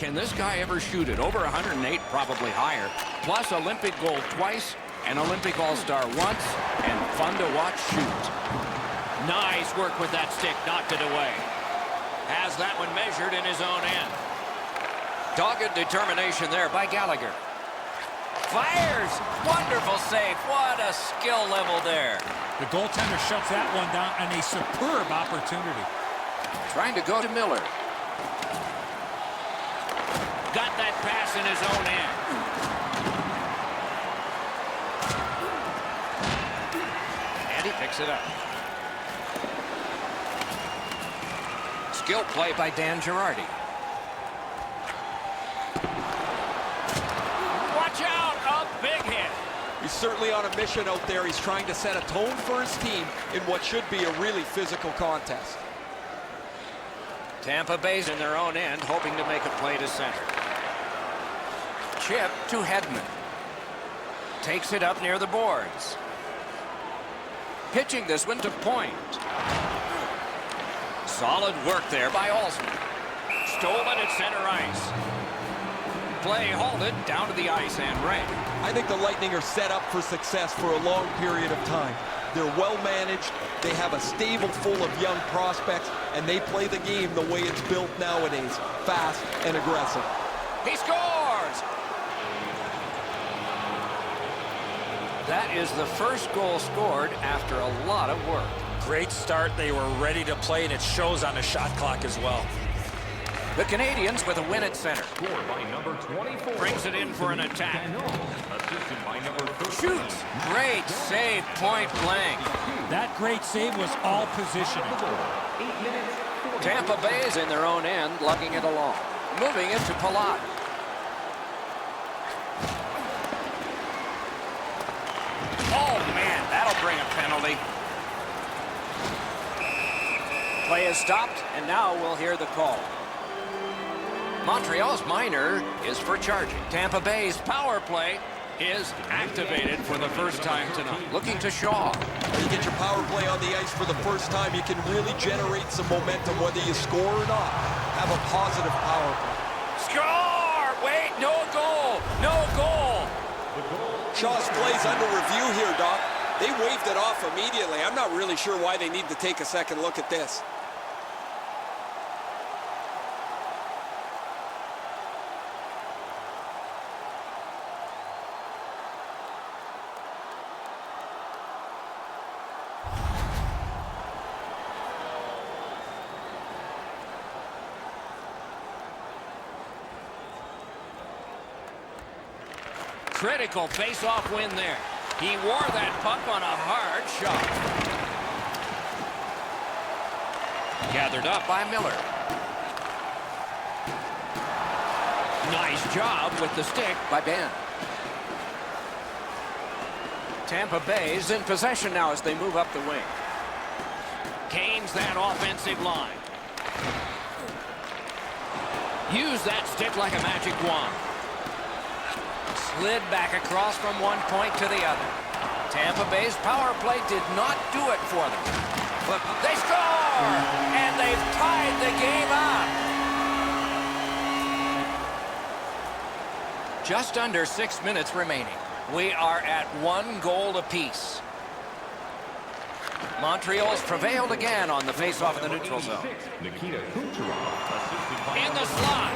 Can this guy ever shoot it? Over 108, probably higher. Plus Olympic gold twice, an Olympic All-Star once, and fun to watch shoot. Nice work with that stick, knocked it away. Has that one measured in his own end. Dogged determination there by Gallagher. Fires! Wonderful save. What a skill level there. The goaltender shuts that one down, and a superb opportunity. Trying to go to Miller. Got that pass in his own end. And he picks it up. Skill play by Dan Girardi. Watch out! A big hit. He's certainly on a mission out there. He's trying to set a tone for his team in what should be a really physical contest. Tampa Bay's in their own end, hoping to make a play to center. Chip to Hedman. Takes it up near the boards. Pitching this one to Point. Solid work there by Alsman. Stolen at center ice. Play halted down to the ice and Ray. I think the Lightning are set up for success for a long period of time. They're well managed. They have a stable full of young prospects, and they play the game the way it's built nowadays, fast and aggressive. He scores! That is the first goal scored after a lot of work. Great start. They were ready to play, and it shows on the shot clock as well. The Canadians with a win at center. Scored by number 24. Brings it in for an attack. Assisted by number 13. Shoots. Great save, point blank. That great save was all positioning. 8 minutes. Tampa Bay is in their own end, lugging it along. Moving it to Palat. Oh, man, that'll bring a penalty. Play is stopped, and now we'll hear the call. Montreal's minor is for charging. Tampa Bay's power play is activated for the first time tonight. Looking to Shaw. When you get your power play on the ice for the first time, you can really generate some momentum, whether you score or not. Have a positive power play. Score! Wait, no goal! No goal! Shaw's play's under review here, Doc. They waved it off immediately. I'm not really sure why they need to take a second look at this. Critical face-off win there. He wore that puck on a hard shot. Gathered up by Miller. Nice job with the stick by Ben. Tampa Bay's in possession now as they move up the wing. Canes that offensive line. Use that stick like a magic wand. Slid back across from one point to the other. Tampa Bay's power play did not do it for them. But they score! And they've tied the game up. Just under 6 minutes remaining. We are at 1 goal apiece. Montreal's prevailed again on the face-off in the neutral zone. Nikita Kucherov. Assisted by In the slot.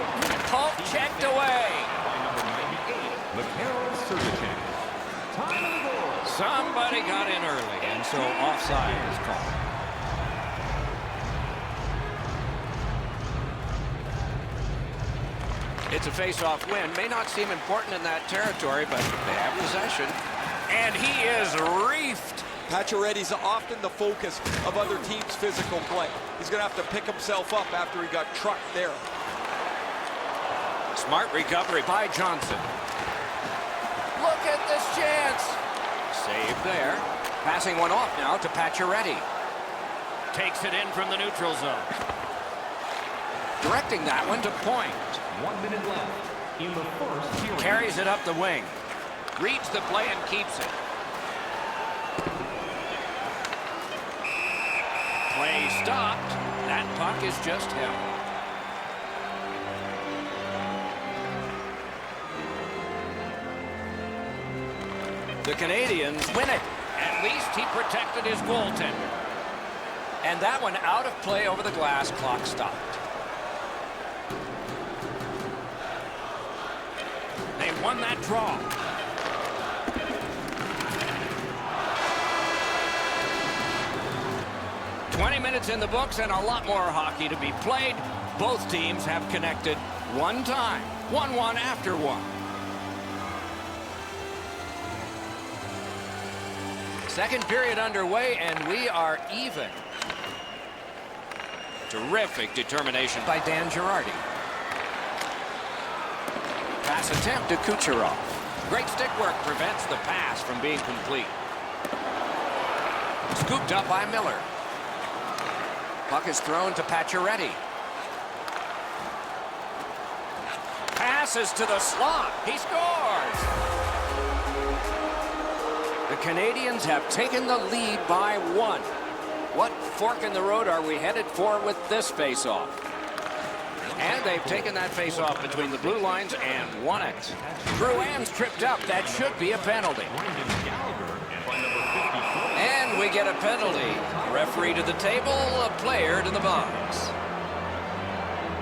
Poke checked away. Mikhail Sergachev. Time of the goal. Somebody got in early, and so offside is called. It's a face-off win. May not seem important in that territory, but they have possession. And he is reefed. Pacioretty's often the focus of other teams' physical play. He's going to have to pick himself up after he got trucked there. Smart recovery by Johnson. Look at this chance. Save there. Passing one off now to Pacioretty. Takes it in from the neutral zone. Directing that one to Point. 1 minute left in the first period. Carries it up the wing. Reads the play and keeps it. Play stopped. That puck is just held. The Canadians win it. At least he protected his goaltender. And that one out of play over the glass. Clock stopped. They won that draw. "20 minutes in the books and a lot more hockey to be played. Both teams have connected one time. 1-1 after one. Second period underway, and we are even. Terrific determination by Dan Girardi. Pass attempt to Kucherov. Great stick work prevents the pass from being complete. Scooped up by Miller. Puck is thrown to Pacioretty. Passes to the slot. He scores! The Canadians have taken the lead by 1. What fork in the road are we headed for with this face-off? And they've taken that face-off between the blue lines and won it. Drouin's tripped up. That should be a penalty. And we get a penalty. Referee to the table, a player to the box.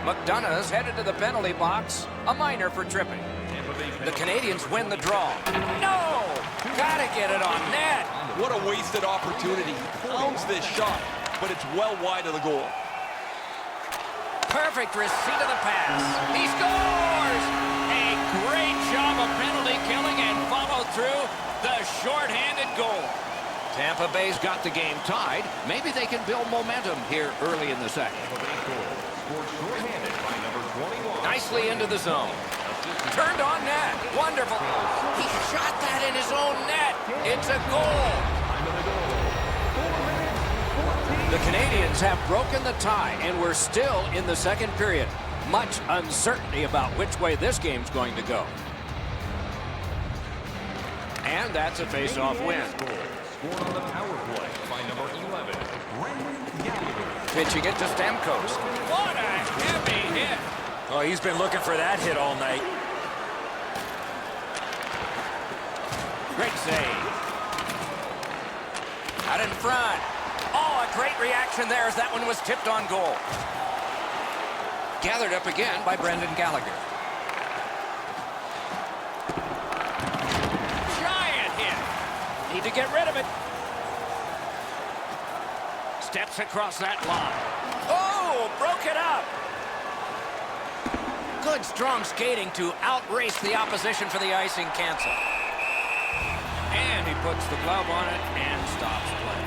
McDonough's headed to the penalty box. A minor for tripping. The Canadians win the draw. No! Gotta get it on net. What a wasted opportunity. He pounds this shot, but it's well wide of the goal. Perfect receipt of the pass. He scores! A great job of penalty killing and follow through the shorthanded goal. Tampa Bay's got the game tied. Maybe they can build momentum here early in the second. Nicely into the zone. Turned on net. Wonderful. He shot that in his own net. It's a goal. The Canadians have broken the tie, and we're still in the second period. Much uncertainty about which way this game's going to go. And that's a face-off win. Scored on the power play by number 11, Brendan Gallagher. Pitching it to Stamkos. What a heavy hit. Oh, he's been looking for that hit all night. Great save. Out in front. Oh, a great reaction there as that one was tipped on goal. Gathered up again by Brendan Gallagher. Giant hit. Need to get rid of it. Steps across that line. Oh, broke it up. Good strong skating to outrace the opposition for the icing cancel. And he puts the glove on it and stops play.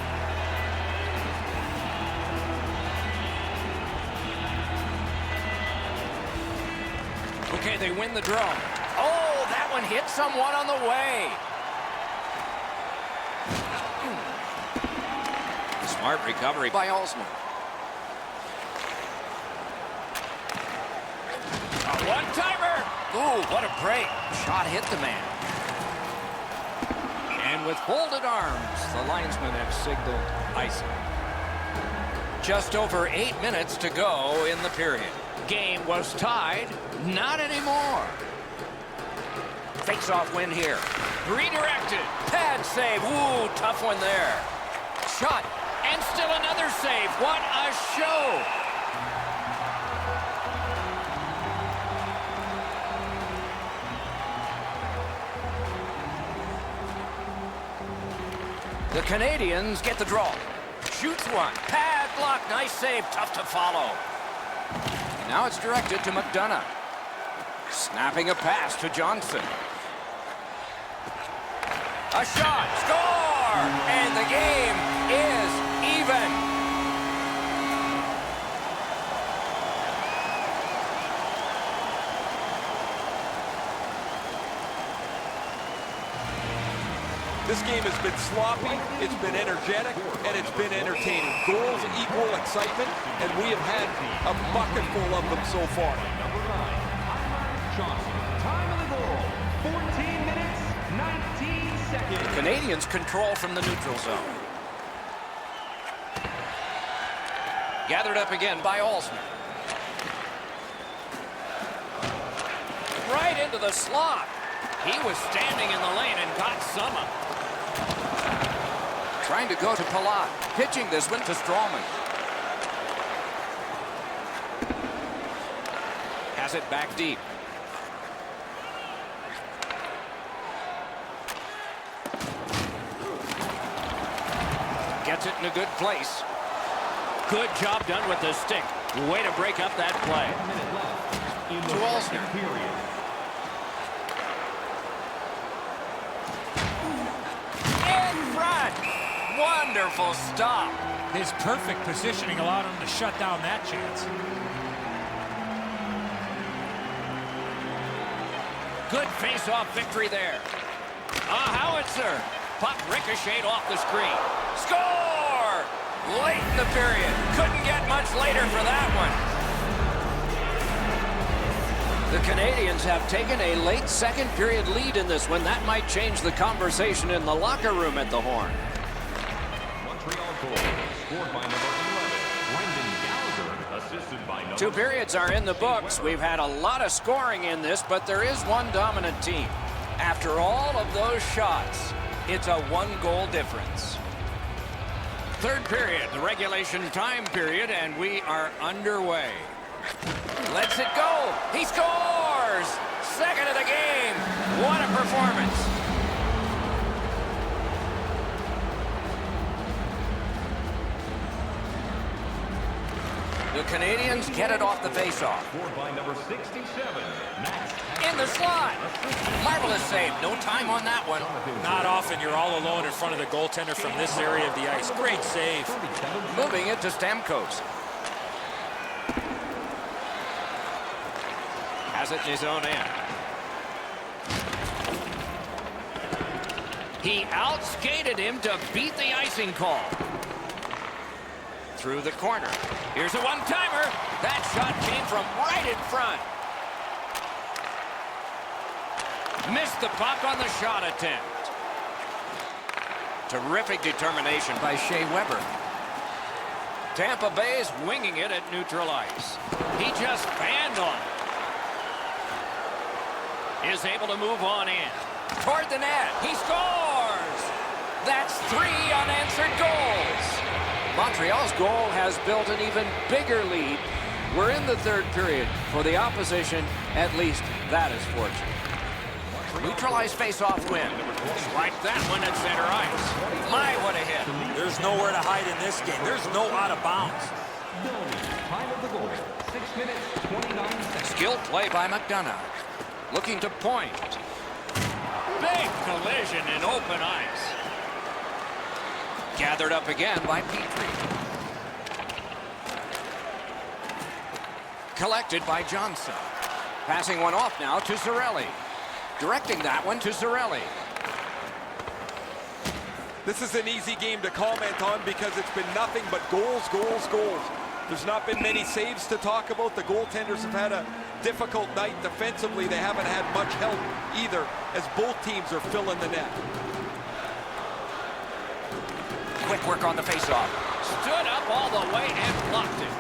Okay, they win the draw. Oh, that one hit someone on the way. Smart recovery by Alsman. A one-timer. Ooh, what a break. Shot hit the man. And with folded arms, the linesmen have signaled icing. Just over 8 minutes to go in the period. Game was tied. Not anymore. Face-off win here. Redirected. Pad save. Ooh, tough one there. Shot. And still another save. What a show. The Canadians get the draw. Shoots one. Pad block. Nice save. Tough to follow. And now it's directed to McDonough. Snapping a pass to Johnson. A shot. Score! And the game is even. This game has been sloppy, it's been energetic, and it's been entertaining. Goals equal excitement, and we have had a bucket full of them so far. Number 9, Johnson. Time of the goal, 14 minutes, 19 seconds. Canadians control from the neutral zone. Gathered up again by Alsman. Right into the slot. He was standing in the lane and got some. Trying to go to Palat. Pitching this one to Strawman. Has it back deep. Gets it in a good place. Good job done with the stick. Way to break up that play. 1 minute left in the To Alsner. second period. In front. Wonderful stop. His perfect positioning allowed him to shut down that chance. Good face-off victory there. A howitzer. Puck ricocheted off the screen. Score! Late in the period. Couldn't get much later for that one. The Canadians have taken a late second period lead in this one. That might change the conversation in the locker room at the Horn. Montreal goal scored by number 11, Brendan Gallagher, assisted by number 2 periods are in the books. We've had a lot of scoring in this, but there is one dominant team. After all of those shots, it's a 1-goal difference. Third period, the regulation time period, and we are underway. Lets it go. He scores! Second of the game. What a performance. The Canadians get it off the faceoff. scored by number 67, Max. In the slot. Marvelous save. No time on that one. Not often you're all alone in front of the goaltender from this area of the ice. Great save. Moving it to Stamkos. Has it in his own end. He outskated him to beat the icing call. Through the corner. Here's a one-timer. That shot came from right in front. Missed the puck on the shot attempt. Terrific determination by Shea Weber. Tampa Bay is winging it at neutral ice. He just fanned on it. Is able to move on in. Toward the net. He scores! That's 3 unanswered goals. Montreal's goal has built an even bigger lead. We're in the third period. For the opposition, at least that is fortunate. Neutralized face-off win. Strike that one at center ice. My, what a hit. There's nowhere to hide in this game. There's no out of bounds. Time of the goal, 6 minutes, 29 seconds. Skilled play by McDonough. Looking to point. Big collision in open ice. Gathered up again by Petrie. Collected by Johnson. Passing one off now to Cirelli. Directing that one to Cirelli. This is an easy game to comment on because it's been nothing but goals, goals, goals. There's not been many saves to talk about. The goaltenders have had a difficult night. Defensively, they haven't had much help either as both teams are filling the net. Quick work on the faceoff. Stood up all the way and blocked it.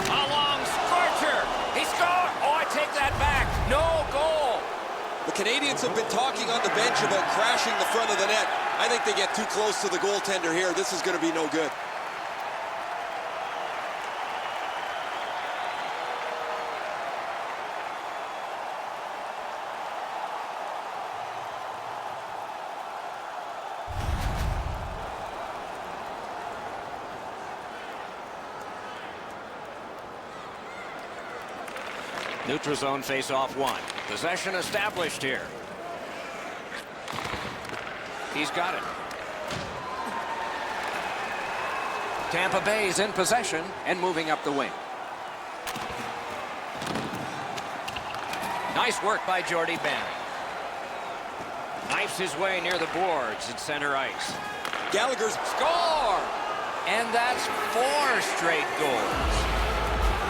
A long scorcher. He scored. Oh, I take that back. No goal. The Canadians have been talking on the bench about crashing the front of the net. I think they get too close to the goaltender here. This is going to be no good. Neutral zone face-off one. Possession established here. He's got it. Tampa Bay's in possession and moving up the wing. Nice work by Jordy Benn. Knifes his way near the boards at center ice. Gallagher's Score! And that's 4 straight goals.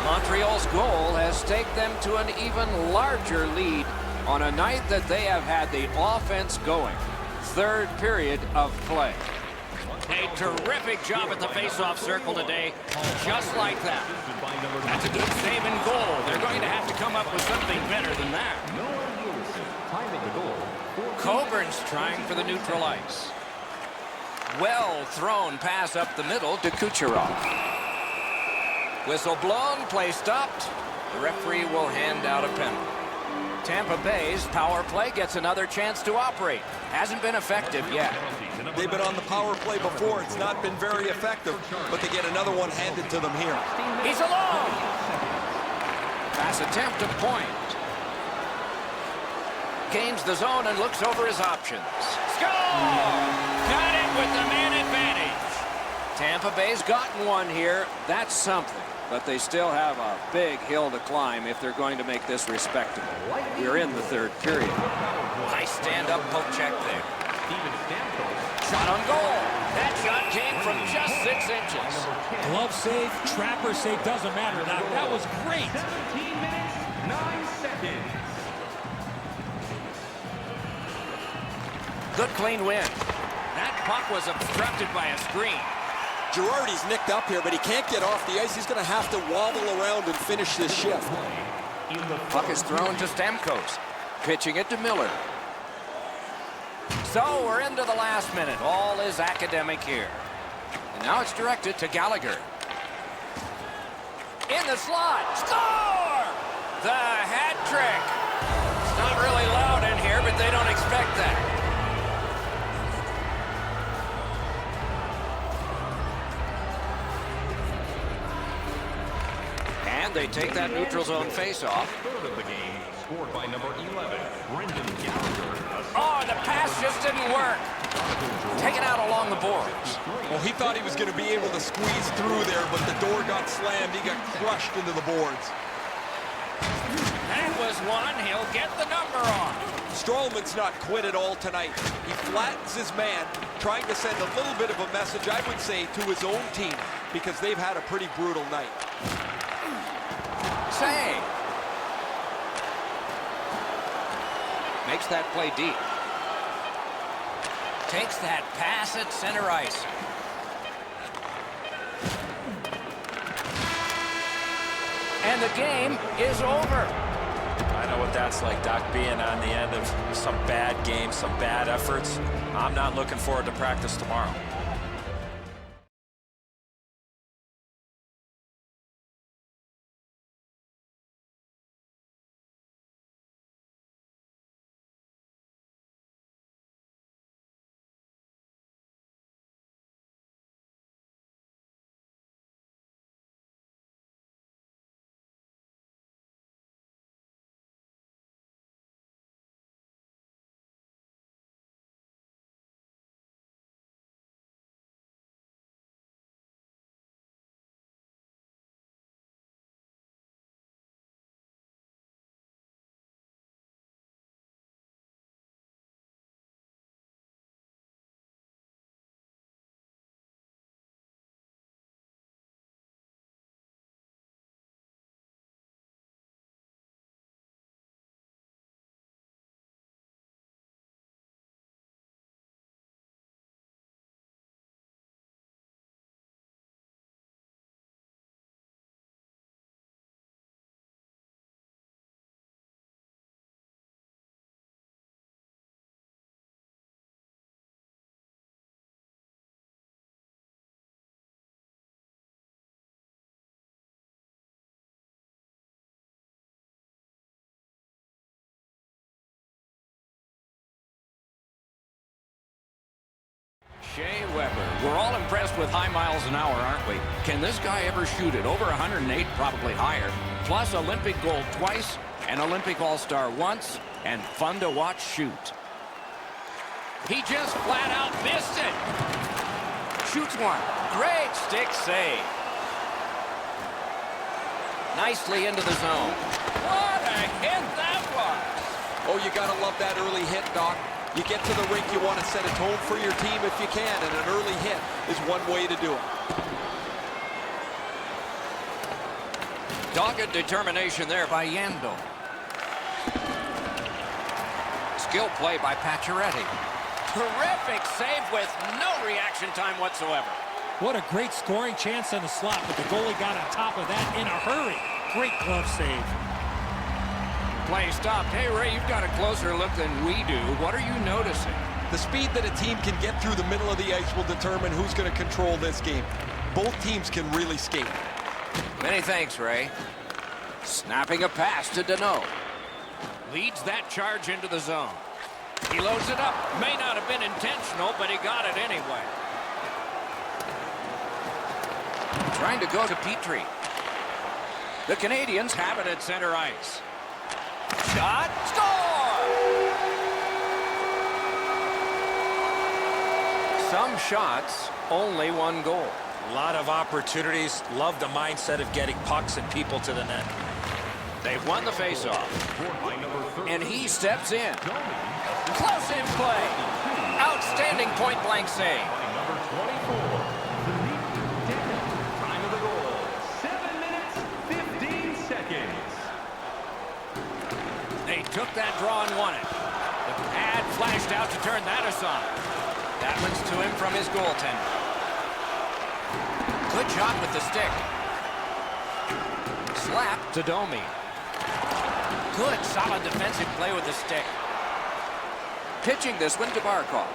Montreal's goal has taken them to an even larger lead on a night that they have had the offense going. Third period of play. A terrific job at the face-off circle today, just like that. That's a good save and goal. They're going to have to come up with something better than that. Noah Lewis, time of the goal, Coburn's trying for the neutral ice. Well thrown pass up the middle to Kucherov. Whistle blown, play stopped. The referee will hand out a penalty. Tampa Bay's power play gets another chance to operate. Hasn't been effective yet. They've been on the power play before. It's not been very effective, but they get another one handed to them here. He's alone. Pass attempt to point. Gains the zone and looks over his options. Score! Got it with the man advantage. Tampa Bay's gotten one here. That's something. But they still have a big hill to climb if they're going to make this respectable. We're in the third period. Nice stand-up poke check there. Shot on goal. That shot came from just 6 inches. Glove save, trapper save, doesn't matter. That was great. 17 minutes, 9 seconds. Good clean win. That puck was obstructed by a screen. Girardi's nicked up here, but he can't get off the ice. He's going to have to wobble around and finish this shift. Puck is thrown to Stamkos. Pitching it to Miller. So we're into the last minute. All is academic here. And now it's directed to Gallagher. In the slot. Score! The hat trick. It's not really loud in here, but they don't expect that. And they take that neutral zone face-off. Third of the game, scored by number 11, Brendan Gallagher. Oh, the pass just didn't work. Taken out along the boards. Well, he thought he was going to be able to squeeze through there, but the door got slammed. He got crushed into the boards. That was one. He'll get the number on. Stralman's not quit at all tonight. He flattens his man, trying to send a little bit of a message, I would say, to his own team, because they've had a pretty brutal night. Save. Makes that play deep. Takes that pass at center ice. And the game is over. I know what that's like, Doc, being on the end of some bad games, some bad efforts. I'm not looking forward to practice tomorrow. Shea Weber. We're all impressed with high miles an hour, aren't we? Can this guy ever shoot it? Over 108, probably higher. Plus Olympic gold twice, an Olympic All-Star once, and fun to watch shoot. He just flat out missed it. Shoots one. Great stick save. Nicely into the zone. What a hit that was. Oh, you got to love that early hit, Doc. You get to the rink, you want to set a tone for your team if you can, and an early hit is one way to do it. Dogged determination there by Yandel. Skill play by Pacioretty. Terrific save with no reaction time whatsoever. What a great scoring chance on the slot, but the goalie got on top of that in a hurry. Great glove save. play stopped. Hey, Ray, you've got a closer look than we do. What are you noticing? The speed that a team can get through the middle of the ice will determine who's going to control this game. Both teams can really skate. Many thanks, Ray. Snapping a pass to Danault. Leads that charge into the zone. He loads it up. May not have been intentional, but he got it anyway. Trying to go to Petrie. The Canadians have it at center ice. Shot. Score! Some shots, only one goal. A lot of opportunities. Love the mindset of getting pucks and people to the net. They've won the faceoff. And he steps in. Close in play. Outstanding point-blank save. Number 24, time of the goal, 7 minutes, 15 seconds. They took that draw and won it. The pad flashed out to turn that aside. That one's to him from his goaltender. Good shot with the stick. Slap to Domi. Good, solid defensive play with the stick. Pitching this one to Barkov.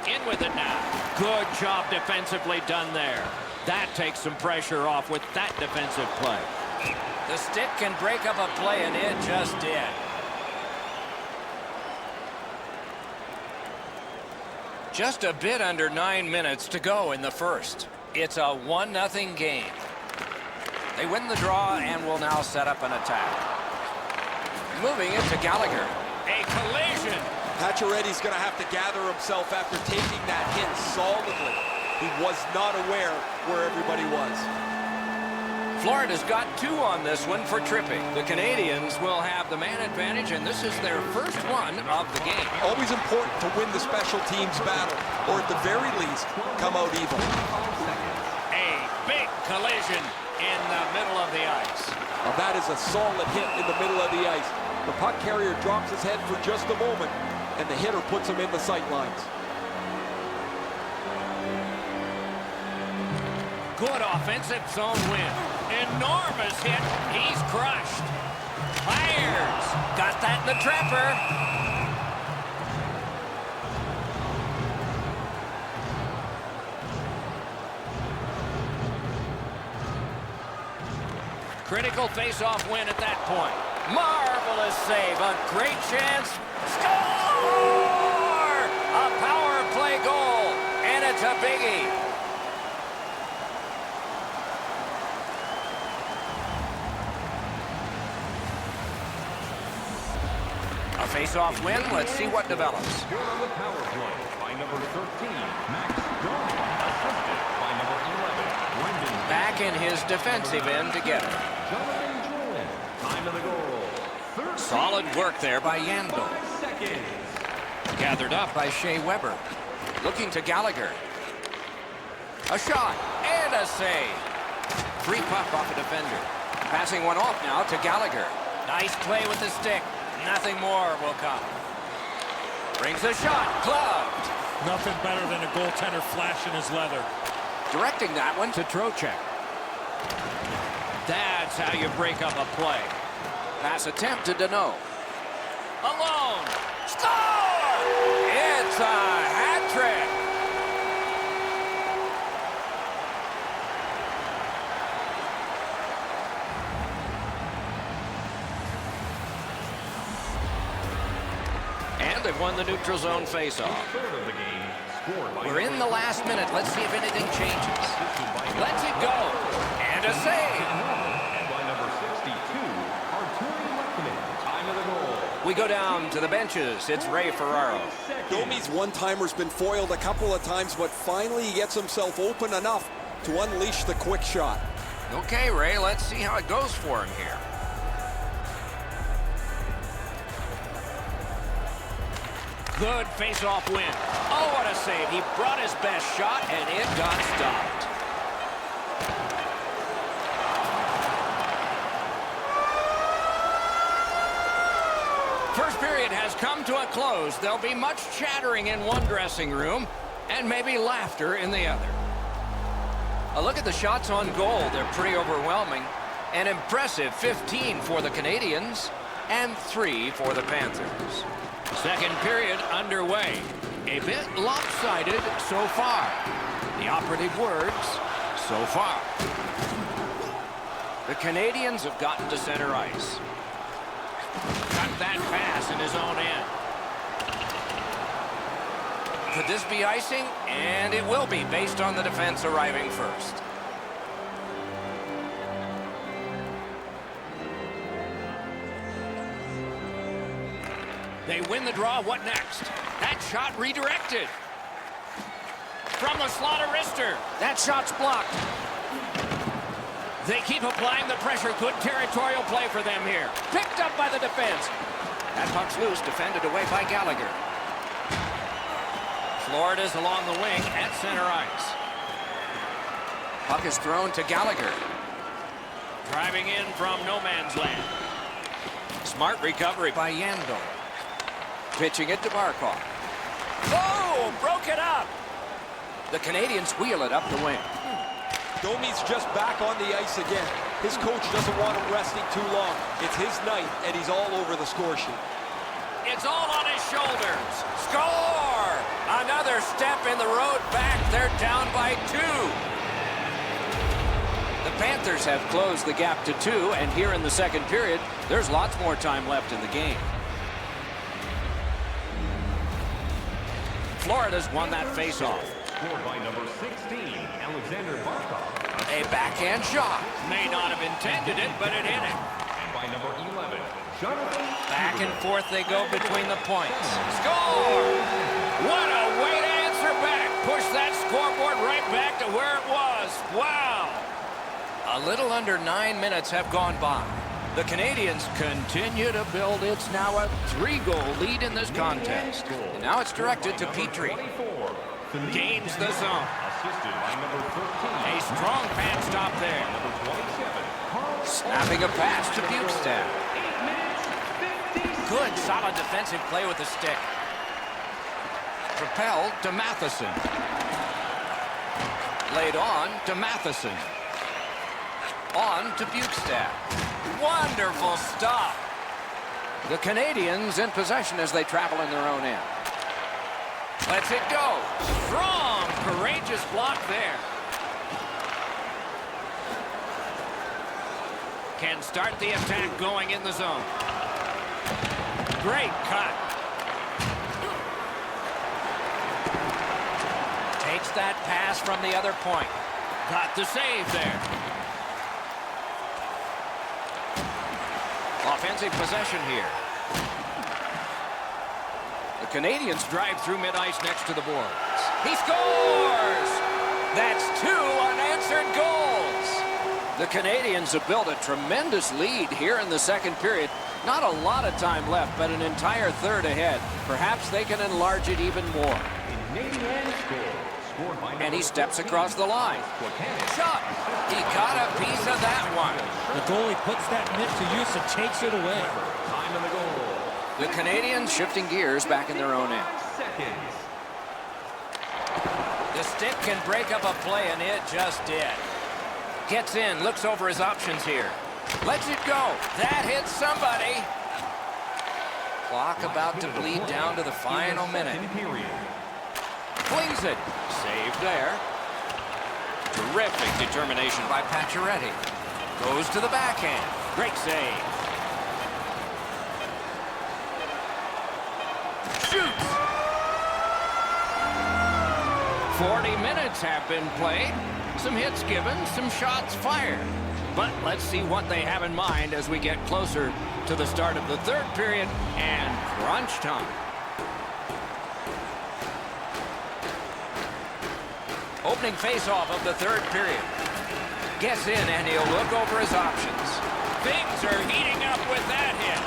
In with it now. Good job defensively done there. That takes some pressure off with that defensive play. The stick can break up a play, and it just did. Just a bit under 9 minutes to go in the first. It's a 1-0 game. They win the draw and will now set up an attack. Moving it to Gallagher. A collision. Pacioretty's going to have to gather himself after taking that hit solidly. He was not aware where everybody was. Florida's got 2 on this one for tripping. The Canadians will have the man advantage, and this is their first one of the game. Always important to win the special teams battle, or at the very least, come out even. A big collision in the middle of the ice. Now that is a solid hit in the middle of the ice. The puck carrier drops his head for just a moment, and the hitter puts him in the sight lines. Good offensive zone win. Enormous hit. He's crushed. Fires. Got that in the trapper. Critical face-off win at that point. Marvelous save. A great chance. Score! A power play goal. And it's a biggie. A face-off win. Let's see what develops. Scored on the power play by number 13, Max Domi, assisted by number 11, Brendan. Back in his defensive end to get it. Jonathan Drouin, time of the goal, 13 Solid work there by Yandel. 5 seconds. Gathered up by Shea Weber. Looking to Gallagher. A shot and a save. Free puck off a defender. Passing one off now to Gallagher. Nice play with the stick. Nothing more will come. Brings a shot. Gloved. Nothing better than a goaltender flashing his leather. Directing that one to Trocheck. That's how you break up a play. Pass attempt to Danault. Alone. Score! It's a hat trick. And they've won the neutral zone faceoff. Third of the game, scored by We're in the last minute. Let's see if anything changes. Let's it go. And a save. and by number 62, Arturi Lehkonen, time of the goal. We go down to the benches. It's Ray Ferraro. Domi's one-timer's been foiled a couple of times, but finally he gets himself open enough to unleash the quick shot. Okay, Ray, let's see how it goes for him here. Good face-off win. Oh, what a save. He brought his best shot, and it got stopped. First period has come to a close. There'll be much chattering in one dressing room and maybe laughter in the other. A look at the shots on goal. They're pretty overwhelming. An impressive 15 for the Canadians. and 3 for the Panthers. Second period underway. A bit lopsided so far. The operative words, so far. The Canadians have gotten to center ice. Got that pass in his own end. Could this be icing? And it will be, based on the defense arriving first. They win the draw. What next? That shot redirected. From the slot of wrister. That shot's blocked. They keep applying the pressure. Good territorial play for them here. Picked up by the defense. That puck's loose, defended away by Gallagher. Florida's along the wing at center ice. Puck is thrown to Gallagher. Driving in from no man's land. Smart recovery by Yandel. Pitching it to Barkov. Oh, broke it up. The Canadians wheel it up the wing. Domi's just back on the ice again. His coach doesn't want him resting too long. It's his night, and he's all over the score sheet. It's all on his shoulders. Score! Another step in the road back. They're down by 2. The Panthers have closed the gap to 2, and here in the second period, there's lots more time left in the game. Florida's won that face-off. Scored by number 16, Alexander Barkov. A backhand shot. May not have intended it, but it hit him. And by number 11, Jonathan. Back and forth they go between the points. Score! What a way to answer back. Push that scoreboard right back to where it was. Wow! A little under 9 minutes have gone by. The Canadians continue to build. It's now a 3-goal lead in this contest. And now it's directed to Petrie. Gains the zone. Assisted by number 14. A strong pad stop there. Number 27, Carl. Snapping a pass to Bukestad. 8 minutes, 50 Good, solid defensive play with the stick. Propelled to Matheson. Laid on to Matheson. On to Bukestad. Wonderful stop. The Canadians in possession as they travel in their own end. Lets it go. Strong, courageous block there. Can start the attack going in the zone. Great cut. Takes that pass from the other point. Got the save there. Offensive possession here. The Canadians drive through mid-ice next to the boards. He scores! That's 2 unanswered goals. The Canadians have built a tremendous lead here in the second period. Not a lot of time left, but an entire third ahead. Perhaps they can enlarge it even more. Canadian score. Scored by And he steps across the line. Shot! He got a piece of that one. The goalie puts that mitt to use and takes it away. Time in the goal. The Canadians shifting gears back in their own end. Seconds. The stick can break up a play, and it just did. Gets in, looks over his options here. Lets it go. That hits somebody. Clock about to bleed down to the final minute. Period. Flings it. Saved there. Terrific determination by Pacioretty. Goes to the backhand. Great save. Shoots. 40 minutes have been played. Some hits given, some shots fired. But let's see what they have in mind as we get closer to the start of the third period and crunch time. Opening face-off of the third period. Gets in, and he'll look over his options. Things are heating up with that hit.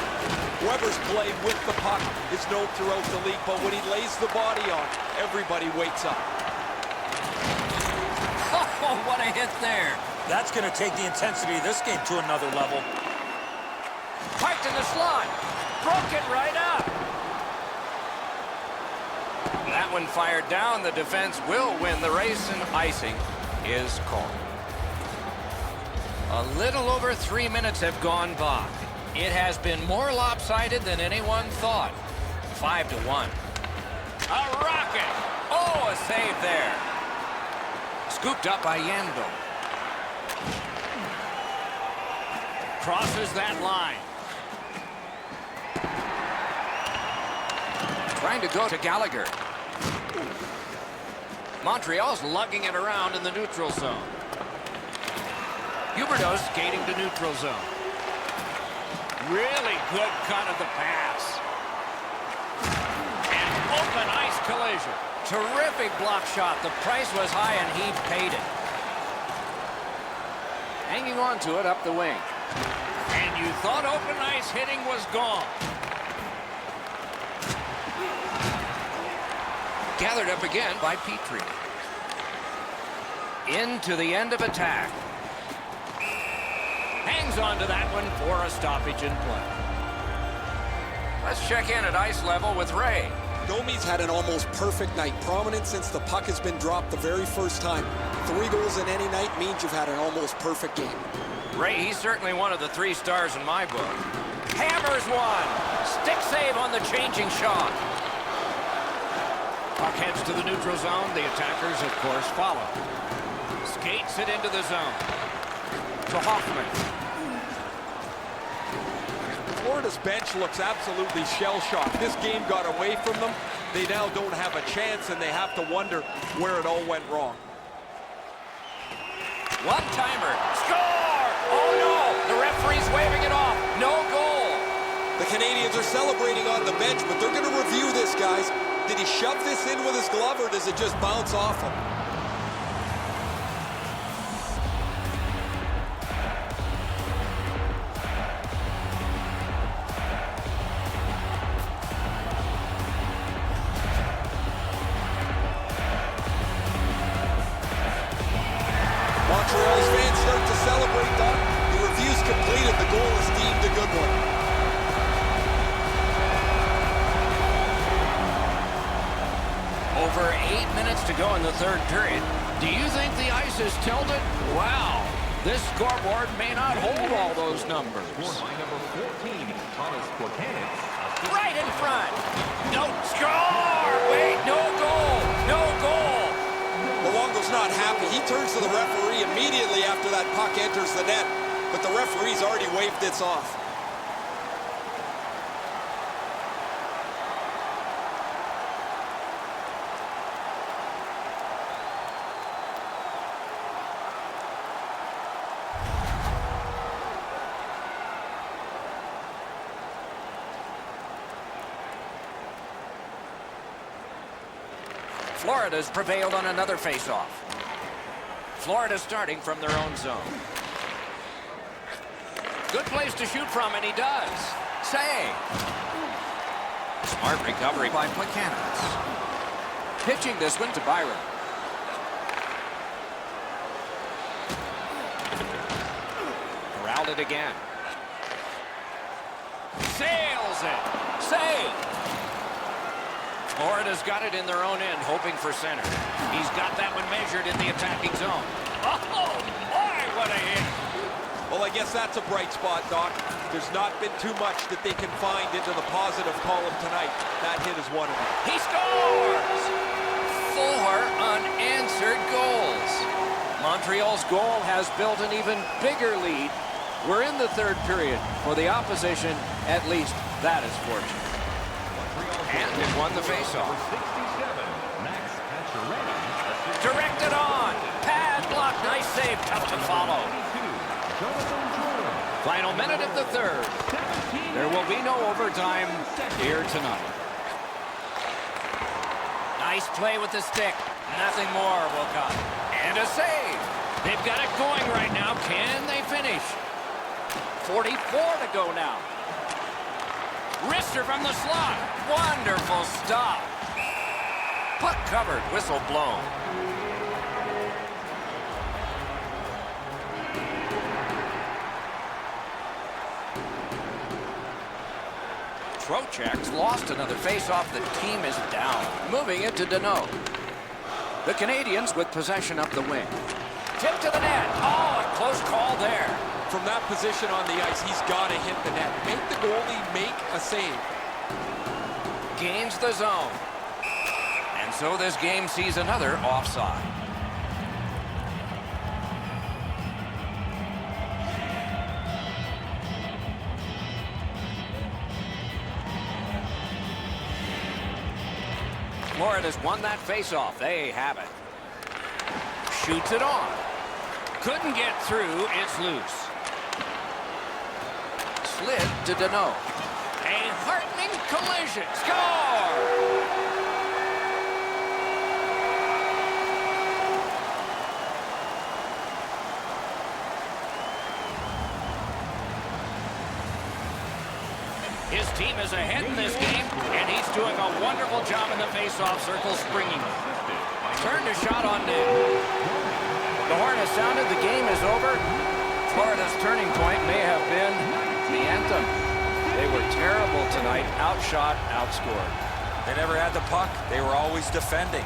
Weber's play with the puck is known throughout the league, but when he lays the body on, everybody wakes up. Oh, what a hit there. That's going to take the intensity of this game to another level. Parked in the slot. Broke it right up. That one fired down. The defense will win the race, and icing is called. A little over 3 minutes have gone by. It has been more lopsided than anyone thought. 5-1. A rocket! Oh, a save there. Scooped up by Yandel. Crosses that line. Trying to go to Gallagher. Montreal's lugging it around in the neutral zone. Huberdeau skating to neutral zone. Really good cut of the pass. And open ice collision. Terrific block shot. The price was high and he paid it. Hanging on to it up the wing. And you thought open ice hitting was gone. Gathered up again by Petrie. Into the end of attack. Hangs on to that one for a stoppage in play. Let's check in at ice level with Ray. Domi's had an almost perfect night. Prominent since the puck has been dropped the very first time. 3 goals in any night means you've had an almost perfect game. Ray, he's certainly one of the 3 stars in my book. Hammers one. Stick save on the changing shot. Puck heads to the neutral zone. The attackers, of course, follow. Skates it into the zone. To Hoffman. Florida's bench looks absolutely shell-shocked. This game got away from them. They now don't have a chance, and they have to wonder where it all went wrong. One-timer. Score! Oh, no! The referee's waving it off. No goal. The Canadians are celebrating on the bench, but they're going to review this, guys. Did he shove this in with his glove, or does it just bounce off him? Montreal's fans start to celebrate, Doc. The review's completed. The goal is deemed a good one. Over 8 minutes to go in the third period. Do you think the ice is tilted? Wow. This scoreboard may not hold all those numbers. Scored by number 14, Thomas Corkanis. Right in front. No score. Wait, no goal. No goal. Luongo's not happy. He turns to the referee immediately after that puck enters the net, but the referee's already waved this off. Florida's prevailed on another face-off. Florida starting from their own zone. Good place to shoot from, and he does. Save. Smart recovery by Plekanec. Pitching this one to Byron. Corralled it again. Sails it. Save. Florida's got it in their own end, hoping for center. He's got that one measured in the attacking zone. Oh, boy, what a hit. Well, I guess that's a bright spot, Doc. There's not been too much that they can find into the positive column tonight. That hit is one of them. He scores! 4 unanswered goals. Montreal's goal has built an even bigger lead. We're in the third period. For the opposition, at least that is fortunate. And it won the faceoff. Directed on. Pad block. Nice save. Tough to follow. Final minute of the third. There will be no overtime here tonight. Nice play with the stick. Nothing more will come. And a save. They've got it going right now. Can they finish? 44 to go now. Wrister from the slot. Wonderful stop. Puck covered. Whistle blown. Trocheck's lost another faceoff. The team is down. Moving it to Danault. The Canadians with possession up the wing. Tip to the net. Oh, a close call there. From that position on the ice, he's got to hit the net. Make the goalie make a save. Gains the zone. And so this game sees another offside. Florida's won that faceoff. They have it. Shoots it on. Couldn't get through. It's loose. Slid to Danault. A heartening collision. Score! His team is ahead in this game, and he's doing a wonderful job in the face-off circle, springing it. Turned a shot on net. The horn has sounded. The game is over. Florida's turning point may have been the anthem. They were terrible tonight. Outshot, outscored. They never had the puck. They were always defending.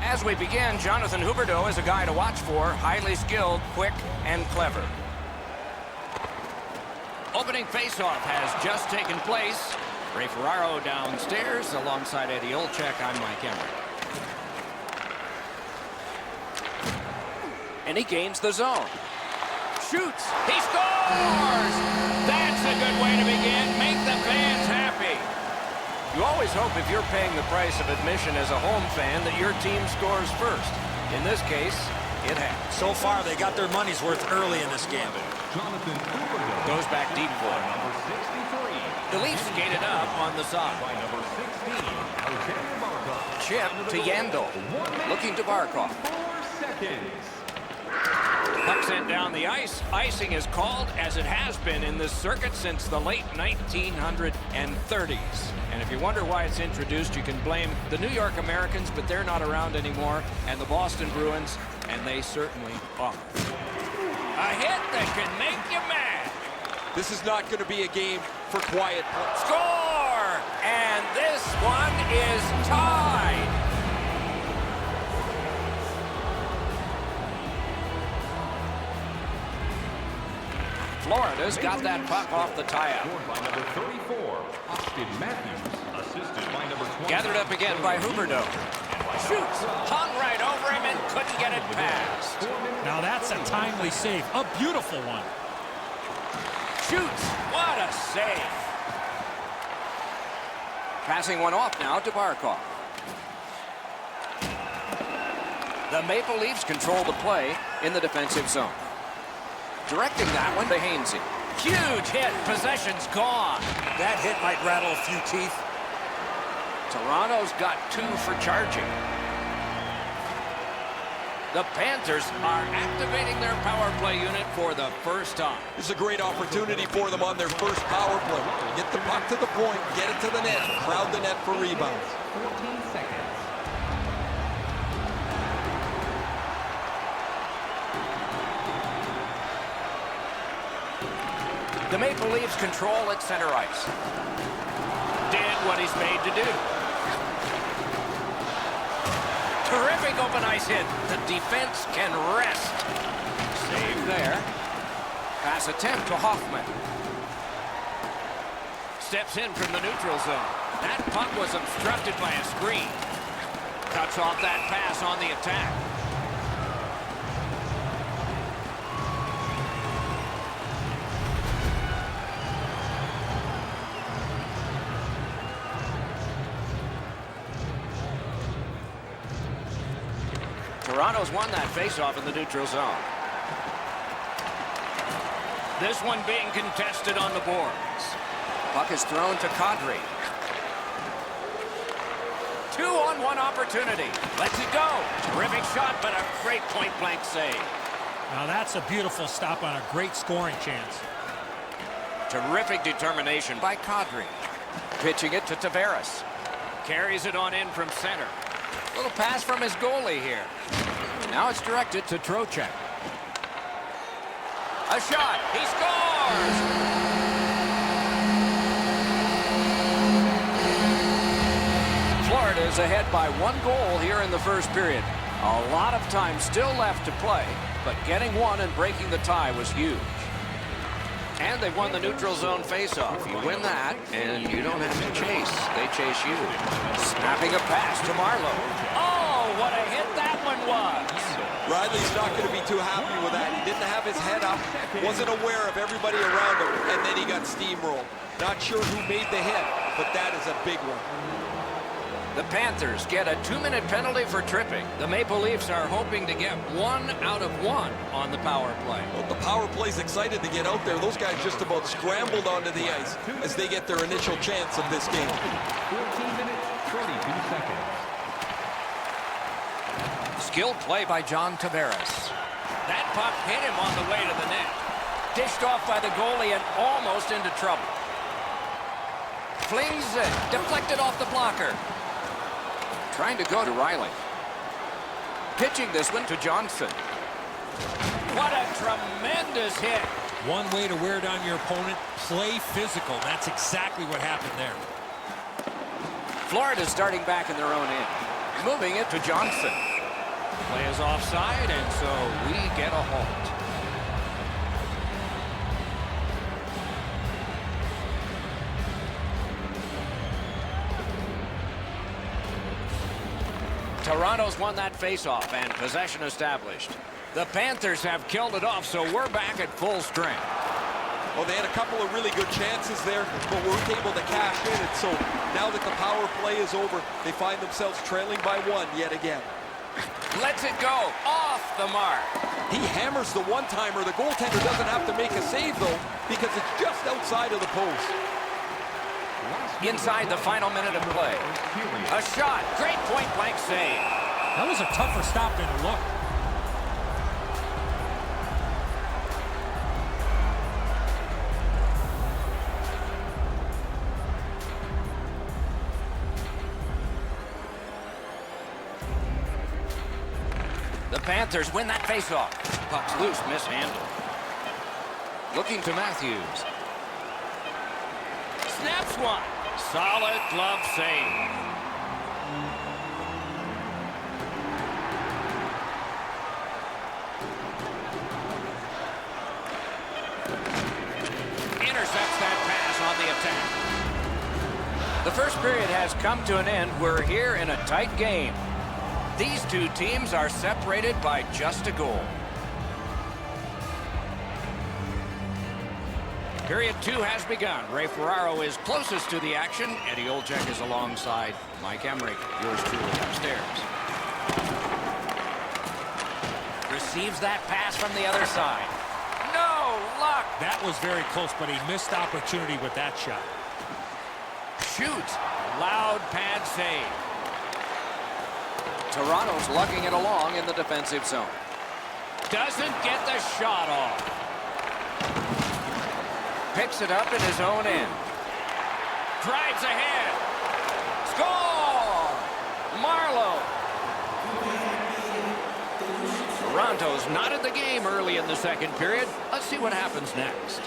As we begin, Jonathan Huberdeau is a guy to watch for. Highly skilled, quick, and clever. Opening faceoff has just taken place. Ray Ferraro downstairs alongside Eddie Olczyk. I'm Mike Emrick. And he gains the zone. Shoots. He scores! That's a good way to begin. Make the fans happy. You always hope if you're paying the price of admission as a home fan that your team scores first. In this case, it has. So far, they got their money's worth early in this game. Jonathan Huberdeau. Goes back deep for it. Number 63. The Leafs skated up on the side. By number 16, Alexander Barkov. Chip to Yandel. Looking to Barkov. 4 seconds. Puck sent down the ice. Icing is called, as it has been in this circuit since the late 1930s. And if you wonder why it's introduced, you can blame the New York Americans, but they're not around anymore, and the Boston Bruins, and they certainly are. A hit that can make you mad. This is not going to be a game for quiet play. Score! And this one is tied. Florida's got that puck off the tie-up. Scored by number 34, Austin Matthews. Assisted by number 20. Gathered up again by Huberdeau. Shoots. Hung right over him and couldn't get it past. Now that's a timely save. A beautiful one. Shoots. What a save. Passing one off now to Barkov. The Maple Leafs control the play in the defensive zone. Directing that one to Hainsey. Huge hit. Possession's gone. That hit might rattle a few teeth. Toronto's got 2 for charging. The Panthers are activating their power play unit for the first time. This is a great opportunity for them on their first power play. Get the puck to the point, get it to the net, crowd the net for rebounds. 14 seconds. The Maple Leafs control at center ice. Did what he's made to do. Terrific open ice hit. The defense can rest. Save there. Pass attempt to Hoffman. steps in from the neutral zone. That puck was obstructed by a screen. Cuts off that pass on the attack. Toronto's won that faceoff in the neutral zone. This one being contested on the boards. Puck is thrown to Kadri. 2-on-1 opportunity. Lets it go. Terrific shot, but a great point-blank save. Now that's a beautiful stop on a great scoring chance. Terrific determination by Kadri. Pitching it to Tavares. Carries it on in from center. Little pass from his goalie here. Now it's directed to Trocheck. A shot. He scores! Florida is ahead by 1 goal here in the first period. A lot of time still left to play, but getting one and breaking the tie was huge. And they won the neutral zone faceoff. You win that, and you don't have to chase. They chase you. Snapping a pass to Marleau. Oh, what a hit that one was. Riley's not going to be too happy with that. He didn't have his head up, wasn't aware of everybody around him, and then he got steamrolled. Not sure who made the hit, but that is a big one. The Panthers get a 2-minute penalty for tripping. The Maple Leafs are hoping to get 1 out of 1 on the power play. Well, the power play's excited to get out there. Those guys just about scrambled onto the ice as they get their initial chance of this game. 14 minutes, 32 seconds. Skilled play by John Tavares. That puck hit him on the way to the net. Dished off by the goalie and almost into trouble. Flings it. Deflected off the blocker. Trying to go to Riley. Pitching this one to Johnson. What a tremendous hit. One way to wear down your opponent, play physical. That's exactly what happened there. Florida's starting back in their own end. Moving it to Johnson. Play is offside, and so we get a halt. Toronto's won that faceoff and possession established. The Panthers have killed it off, so we're back at full strength. Well, they had a couple of really good chances there, but weren't able to cash in it. So now that the power play is over, they find themselves trailing by 1 yet again. Lets it go off the mark. He hammers the one-timer. The goaltender doesn't have to make a save, though, because it's just outside of the post. Inside the final minute of play. A shot. Great point-blank save. That was a tougher stop than it looked. The Panthers win that faceoff. Puck's loose, mishandled. Looking to Matthews. Snaps one. Solid glove save. Intercepts that pass on the attack. The first period has come to an end. We're here in a tight game. These two teams are separated by just a goal. Period 2 has begun. Ray Ferraro is closest to the action. Eddie Olczyk is alongside Mike Emrick. Yours truly upstairs. Receives that pass from the other side. No luck. That was very close, but he missed opportunity with that shot. Shoots. Loud pad save. Toronto's lugging it along in the defensive zone. Doesn't get the shot off. Picks it up in his own end. Drives ahead. Score! Marleau. Toronto's not in the game early in the second period. Let's see what happens next.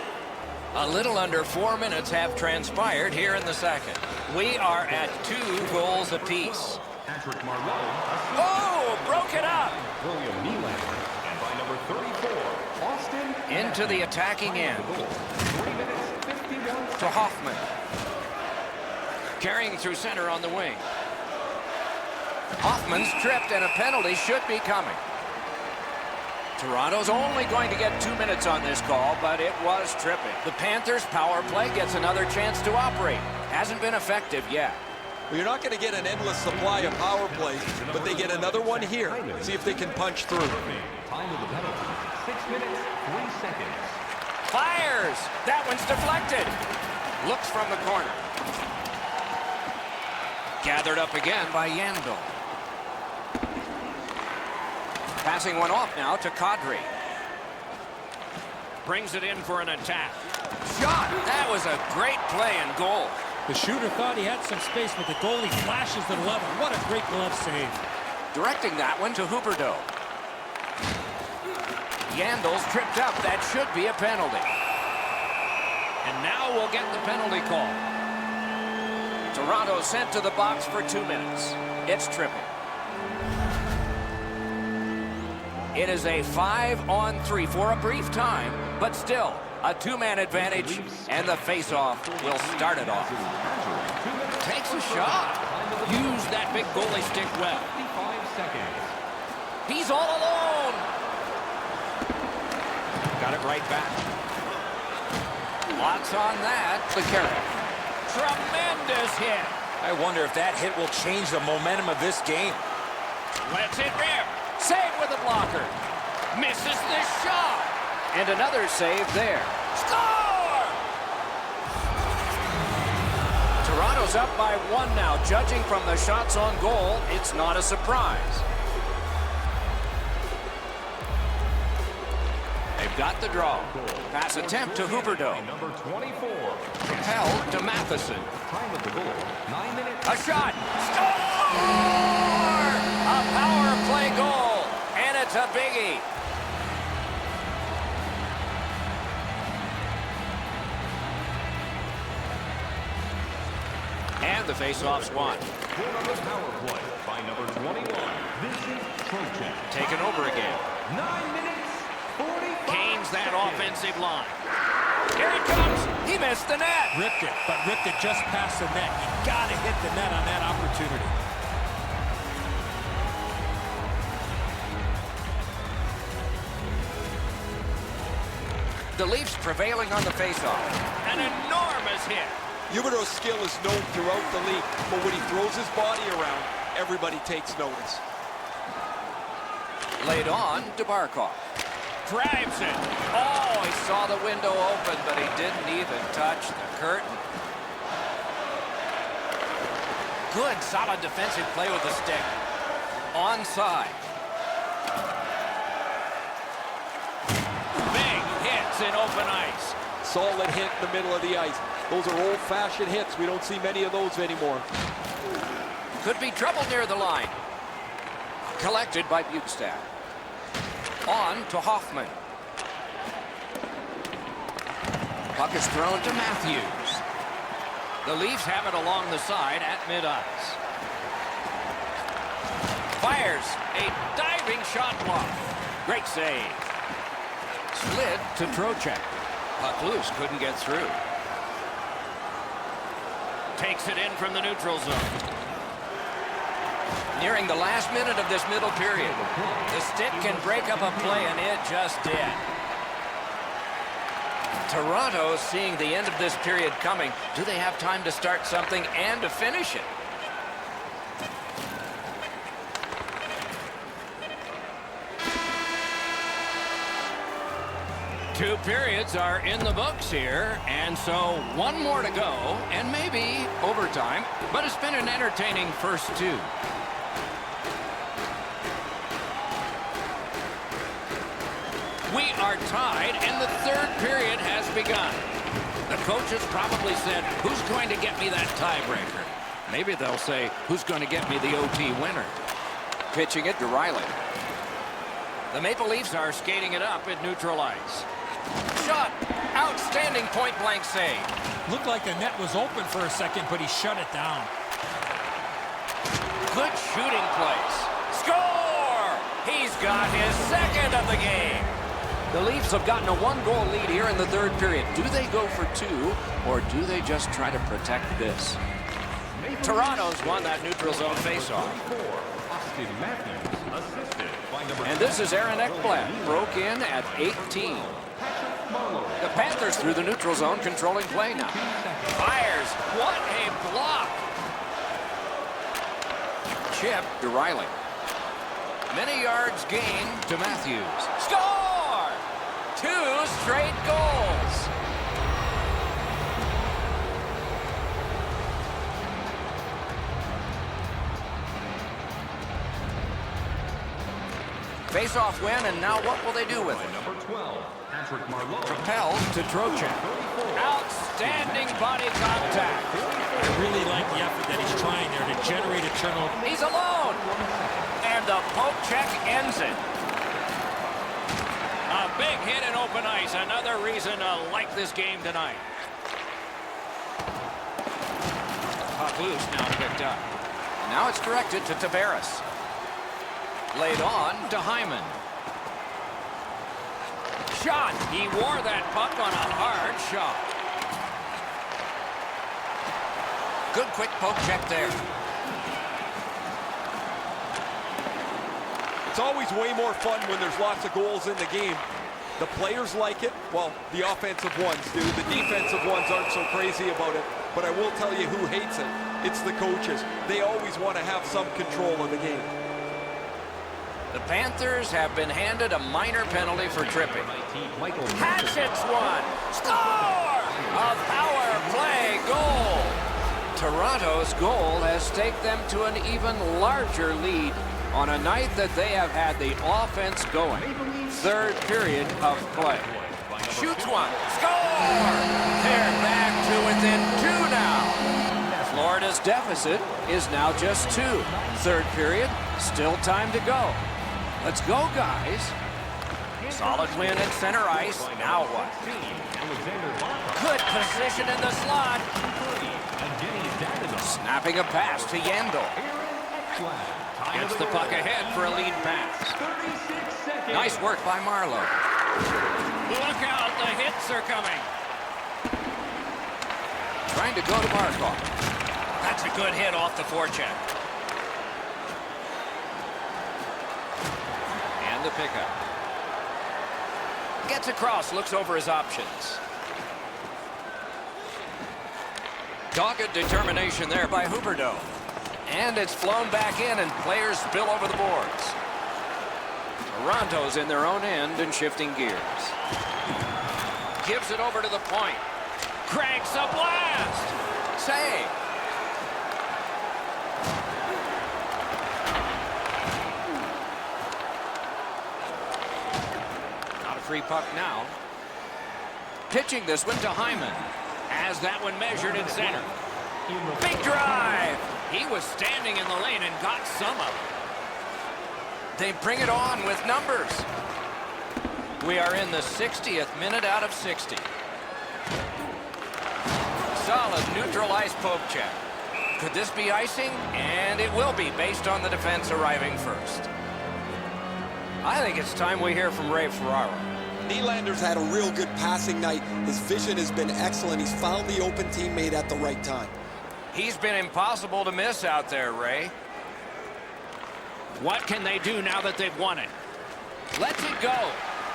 A little under 4 minutes have transpired here in the second. We are at 2 goals apiece. Patrick Marleau. Oh, broke it up. William Nylander. And by number 34, Austin. Into the attacking end. 3 minutes, 51 seconds. To Hoffman. Carrying through center on the wing. Hoffman's tripped, and a penalty should be coming. Toronto's only going to get 2 minutes on this call, but it was tripping. The Panthers' power play gets another chance to operate. Hasn't been effective yet. Well, you're not going to get an endless supply of power plays, but they get another one here. See if they can punch through. Time of the penalty, 6 minutes, 3 seconds. Fires! That one's deflected. Looks from the corner. Gathered up again by Yandel. Passing one off now to Kadri. Brings it in for an attack. Shot! That was a great play and goal. The shooter thought he had some space, but the goalie flashes to the level. What a great glove save. Directing that one to Huberdeau. Yandel's tripped up. That should be a penalty. And now we'll get the penalty call. Toronto sent to the box for 2 minutes. It's tripping. It is a 5-on-3 for a brief time, but still a 2-man advantage, and the face-off will start it off. Takes a shot. Use that big goalie stick well. 55 seconds. He's all alone. Got it right back. Lots on that. The carry. Tremendous hit. I wonder if that hit will change the momentum of this game. Lets it rip. Save with a blocker. Misses the shot. And another save there. Score! Toronto's up by 1 now. Judging from the shots on goal, it's not a surprise. They've got the draw. Pass attempt to Huberdeau. Number 24. Held to Matheson. Time of the goal, 9 minutes. A shot. Score! A power play goal. And it's a biggie. And the faceoff's won. Another power play by number 21. Vincent Trocheck. Taken over again. 9 minutes, 45 Canes that seconds. offensive line. Here it comes. He missed the net. Ripped it, but ripped it just past the net. You got to hit the net on that opportunity. The Leafs prevailing on the faceoff. An enormous hit. Huberdeau's skill is known throughout the league, but when he throws his body around, everybody takes notice. Laid on to Barkov. Drives it. Oh, he saw the window open, but he didn't even touch the curtain. Good, solid defensive play with the stick. Onside. Big hits in open ice. Solid hit in the middle of the ice. Those are old-fashioned hits. We don't see many of those anymore. Could be trouble near the line. Collected by Bukestad. On to Hoffman. Puck is thrown to Matthews. The Leafs have it along the side at mid-ice. Fires a diving shot block. Great save. Slid to Trocheck. Puck loose, couldn't get through. Takes it in from the neutral zone. Nearing the last minute of this middle period. The stick can break up a play, and it just did. Toronto seeing the end of this period coming. Do they have time to start something and to finish it? Two periods are in the books here, and so one more to go, and maybe overtime, but it's been an entertaining first two. We are tied, and the third period has begun. The coaches probably said, who's going to get me that tiebreaker? Maybe they'll say, who's going to get me the OT winner? Pitching it to Riley. The Maple Leafs are skating it up at neutral ice. Shot. Outstanding point-blank save. Looked like the net was open for a second, but he shut it down. Good shooting place. Score! He's got his second of the game. The Leafs have gotten a one-goal lead here in the third period. Do they go for two, or do they just try to protect this? Toronto's won that neutral zone faceoff. Austin Matthews assisted by number And this is Aaron Ekblad, broke in at 18. The Panthers through the neutral zone, controlling play now. Fires. What a block. Chip to Riley. Many yards gained to Matthews. Score! 2 straight goals. Face-off win, and now what will they do with it? number 12, Patrick Marleau. Propelled to Trocheck. Outstanding body contact. I really like the effort that he's trying there to generate a turnover. He's alone. And the poke check ends it. A big hit in open ice. Another reason to like this game tonight. Puck loose now picked up. Now it's directed to Tavares. Laid on to Hyman. Shot. He wore that puck on a hard shot. Good quick poke check there. It's always way more fun when there's lots of goals in the game. The players like it. Well, the offensive ones do. The defensive ones aren't so crazy about it. But I will tell you who hates it. It's the coaches. They always want to have some control of the game. The Panthers have been handed a minor penalty for tripping. Hatchet's one. Score! A power play goal. Toronto's goal has taken them to an even larger lead on a night that they have had the offense going. 3rd period of play. Shoots one. Score! They're back to within 2 now. Florida's deficit is now just 2. 3rd period, still time to go. Let's go, guys. Solid win at center ice. Now what? Good position in the slot. Snapping a pass to Yandel. Gets the puck ahead for a lead pass. Nice work by Marleau. Look out, the hits are coming. Trying to go to Markov. That's a good hit off the forecheck. The pickup. Gets across, looks over his options. Dogged determination there by Huberdeau. And it's flown back in, and players spill over the boards. Toronto's in their own end and shifting gears. Gives it over to the point. Cranks a blast. Save. Free puck now. Pitching this one to Hyman. Has that one measured in center. Big drive. He was standing in the lane and got some of it. They bring it on with numbers. We are in the 60th minute out of 60. Solid neutral ice poke check. Could this be icing? And it will be based on the defense arriving first. I think it's time we hear from Ray Ferraro. Nylander's had a real good passing night. His vision has been excellent. He's found the open teammate at the right time. He's been impossible to miss out there, Ray. What can they do now that they've won it? Let's it go.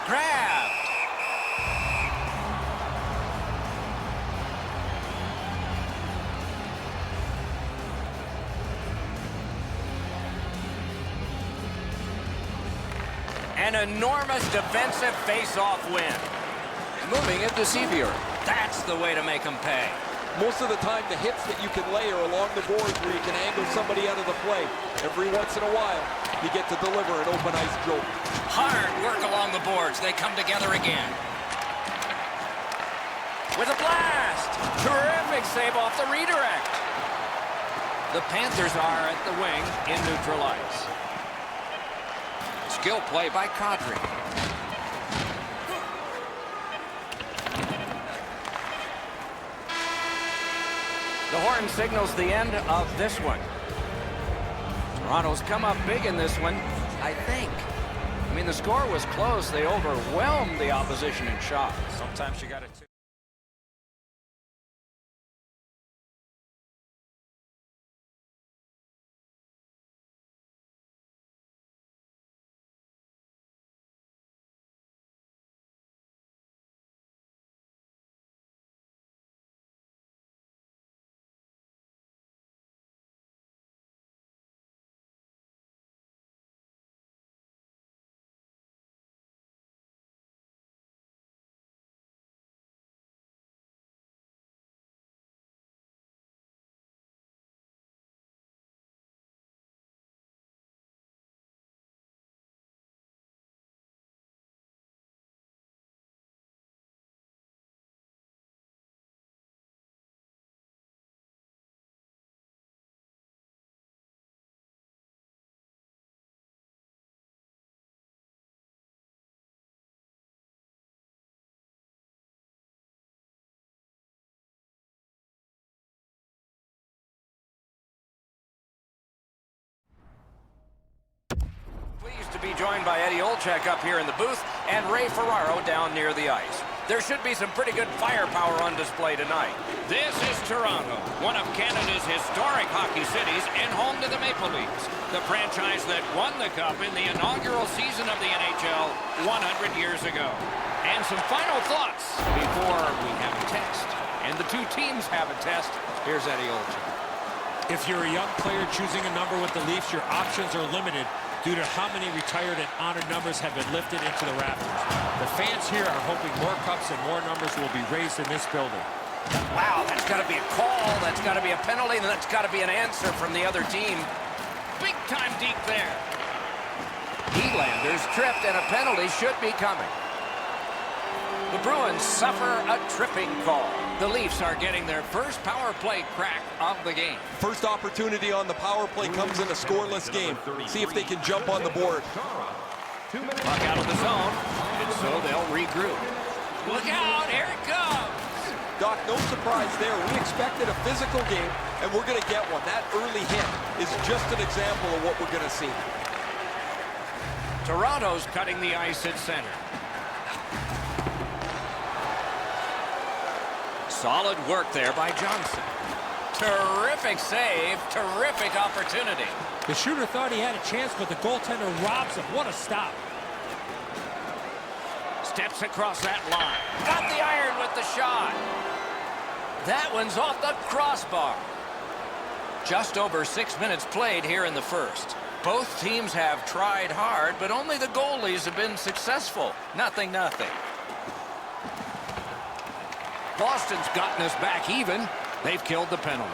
Grabbed. An enormous defensive face-off win. Moving it to Sevier. That's the way to make them pay. Most of the time, the hits that you can layer along the boards where you can angle somebody out of the play. Every once in a while, you get to deliver an open ice joke. Hard work along the boards. They come together again. With a blast. Terrific save off the redirect. The Panthers are at the wing in neutral ice. Skill play by Kadri. The horn signals the end of this one. Toronto's come up big in this one, I think. I mean, the score was close. They overwhelmed the opposition in shots. Sometimes you got to joined by Eddie Olczyk up here in the booth and Ray Ferraro down near the ice. There should be some pretty good firepower on display tonight. This is Toronto, one of Canada's historic hockey cities and home to the Maple Leafs, the franchise that won the Cup in the inaugural season of the NHL 100 years ago. And some final thoughts before we have a test. And the two teams have a test. Here's Eddie Olczyk. If you're a young player choosing a number with the Leafs, your options are limited due to how many retired and honored numbers have been lifted into the rafters. The fans here are hoping more cups and more numbers will be raised in this building. Wow, that's got to be a call, that's got to be a penalty, and that's got to be an answer from the other team. Big time deep there. Nylander's tripped, and a penalty should be coming. The Bruins suffer a tripping call. The Leafs are getting their first power play crack of the game. First opportunity on the power play comes in a scoreless game. See if they can jump on the board. Puck out of the zone, and so they'll regroup. Look out, here it comes. Doc, no surprise there. We expected a physical game, and we're going to get one. That early hit is just an example of what we're going to see. Toronto's cutting the ice at center. Solid work there by Johnson. Terrific save, terrific opportunity. The shooter thought he had a chance, but the goaltender robs him. What a stop. Steps across that line. Got the iron with the shot. That one's off the crossbar. Just over 6 minutes played here in the first. Both teams have tried hard, but only the goalies have been successful. Nothing. Boston's gotten us back even. They've killed the penalty.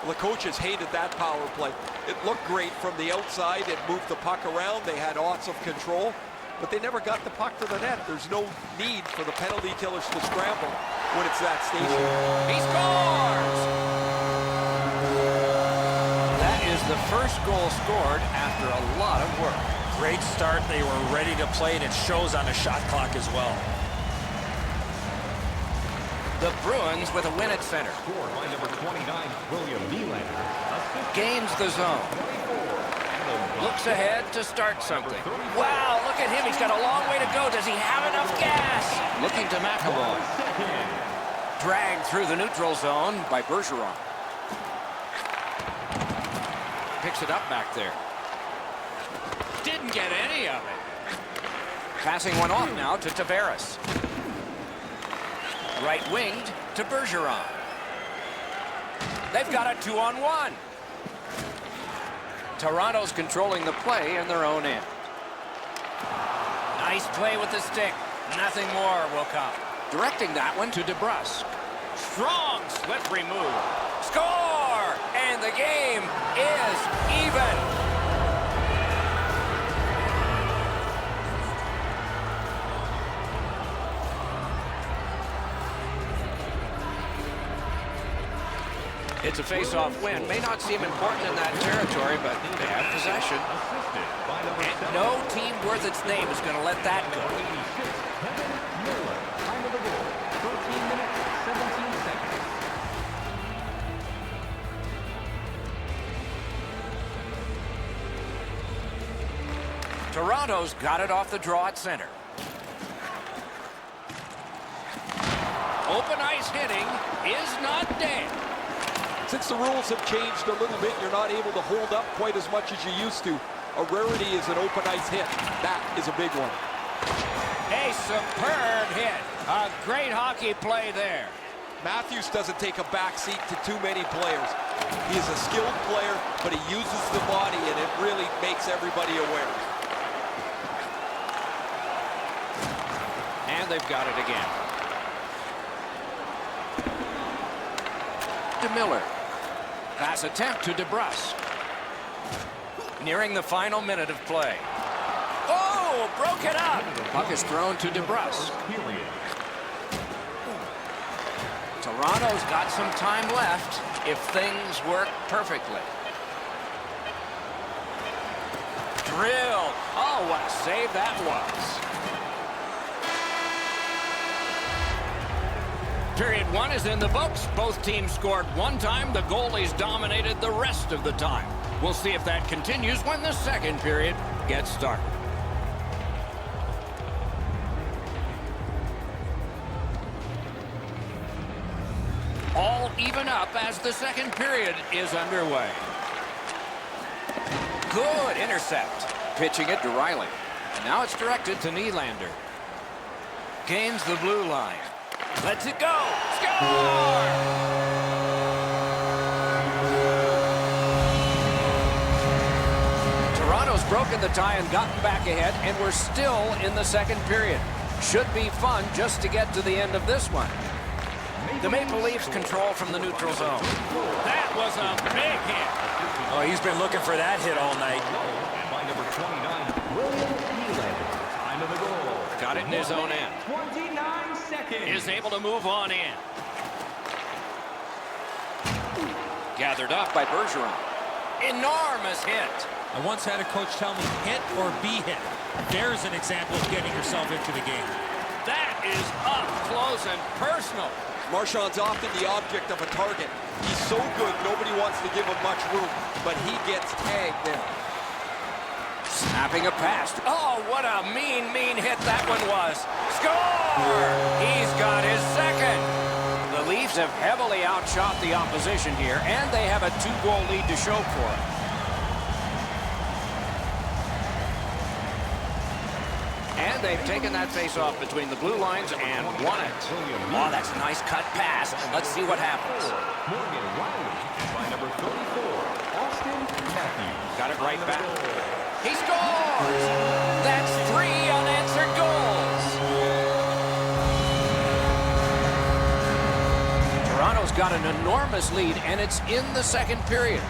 Well, the coaches hated that power play. It looked great from the outside. It moved the puck around. They had lots of control, but they never got the puck to the net. There's no need for the penalty killers to scramble when it's that station. He scores! That is the first goal scored after a lot of work. Great start. They were ready to play, and it shows on the shot clock as well. The Bruins with a win at center. Scored by number 29, William Nylander. Gains the zone. Looks ahead to start something. Wow, look at him. He's got a long way to go. Does he have enough gas? Looking to McAvoy. Dragged through the neutral zone by Bergeron. Picks it up back there. Didn't get any of it. Passing one off now to Tavares. Right-winged to Bergeron. They've got a 2-on-1. Toronto's controlling the play in their own end. Nice play with the stick. Nothing more will come. Directing that one to DeBrusk. Strong slippery move. Score! And the game is even. It's a face-off win. May not seem important in that territory, but they have possession. And no team worth its name is going to let that go. Time of the goal, 13 minutes, 17 seconds. Toronto's got it off the draw at center. Open ice hitting is not dead. Since the rules have changed a little bit, you're not able to hold up quite as much as you used to. A rarity is an open ice hit. That is a big one. A superb hit. A great hockey play there. Matthews doesn't take a back seat to too many players. He is a skilled player, but he uses the body, and it really makes everybody aware. And they've got it again. DeMiller. Pass attempt to DeBrusk. Nearing the final minute of play. Oh, broke it up. Puck is thrown to DeBrusk. Toronto's got some time left if things work perfectly. Drill. Oh, what a save that was. Period one is in the books. Both teams scored one time. The goalies dominated the rest of the time. We'll see if that continues when the second period gets started. All even up as the second period is underway. Good intercept. Pitching it to Riley. And now it's directed to Nylander. Gains the blue line. Lets it go. Score! Toronto's broken the tie and gotten back ahead, and we're still in the second period. Should be fun just to get to the end of this one. The Maple Leafs control from the neutral zone. That was a big hit. Oh, he's been looking for that hit all night. And by number 29, William Nylander. Time of the goal. Got it in his own end. 29 seconds. Is able to move on in. Gathered up by Bergeron. Enormous hit. I once had a coach tell me, hit or be hit. There's an example of getting yourself into the game. That is up close and personal. Marchand's often the object of a target. He's so good, nobody wants to give him much room, but he gets tagged there. Snapping a pass. Oh, what a mean hit that one was. Score! He's got his second. The Leafs have heavily outshot the opposition here, and they have a 2-goal lead to show for it. And they've taken that face-off between the blue lines and won it. Oh, that's a nice cut pass. Let's see what happens. Morgan Riley. And by number 34, Austin Matthews. Got it right back. He scores! That's 3 unanswered goals. Toronto's got an enormous lead, and it's in the second period.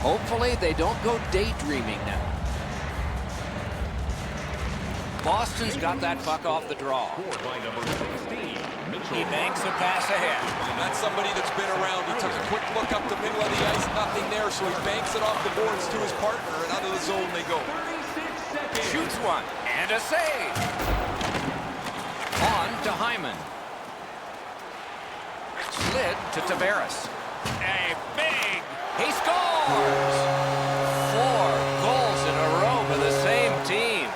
Hopefully, they don't go daydreaming now. Boston's got that puck off the draw. Scored by number 16, Mitchell. He banks a pass ahead. That's somebody that's been around. He took a quick look up the middle of the ice, nothing there, so he banks it off the boards to his partner, and out of the zone they go. 36 seconds. Shoots one, and a save. On to Hyman. Slid to Tavares. A big. He scores! 4 goals in a row for the same team.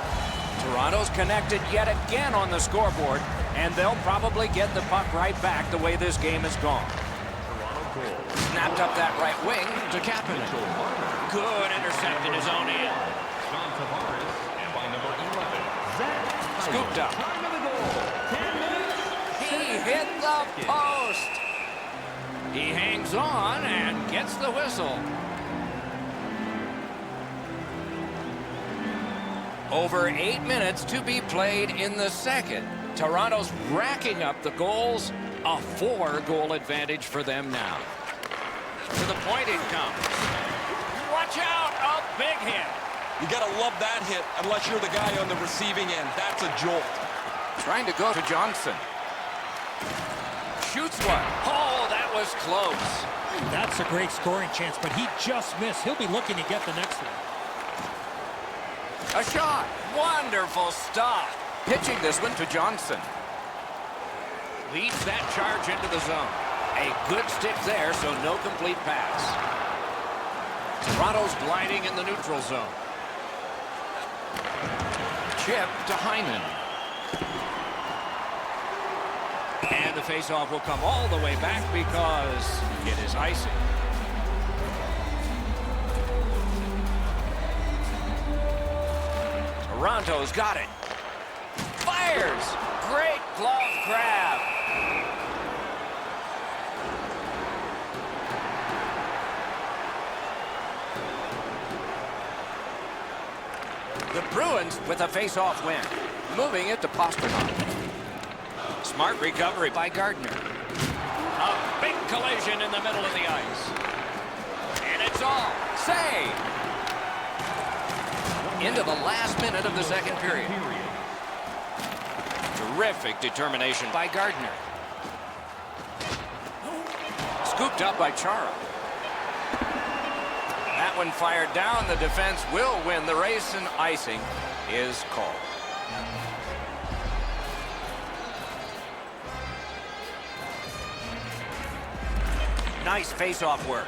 Toronto's connected yet again on the scoreboard, and they'll probably get the puck right back the way this game has gone. Snapped up that right wing to Kapanen. Good intercept in his own end. John Tavares. And by number 11, Zach Scooped up. Time of the goal. 10 minutes. He hit the post. He hangs on and gets the whistle. Over 8 minutes to be played in the second. Toronto's racking up the goals. A 4-goal advantage for them now. To the point it comes. Watch out, a big hit. You gotta love that hit, unless you're the guy on the receiving end. That's a jolt. Trying to go to Johnson. Shoots one. Oh, that was close. That's a great scoring chance, but he just missed. He'll be looking to get the next one. A shot. Wonderful stop. Pitching this one to Johnson. Leads that charge into the zone. A good stick there, so no complete pass. Toronto's gliding in the neutral zone. Chip to Hyman. And the faceoff will come all the way back because it is icing. Toronto's got it. Fires! Great glove grab. The Bruins with a face-off win. Moving it to Pastrnak. Smart recovery by Gardner. A big collision in the middle of the ice. And it's all saved. Into the last minute of the second period. Terrific determination by Gardner. Scooped up by Chara. That one fired down. The defense will win the race, and icing is called. Nice face-off work.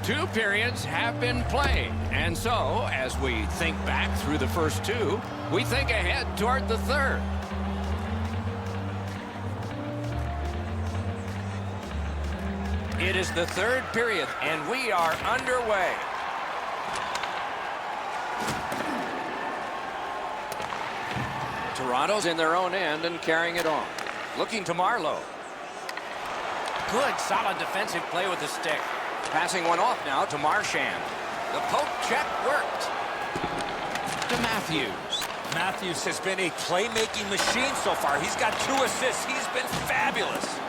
Two periods have been played, and so, as we think back through the first two, we think ahead toward the third. It is the third period, and we are underway. Toronto's in their own end and carrying it on. Looking to Marleau. Good, solid defensive play with the stick. Passing one off now to Marchand. The poke check worked. To Matthews. Matthews has been a playmaking machine so far. He's got 2 assists. He's been fabulous.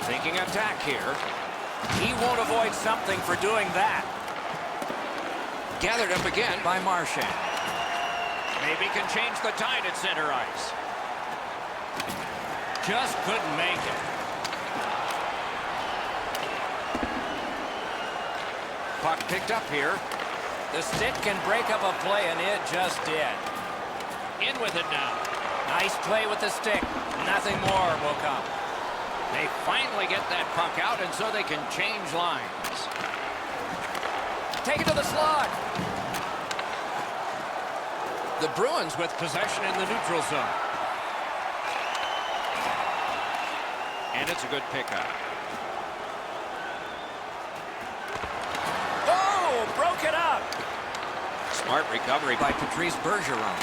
Thinking attack here. He won't avoid something for doing that. Gathered up again by Marchand. Maybe can change the tide at center ice. Just couldn't make it. Puck picked up here. The stick can break up a play, and it just did. In with it now. Nice play with the stick. Nothing more will come. They finally get that puck out, and so they can change lines. Take it to the slot. The Bruins with possession in the neutral zone. And it's a good pickup. Oh, broke it up. Smart recovery by Patrice Bergeron.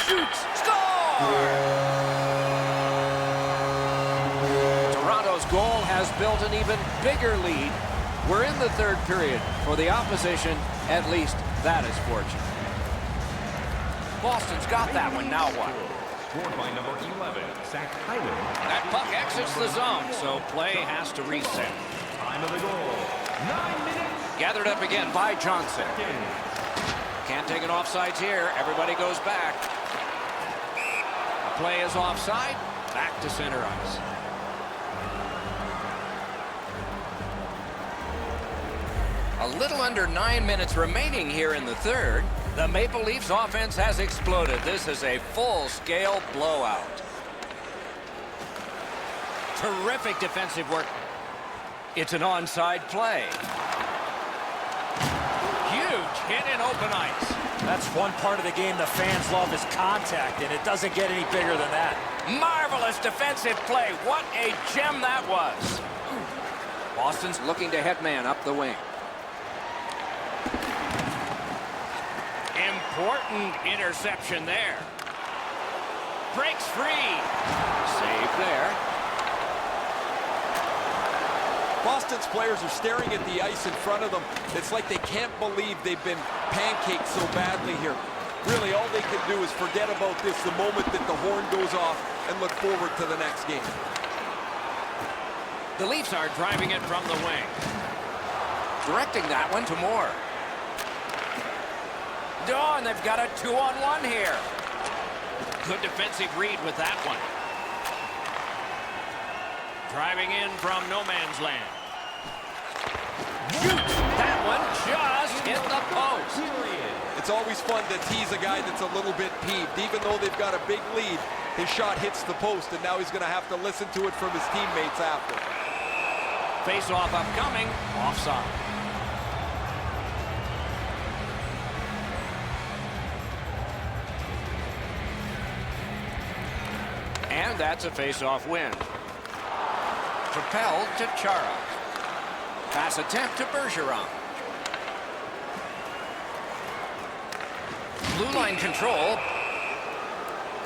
Shoots, score! Toronto's goal has built an even bigger lead. We're in the third period. For the opposition, at least that is fortunate. Boston's got that one. Now what? Scored by number 11, Zach Hyman. That puck exits the zone, so play has to reset. Time of the goal, 9 minutes. Gathered up again by Johnson. Can't take an offsides here. Everybody goes back. The play is offside. Back to center ice. A little under 9 minutes remaining here in the third. The Maple Leafs offense has exploded. This is a full-scale blowout. Terrific defensive work. It's an onside play. Huge hit in open ice. That's one part of the game the fans love is contact, and it doesn't get any bigger than that. Marvelous defensive play. What a gem that was. Boston's looking to headman up the wing. Important interception there. Breaks free. Save there. Boston's players are staring at the ice in front of them. It's like they can't believe they've been pancaked so badly here. Really, all they can do is forget about this the moment that the horn goes off and look forward to the next game. The Leafs are driving it from the wing. Directing that one to Moore. Oh, and they've got a 2-on-1 here. Good defensive read with that one. Driving in from no man's land. Shoots! That one just hit the post. It's always fun to tease a guy that's a little bit peeved. Even though they've got a big lead, his shot hits the post, and now he's going to have to listen to it from his teammates after. Face-off upcoming. Offside. And that's a face-off win. Propelled to Chara. Pass attempt to Bergeron. Blue line control.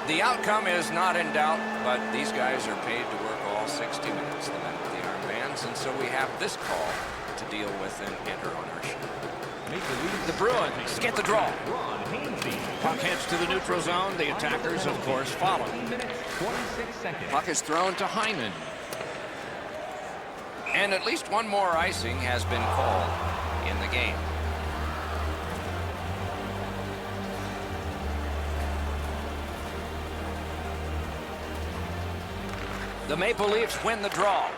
The outcome is not in doubt, but these guys are paid to work all 60 minutes, the men with the armbands, and so we have this call to deal with and enter ownership. The Bruins get the draw. Puck heads to the neutral zone. The attackers, of course, follow. Puck is thrown to Hyman. And at least one more icing has been called in the game. The Maple Leafs win the draw.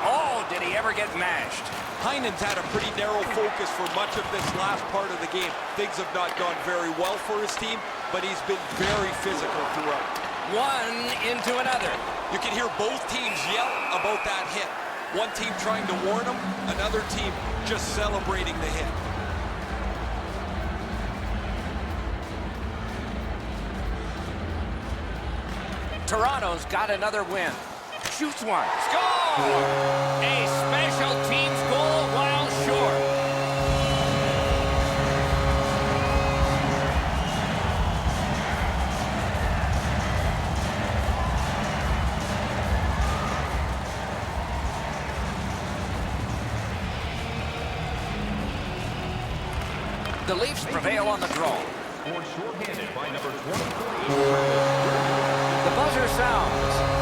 Oh, did he ever get mashed? Heinen's had a pretty narrow focus for much of this last part of the game. Things have not gone very well for his team, but he's been very physical throughout. One into another. You can hear both teams yell about that hit. One team trying to warn him, another team just celebrating the hit. Toronto's got another win. shoots one. Score! A special teams goal while short. The Leafs prevail on the draw. Or shorthanded by number 24. The buzzer sounds.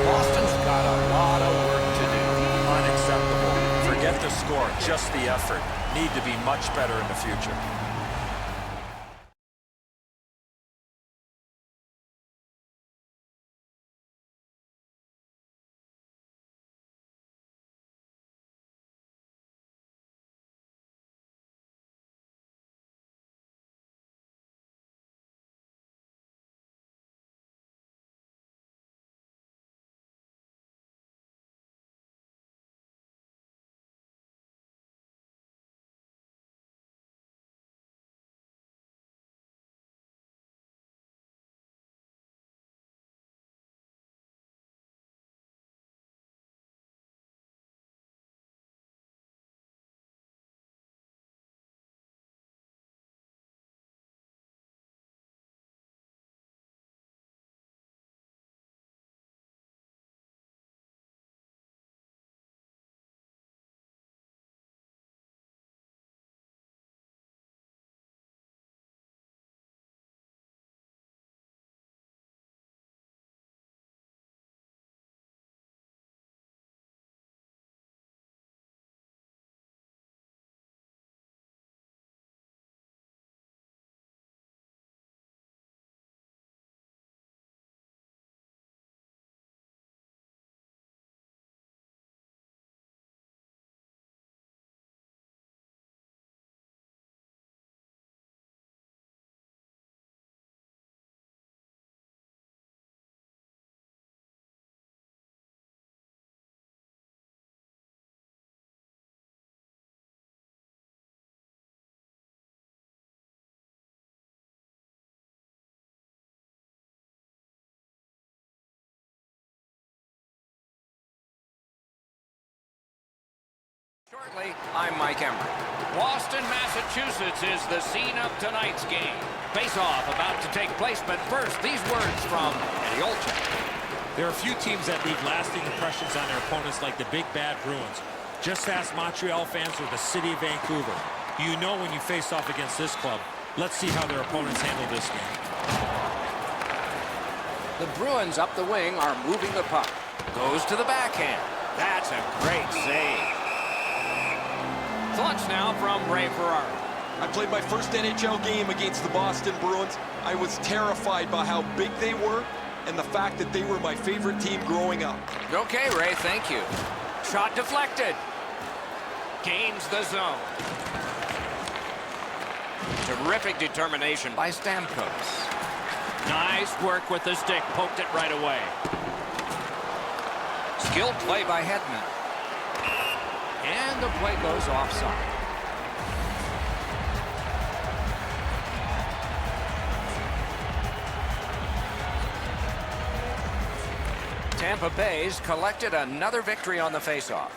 Boston's got a lot of work to do. Unacceptable. Forget the score, just the effort. Need to be much better in the future. Shortly, I'm Mike Embry. Boston, Massachusetts is the scene of tonight's game. Face-off about to take place, but first, these words from Eddie Olczyk. There are few teams that leave lasting impressions on their opponents like the Big Bad Bruins. Just ask Montreal fans or the city of Vancouver. You know when you face off against this club. Let's see how their opponents handle this game. The Bruins up the wing are moving the puck. Goes to the backhand. That's a great save. Thoughts now from Ray Ferraro. I played my first NHL game against the Boston Bruins. I was terrified by how big they were and the fact that they were my favorite team growing up. Okay, Ray, thank you. Shot deflected. Gains the zone. Terrific determination by Stamkos. Nice work with the stick. Poked it right away. Skilled play by Hedman. And the play goes offside. Tampa Bay's collected another victory on the faceoff.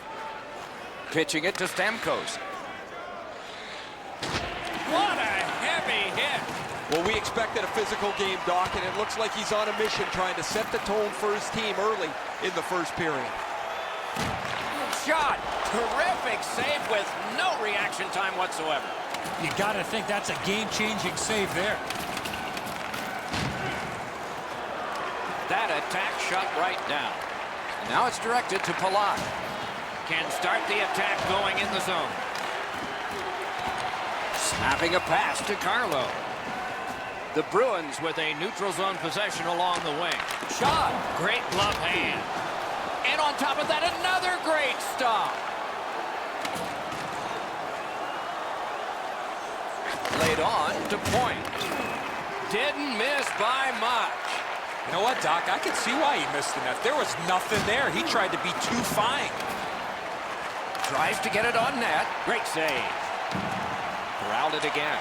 Pitching it to Stamkos. What a heavy hit. Well, we expected a physical game, Doc, and it looks like he's on a mission trying to set the tone for his team early in the first period. Shot. Terrific save with no reaction time whatsoever. You got to think that's a game-changing save there. That attack shut right down. And now it's directed to Palat. Can start the attack going in the zone. Snapping a pass to Carlo. The Bruins with a neutral zone possession along the wing. Shot. Great glove hand. And on top of that, another great stop. Laid on to Point. Didn't miss by much. You know what, Doc? I can see why he missed the net. There was nothing there. He tried to be too fine. Tries to get it on net. Great save. Corralled it again.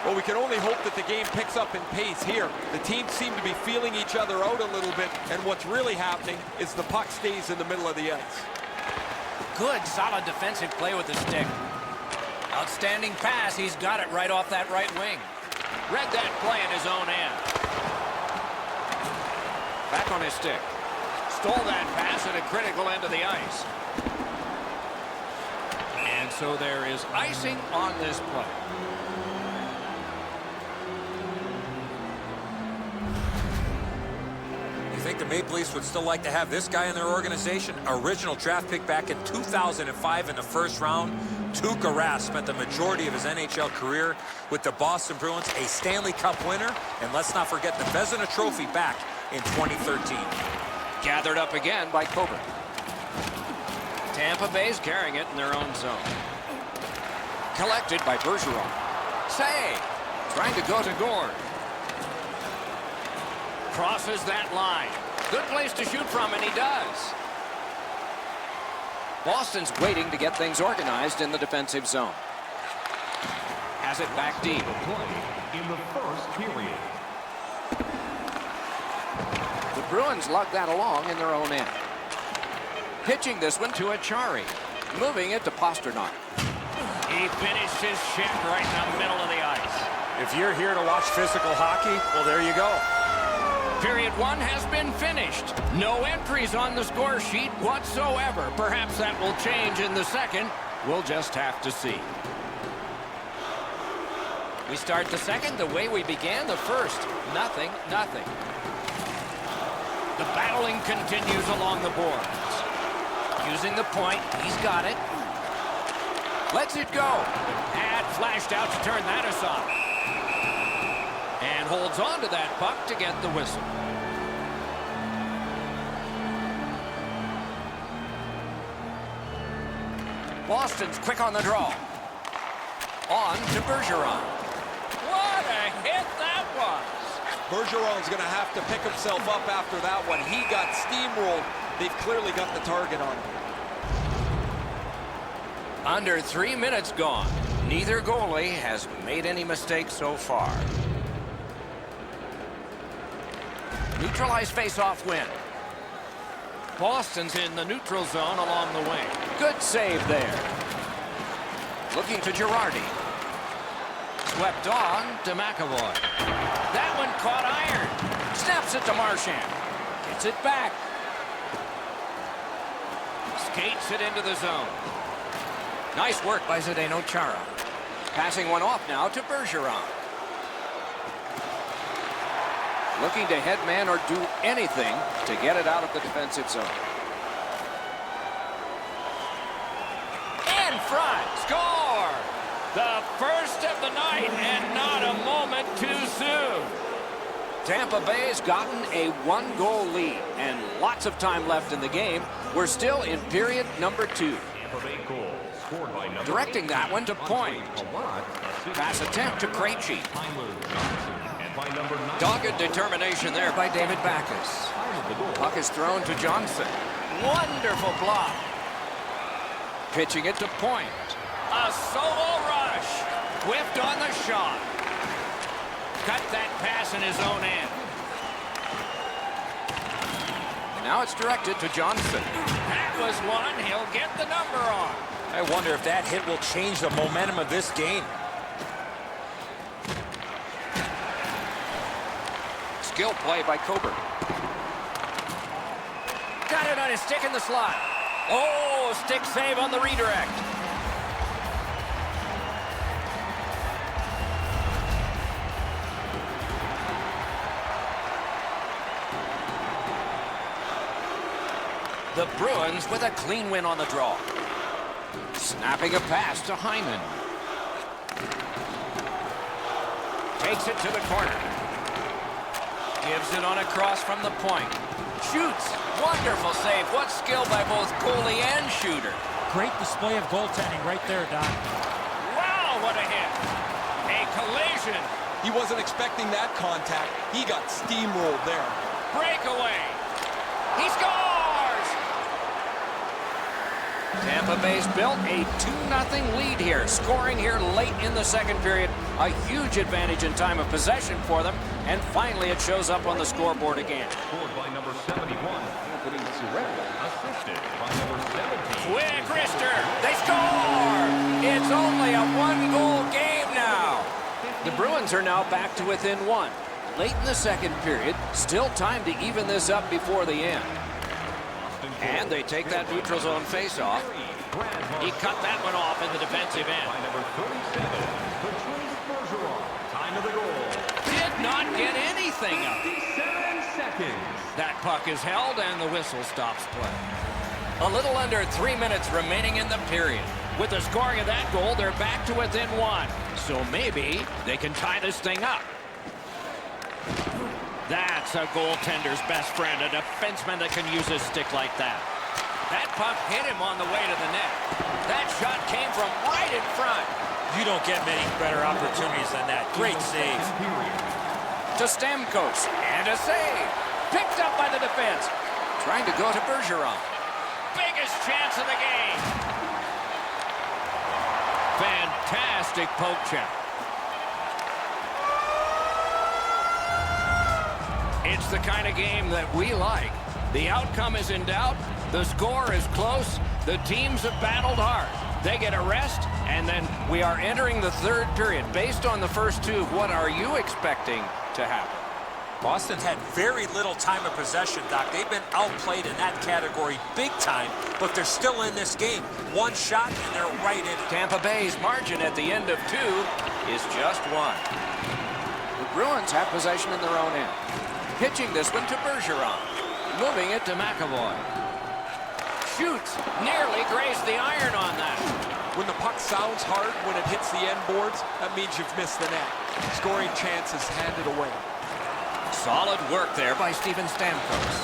Well, we can only hope that the game picks up in pace here. The teams seem to be feeling each other out a little bit, and what's really happening is the puck stays in the middle of the ice. Good, solid defensive play with the stick. Outstanding pass. He's got it right off that right wing. Read that play in his own end. Back on his stick. Stole that pass at a critical end of the ice. And so there is icing on this play. You think the Maple Leafs would still like to have this guy in their organization? Original draft pick back in 2005 in the first round. Tuukka Rask spent the majority of his NHL career with the Boston Bruins, a Stanley Cup winner, and let's not forget the Vezina Trophy back in 2013. Gathered up again by Coburn. Tampa Bay's carrying it in their own zone. Collected by Bergeron. Save. Trying to go to Gord. Crosses that line. Good place to shoot from, and he does. Boston's waiting to get things organized in the defensive zone. Has it back deep. Play in the first period. The Bruins lug that along in their own end. Pitching this one to Achari. Moving it to Pasternak. He finished his shift right in the middle of the ice. If you're here to watch physical hockey, well, there you go. Period one has been finished. No entries on the score sheet whatsoever. Perhaps that will change in the second. We'll just have to see. We start the second the way we began the first. Nothing, nothing. The battling continues along the boards. Using the point, he's got it. Lets it go. Pad flashed out to turn that aside. And holds on to that puck to get the whistle. Boston's quick on the draw. On to Bergeron. What a hit that was. Bergeron's going to have to pick himself up after that one. He got steamrolled. They've clearly got the target on him. Under 3 minutes gone. Neither goalie has made any mistakes so far. Neutralized face-off win. Boston's in the neutral zone along the wing. Good save there. Looking to Girardi. Swept on to McAvoy. That one caught iron. Snaps it to Marchand. Gets it back. Skates it into the zone. Nice work by Zdeno Chara. Passing one off now to Bergeron. Looking to headman or do anything to get it out of the defensive zone. In front, score! The first of the night, and not a moment too soon. Tampa Bay's gotten a 1-goal lead, and lots of time left in the game. We're still in period number 2. Tampa Bay goal scored by number Directing that one to Point. Pass attempt to Krejci. Dogged determination there by David Backes. Puck is thrown to Johnson. Wonderful block. Pitching it to Point. A solo rush. Whiffed on the shot. Cut that pass in his own end. And now it's directed to Johnson. That was one. He'll get the number on. I wonder if that hit will change the momentum of this game. Skill play by Coburn. Got it on his stick in the slot. Oh, stick save on the redirect. The Bruins with a clean win on the draw. Snapping a pass to Hyman. Takes it to the corner. Gives it on a cross from the point. Shoots. Wonderful save. What skill by both goalie and shooter. Great display of goaltending right there, Doc. Wow, what a hit. A collision. He wasn't expecting that contact. He got steamrolled there. Breakaway. He scores! Tampa Bay's built a 2-0 lead here, scoring here late in the second period. A huge advantage in time of possession for them, and finally it shows up on the scoreboard again. Scored by number 71, Anthony Cirelli. Assisted by number 17. Quick wrister, they score! It's only a one-goal game now. The Bruins are now back to within one. Late in the second period, still time to even this up before the end. And they take that neutral zone face-off. He cut that one off in the defensive end. By number 37, Patrice Bergeron. Time of the goal. Did not get anything up. 57 seconds. That puck is held and the whistle stops play. A little under 3 minutes remaining in the period. With the scoring of that goal, they're back to within one. So maybe they can tie this thing up. That's a goaltender's best friend, a defenseman that can use his stick like that. That puck hit him on the way to the net. That shot came from right in front. You don't get many better opportunities than that. Great save. To Stamkos, and a save. Picked up by the defense. Trying to go to Bergeron. Biggest chance of the game. Fantastic poke check. It's the kind of game that we like. The outcome is in doubt. The score is close. The teams have battled hard. They get a rest, and then we are entering the third period. Based on the first two, what are you expecting to happen? Boston had very little time of possession, Doc. They've been outplayed in that category big time, but they're still in this game. One shot, and they're right in it. Tampa Bay's margin at the end of two is just one. The Bruins have possession in their own end. Pitching this one to Bergeron. Moving it to McAvoy. Shoots. Nearly grazed the iron on that. When the puck sounds hard when it hits the end boards, that means you've missed the net. Scoring chances handed away. Solid work there by Steven Stamkos.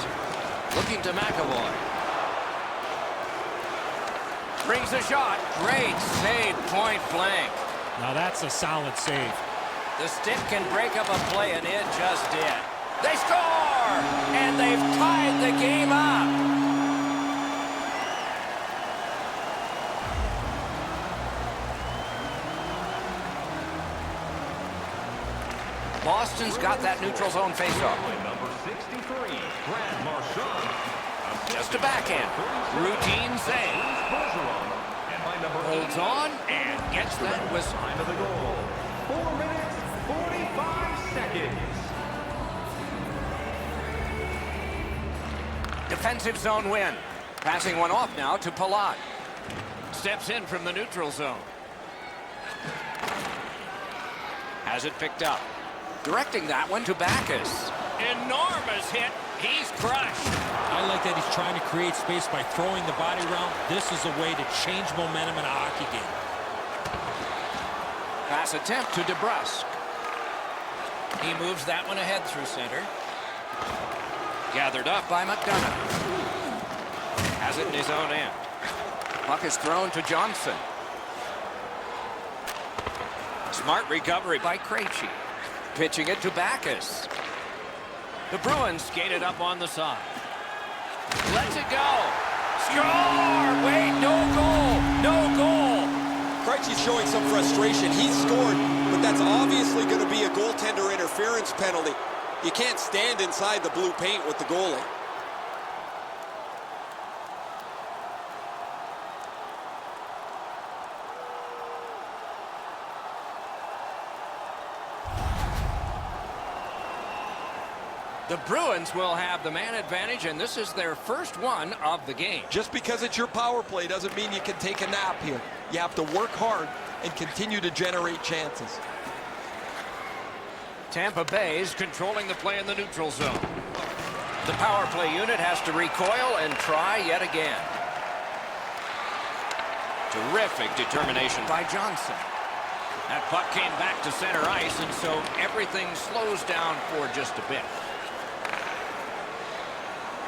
Looking to McAvoy. Brings a shot. Great save, point blank. Now that's a solid save. The stick can break up a play, and it just did. They score! And they've tied the game up. Boston's got that neutral zone faceoff. Number 63, Brad Marchand. Just a backhand. Routine save. Bergeron. And by number Holds on and gets that whistle. time of the goal. 4 minutes, 45 seconds. Defensive zone win. Passing one off now to Palat. Steps in from the neutral zone. Has it picked up. Directing that one to Backes. Enormous hit. He's crushed. I like that he's trying to create space by throwing the body around. This is a way to change momentum in a hockey game. Pass attempt to DeBrusk. He moves that one ahead through center. Gathered up by McDonough. Has it in his own end. Puck is thrown to Johnson. Smart recovery by Krejci. Pitching it to Backes. The Bruins skated up on the side. Lets it go. Score! Wait, no goal! No goal! Krejci's showing some frustration. He's scored, but that's obviously going to be a goaltender interference penalty. You can't stand inside the blue paint with the goalie. The Bruins will have the man advantage, and this is their first one of the game. Just because it's your power play doesn't mean you can take a nap here. You have to work hard and continue to generate chances. Tampa Bay is controlling the play in the neutral zone. The power play unit has to recoil and try yet again. Terrific determination by Johnson. That puck came back to center ice, and so everything slows down for just a bit.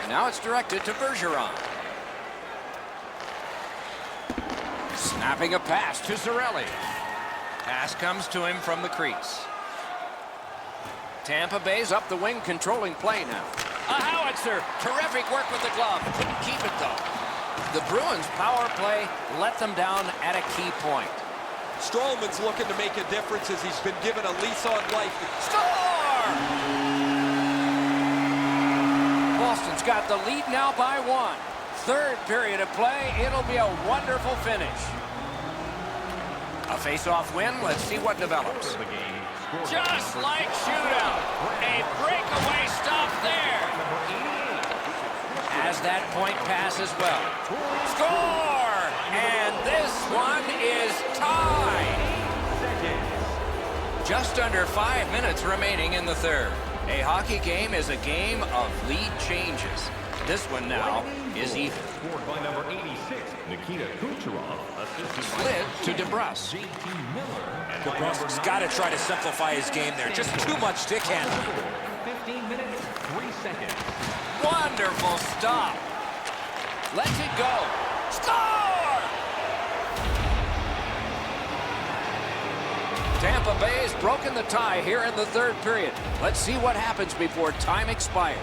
And now it's directed to Bergeron. Snapping a pass to Cirelli. Pass comes to him from the crease. Tampa Bay's up the wing, controlling play now. A howitzer. Terrific work with the glove. Couldn't keep it, though. The Bruins power play let them down at a key point. Stralman's looking to make a difference as he's been given a lease on life. Score! Boston's got the lead now by 1. Third period of play. It'll be a wonderful finish. A face-off win. Let's see what develops. Just like shootout. A breakaway stop there. As that point pass as well. Score! And this one is tied. Just under 5 minutes remaining in the third. A hockey game is a game of lead changes. This one now is even. Scored by number 86, Nikita Kucherov. Assisted Slid to DeBrus. DeBrus's got to try to simplify his game there. Just too much stick handling. 15 minutes, 3 seconds. Wonderful stop. Lets it go. Score! Tampa Bay's broken the tie here in the third period. Let's see what happens before time expires.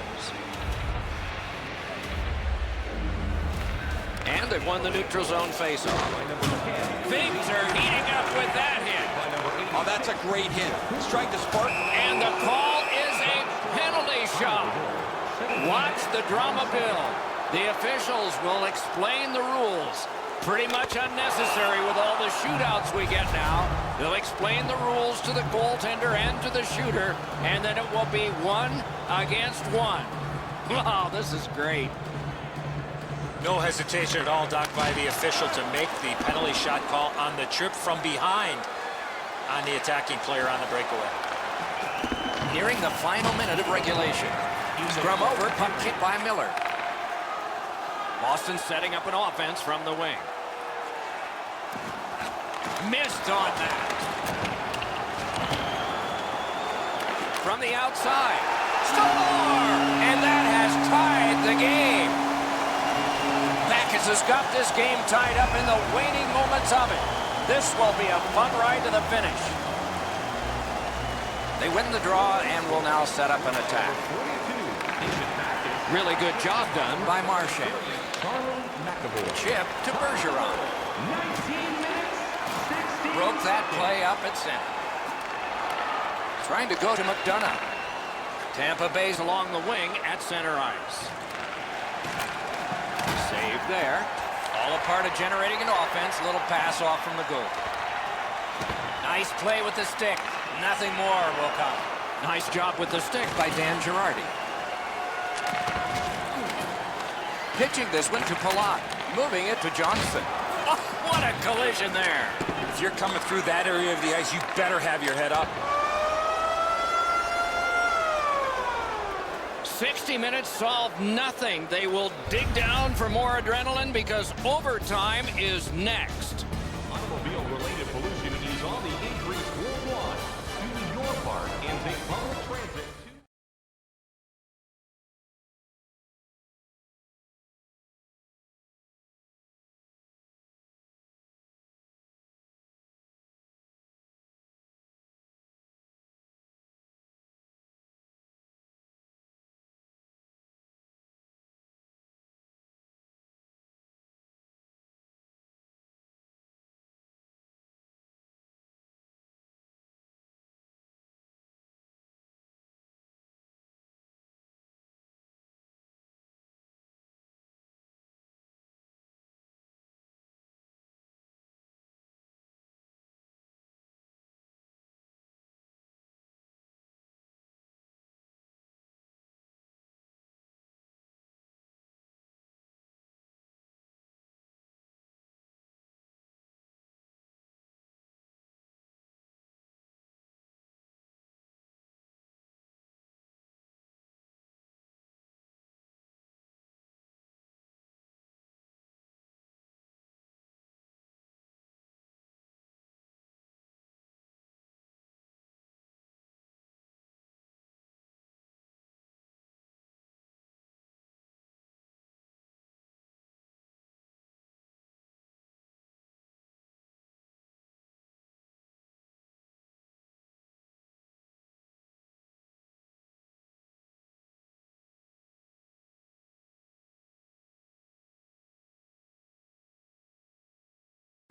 And they've won the neutral zone faceoff. Things are heating up with that hit. Oh, that's a great hit. He's trying to spark. And the call is a penalty shot. Watch the drama build. The officials will explain the rules. Pretty much unnecessary with all the shootouts we get now. They'll explain the rules to the goaltender and to the shooter, and then it will be 1 against 1. Wow, this is great. No hesitation at all, Doc, by the official to make the penalty shot call on the trip from behind on the attacking player on the breakaway. Nearing the final minute of regulation. Scrum over, puck kicked by Miller. Boston setting up an offense from the wing. Missed on that. From the outside. Score! And that has tied the game. Backus has got this game tied up in the waning moments of it. This will be a fun ride to the finish. They win the draw and will now set up an attack. Really good job done by Marchand. Chip to Bergeron. 19 minutes, 16 Broke that play up at center. Trying to go to McDonough. Tampa Bay's along the wing at center ice. Save there. All a part of generating an offense. A little pass off from the goal. Nice play with the stick. Nothing more will come. Nice job with the stick by Dan Girardi. Pitching this one to Palat. Moving it to Johnson. Oh, what a collision there. If you're coming through that area of the ice, you better have your head up. 60 minutes solved nothing. They will dig down for more adrenaline because overtime is next. Automobile-related pollution is on the increase worldwide. Do your part and take public transit.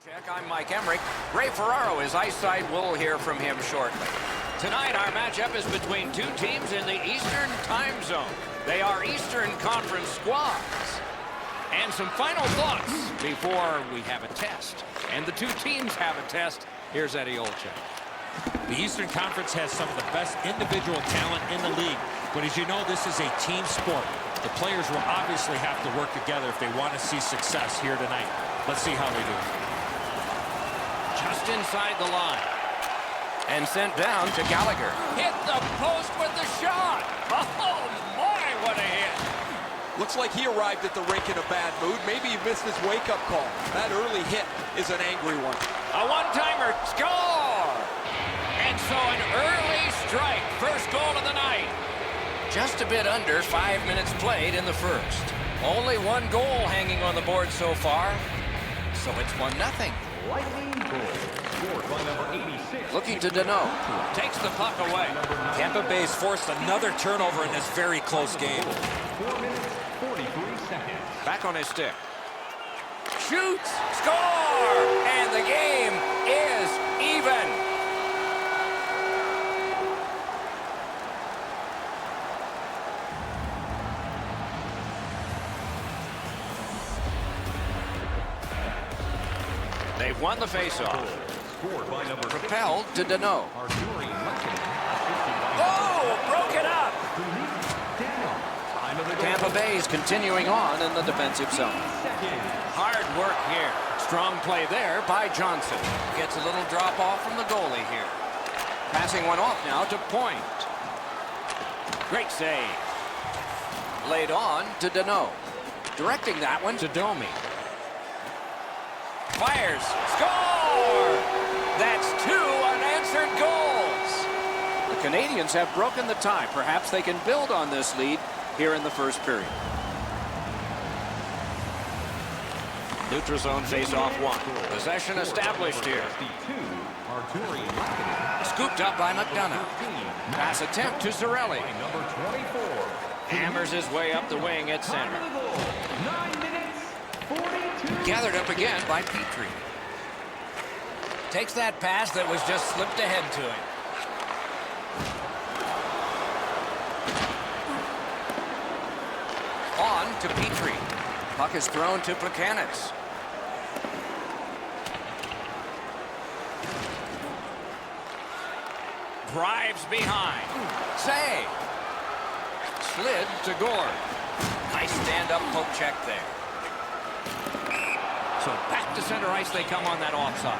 Check, I'm Mike Emmerich. Ray Ferraro is ice side. We'll hear from him shortly. Tonight, our matchup is between two teams in the Eastern time zone. They are Eastern Conference squads. And some final thoughts before we have a test. And the two teams have a test. Here's Eddie Olczyk. The Eastern Conference has some of the best individual talent in the league. But as you know, this is a team sport. The players will obviously have to work together if they want to see success here tonight. Let's see how they do. Just inside the line. And sent down to Gallagher. Hit the post with the shot. Oh, my, what a hit. Looks like he arrived at the rink in a bad mood. Maybe he missed his wake-up call. That early hit is an angry one. A one-timer. Score! And so an early strike. First goal of the night. Just a bit under 5 minutes played in the first. Only one goal hanging on the board so far. So it's 1-0. Lightning goal. Scored by number 86. Looking to Danault. Takes the puck away. Tampa Bay's forced another turnover in this very close game. 4 minutes, 43 seconds. Back on his stick. Shoots. Score! And the game is even. They've won the faceoff. Scored by number Propelled to Danault. Arturi Lehkonen. Oh, broken up. Time of the goal. Tampa Bay's continuing on in the defensive zone. Hard work here. Strong play there by Johnson. Gets a little drop off from the goalie here. Passing one off now to Point. Great save. Laid on to Danault. Directing that one to Domi. Fires. Score! That's 2 unanswered goals. The Canadians have broken the tie. Perhaps they can build on this lead here in the first period. Neutral zone face-off 1. Possession established here. Arturi Lehkonen. Scooped up by McDonough. Pass attempt to Cirelli. Number 24. Hammers his way up the wing at Time center. of the goal. 9 minutes, 42. Gathered up again by Petrie. Takes that pass that was just slipped ahead to him. On to Petrie. Puck is thrown to Plekanec. Drives behind. Save. Slid to Gord. Nice stand-up poke check there. So back to center ice they come on that offside.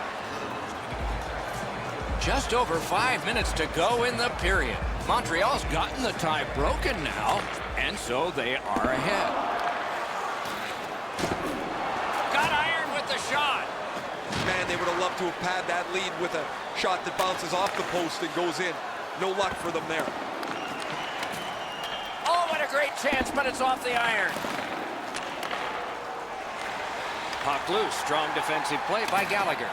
Just over 5 minutes to go in the period. Montreal's gotten the tie broken now, and so they are ahead. Got iron with the shot. Man, they would have loved to have had that lead with a shot that bounces off the post and goes in. No luck for them there. Oh, what a great chance, but it's off the iron. Puck loose. Strong defensive play by Gallagher.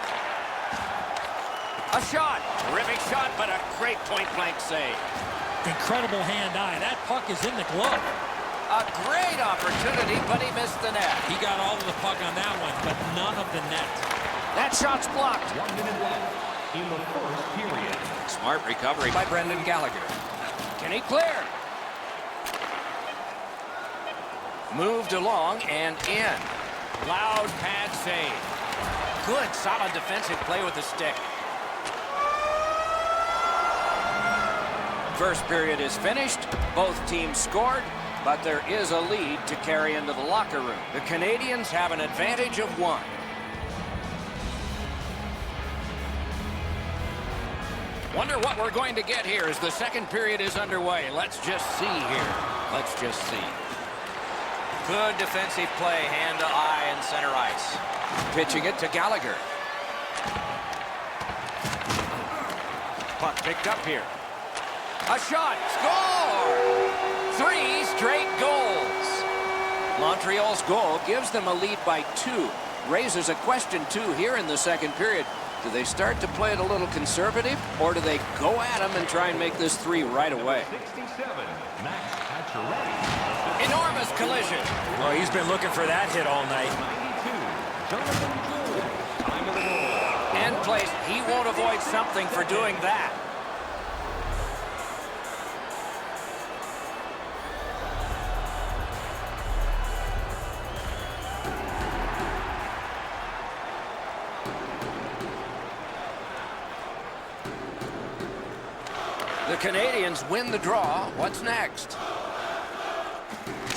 A shot. Terrific shot, but a great point-blank save. Incredible hand-eye. That puck is in the glove. A great opportunity, but he missed the net. He got all of the puck on that one, but none of the net. That shot's blocked. 1 minute left in the first period. Smart recovery by Brendan Gallagher. Can he clear? Moved along and in. Loud pad save. Good, solid defensive play with the stick. First period is finished. Both teams scored, but there is a lead to carry into the locker room. The Canadians have an advantage of 1. Wonder what we're going to get here as the second period is underway. Let's just see here. Let's just see. Good defensive play, hand to eye and center ice. Pitching it to Gallagher. Puck picked up here. A shot. Score! 3 straight goals. Montreal's goal gives them a lead by 2. Raises a question, too, here in the second period. Do they start to play it a little conservative, or do they go at them and try and make this 3 right away? 67, Max Pacioretty. Enormous collision. Oh, he's been looking for that hit all night. 92, Jonathan Gould. Time of the goal. place, he won't avoid something for doing that. The Canadians win the draw. What's next?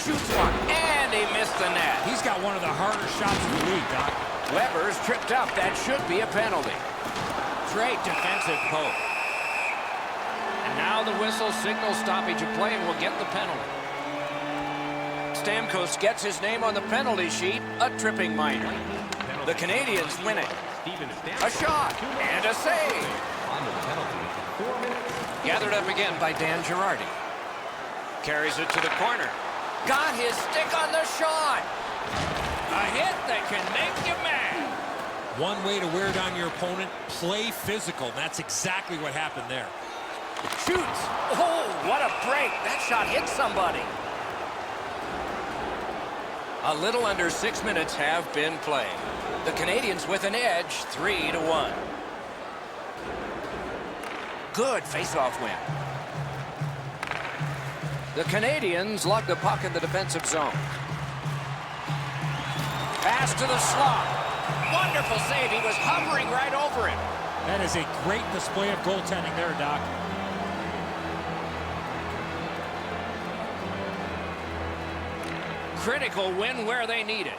Shoots one, and he missed the net. He's got one of the harder shots in the league, Doc. Weber's tripped up. That should be a penalty. Great defensive poke. And now the whistle signals stoppage of play and will get the penalty. Stamkos gets his name on the penalty sheet, a tripping minor. The Canadians win it. A shot and a save. Gathered up again by Dan Girardi. Carries it to the corner. Got his stick on the shot. A hit that can make you mad. One way to wear down your opponent, play physical. That's exactly what happened there. Shoots. Oh, what a break. That shot hit somebody. A little under 6 minutes have been played. The Canadians with an edge, 3-1. Good face-off win. The Canadians lug the puck in the defensive zone. Pass to the slot. Wonderful save. He was hovering right over him. That is a great display of goaltending there, Doc. Critical win where they need it.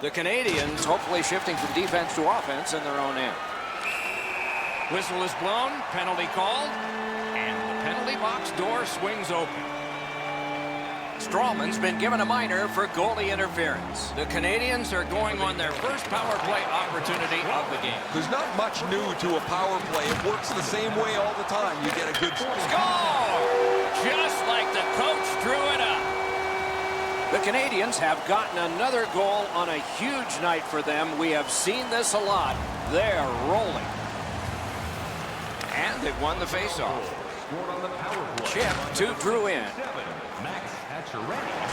The Canadians hopefully shifting from defense to offense in their own end. Whistle is blown, penalty called, and the penalty box door swings open. Strawman's been given a minor for goalie interference. The Canadians are going on their first power play opportunity of the game. There's not much new to a power play. It works the same way all the time. You get a good Score! Just like the coach drew it up. The Canadians have gotten another goal on a huge night for them. We have seen this a lot. They're rolling. And they've won the faceoff. Chip to Drouin.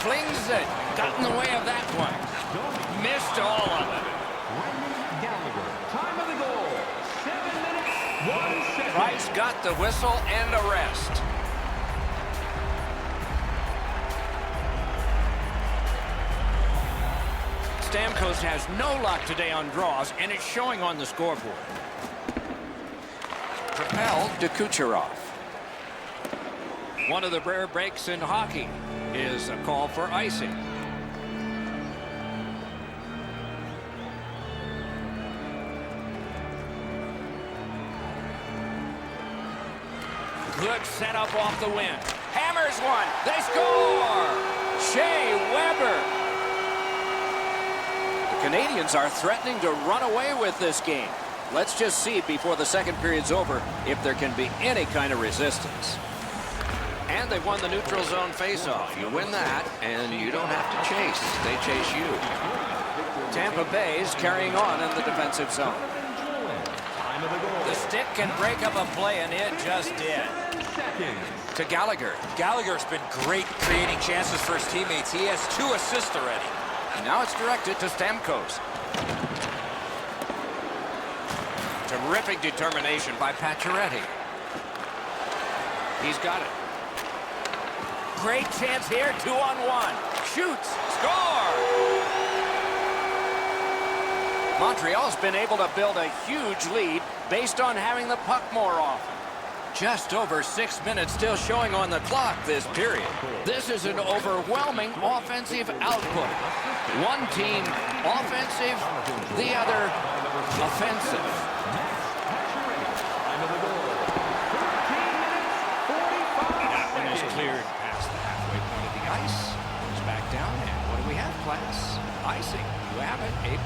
Flings it. Got in the way of that one. Missed all of it. Time of the goal, 7 minutes, 1 second. Price got the whistle and a rest. Stamkos has no luck today on draws, and it's showing on the scoreboard. Propelled to Kucherov. One of the rare breaks in hockey is a call for icing. Good setup off the wing. Hammers one. They score! Shea Weber. The Canadians are threatening to run away with this game. Let's just see before the second period's over if there can be any kind of resistance. And they've won the neutral zone faceoff. You win that, and you don't have to chase. They chase you. Tampa Bay's carrying on in the defensive zone. The stick can break up a play, and it just did. To Gallagher. Gallagher's been great creating chances for his teammates. He has 2 assists already. Now it's directed to Stamkos. Terrific determination by Pacioretty. He's got it. Great chance here, 2-on-1. Shoots, score! Montreal's been able to build a huge lead based on having the puck more often. Just over 6 minutes still showing on the clock this period. This is an overwhelming offensive output. One team offensive, the other offensive. That one is cleared past the halfway point of the ice. Goes back down, and what do we have, class? Icing. You have it, A+.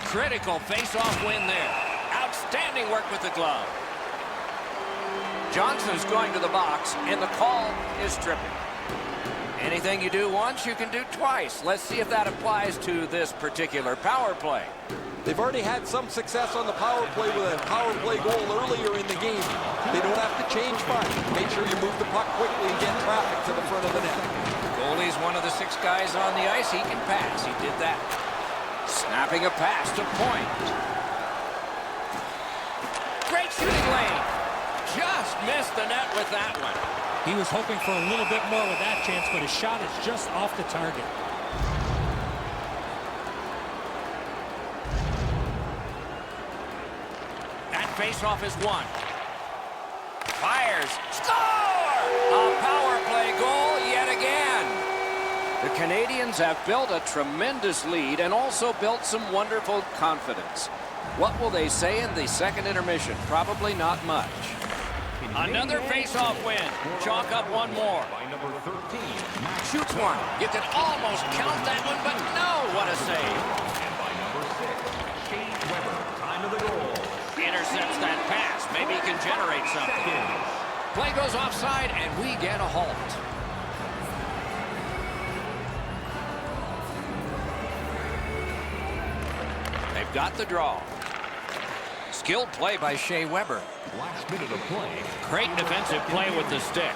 Critical face-off win there. Outstanding work with the glove. Johnson's going to the box, and the call is tripping. Anything you do once, you can do twice. Let's see if that applies to this particular power play. They've already had some success on the power play with a power play goal earlier in the game. They don't have to change much. Make sure you move the puck quickly and get traffic to the front of the net. Goalie's one of the 6 guys on the ice. He can pass. He did that. Snapping a pass to point. Great shooting lane. Just missed the net with that one. He was hoping for a little bit more with that chance, but his shot is just off the target. That faceoff is won. Fires. Score! A power play goal yet again. The Canadians have built a tremendous lead and also built some wonderful confidence. What will they say in the second intermission? Probably not much. Another face-off win. Chalk up one more. By number 13, Max Shoots one. You can almost count that one, but no, what a save. And by number 6, Shea Weber. Time of the goal. Intercepts that pass. Maybe he can generate something. Play goes offside, and we get a halt. They've got the draw. Skilled play by Shea Weber. Last minute of play. Great defensive play with the stick.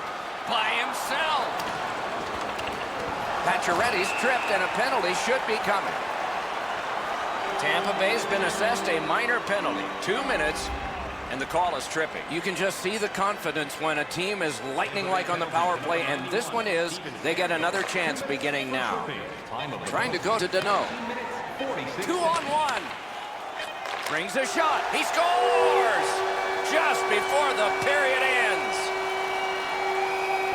By himself. Pacioretty's tripped, and a penalty should be coming. Tampa Bay's been assessed a minor penalty. 2 minutes, and the call is tripping. You can just see the confidence when a team is lightning-like on the power play, and this one is. They get another chance beginning now. Trying to go to Danault. 2-on-1. Brings a shot. He scores! Just before the period ends.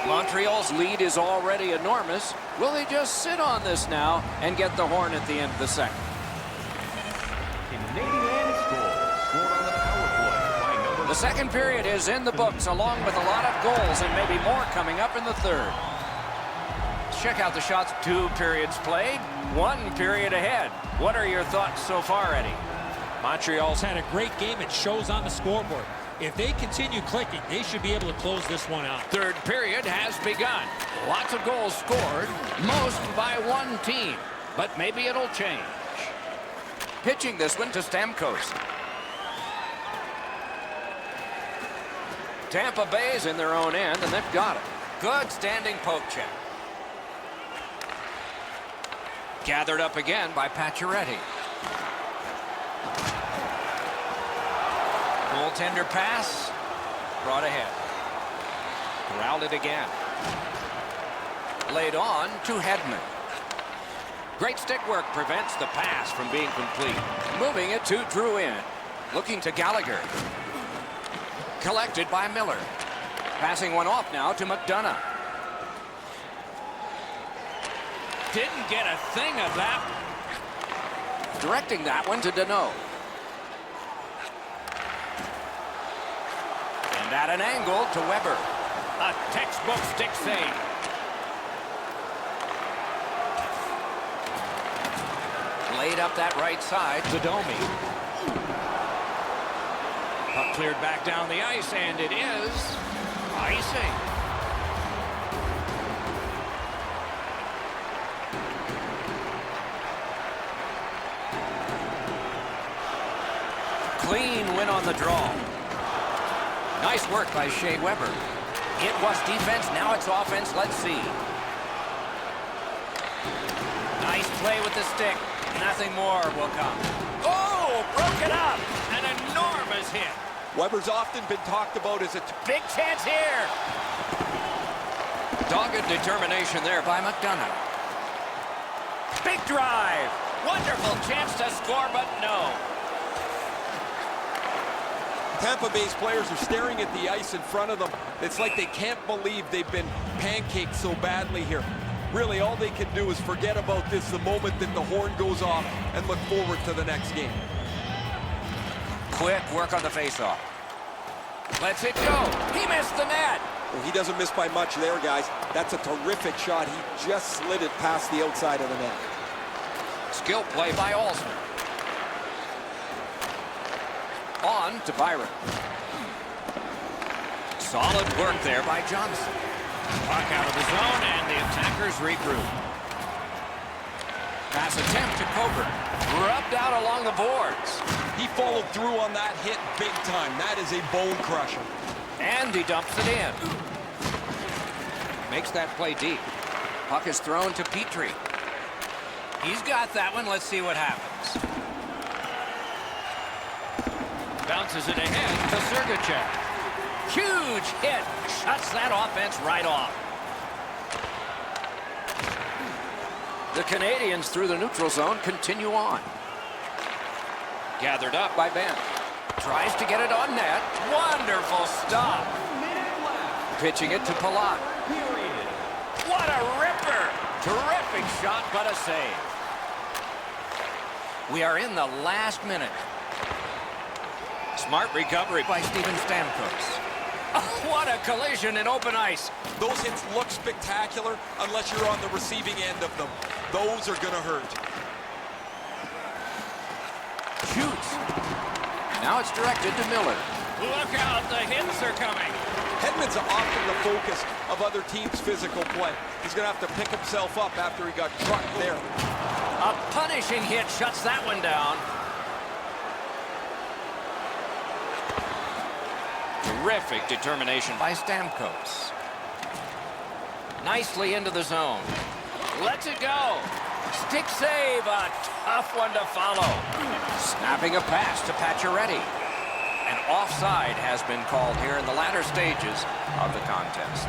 Montreal's lead is already enormous. Will they just sit on this now and get the horn at the end of the second? Canadians scored on the power play by number The second period is in the books, along with a lot of goals and maybe more coming up in the third. Check out the shots. 2 periods played, 1 period ahead. What are your thoughts so far, Eddie? Montreal's had a great game. It shows on the scoreboard. If they continue clicking, they should be able to close this one out. Third period has begun. Lots of goals scored, most by one team. But maybe it'll change. Pitching this one to Stamkos. Tampa Bay's in their own end, and they've got it. Good standing poke check. Gathered up again by Pacioretty. Goaltender pass. Brought ahead. Corralled it again. Laid on to Hedman. Great stick work prevents the pass from being complete. Moving it to Drouin. Looking to Gallagher. Collected by Miller. Passing one off now to McDonough. Didn't get a thing of that. Directing that one to Danault. And at an angle to Weber. A textbook stick save. Laid up that right side to Domi. Puck cleared back down the ice, and it is icing. Clean win on the draw. Nice work by Shea Weber. It was defense, now it's offense. Let's see. Nice play with the stick. Nothing more will come. Oh, broke it up. An enormous hit. Weber's often been talked about as a Big chance here. Dogged determination there by McDonough. Big drive. Wonderful chance to score, but no. Tampa Bay's players are staring at the ice in front of them. It's like they can't believe they've been pancaked so badly here. Really, all they can do is forget about this the moment that the horn goes off and look forward to the next game. Quick work on the faceoff. Lets it go. He missed the net. Well, he doesn't miss by much there, guys. That's a terrific shot. He just slid it past the outside of the net. Skill play by Olsen. On to Byron. Solid work there by Johnson. Puck out of the zone, and the attackers regroup. Pass attempt to Coburn. Rubbed out along the boards. He followed through on that hit big time. That is a bone crusher. And he dumps it in. Makes that play deep. Puck is thrown to Petrie. He's got that one. Let's see what happens. Bounces it ahead to Sergachev. Huge hit. Shuts that offense right off. The Canadians through the neutral zone continue on. Gathered up by Ben. Tries to get it on net. Wonderful stop. Pitching it to Palat. What a ripper. Terrific shot, but a save. We are in the last minute. Smart recovery by Steven Stamkos. Oh, what a collision in open ice. Those hits look spectacular unless you're on the receiving end of them. Those are going to hurt. Shoots. Now it's directed to Miller. Look out, the hits are coming. Hedman's often the focus of other teams' physical play. He's going to have to pick himself up after he got trucked there. A punishing hit shuts that one down. Terrific determination by Stamkos. Nicely into the zone. Lets it go. Stick save, a tough one to follow. Snapping a pass to Pacioretty. An offside has been called here in the latter stages of the contest.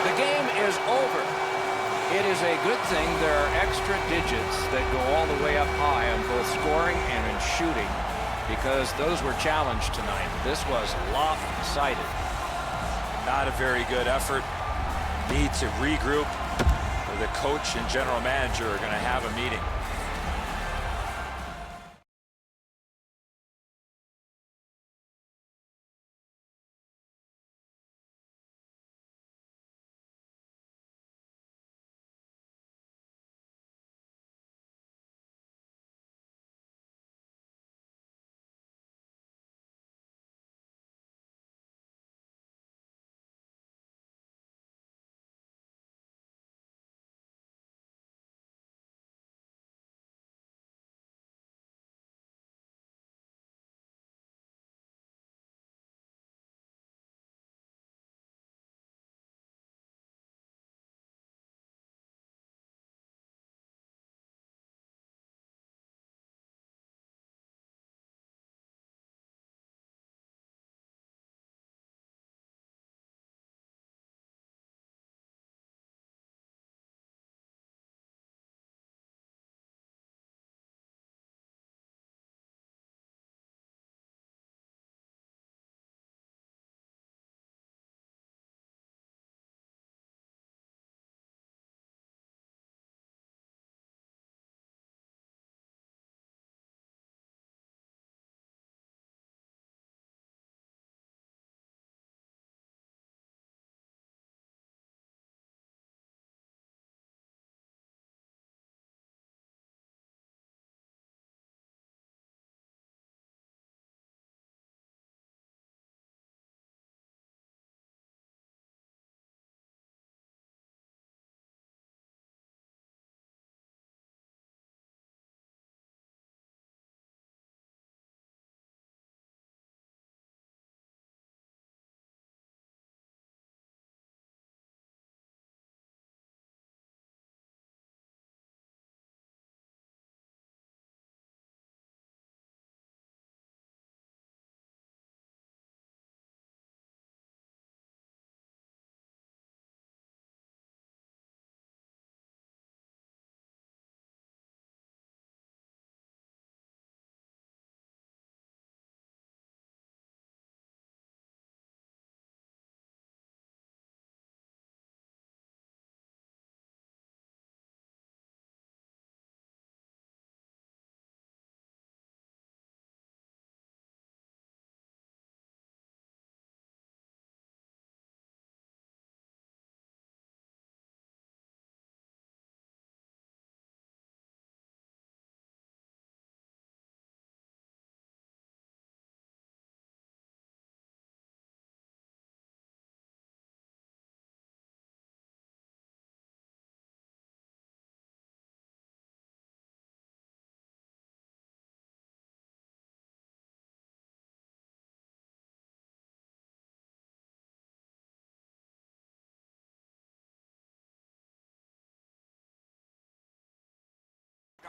The game is over. It is a good thing there are extra digits that go all the way up high on both scoring and in shooting, because those were challenged tonight. This was lopsided. Not a very good effort. Need to regroup. The coach and general manager are going to have a meeting.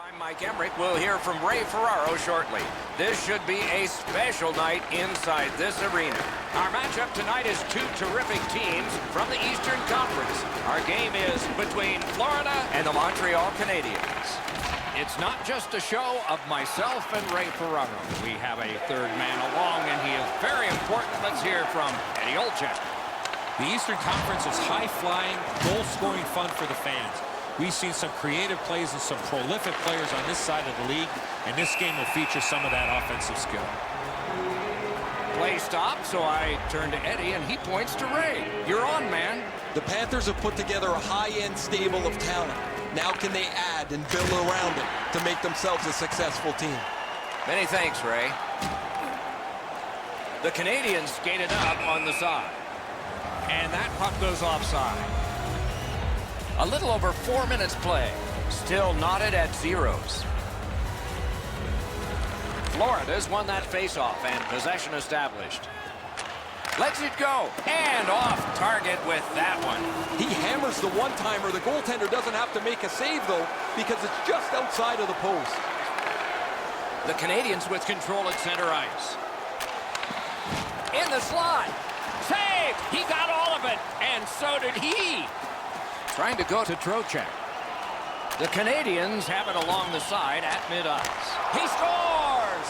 I'm Mike Emmerich. We'll hear from Ray Ferraro shortly. This should be a special night inside this arena. Our matchup tonight is two terrific teams from the Eastern Conference. Our game is between Florida and the Montreal Canadiens. It's not just a show of myself and Ray Ferraro. We have a third man along, and he is very important. Let's hear from Eddie Olczyk. The Eastern Conference is high-flying, goal-scoring fun for the fans. We've seen some creative plays and some prolific players on this side of the league, and this game will feature some of that offensive skill. Play stopped, so I turn to Eddie, and he points to Ray. You're on, man. The Panthers have put together a high-end stable of talent. Now can they add and build around it to make themselves a successful team? Many thanks, Ray. The Canadians skated up on the side. And that puck goes offside. A little over 4 minutes play. Still knotted at zeros. Florida's won that faceoff and possession established. Lets it go. And off target with that one. He hammers the one-timer. The goaltender doesn't have to make a save, though, because it's just outside of the post. The Canadians with control at center ice. In the slot. Save! He got all of it, and so did he. Trying to go to Trocheck. The Canadians have it along the side at mid-ice. He scores!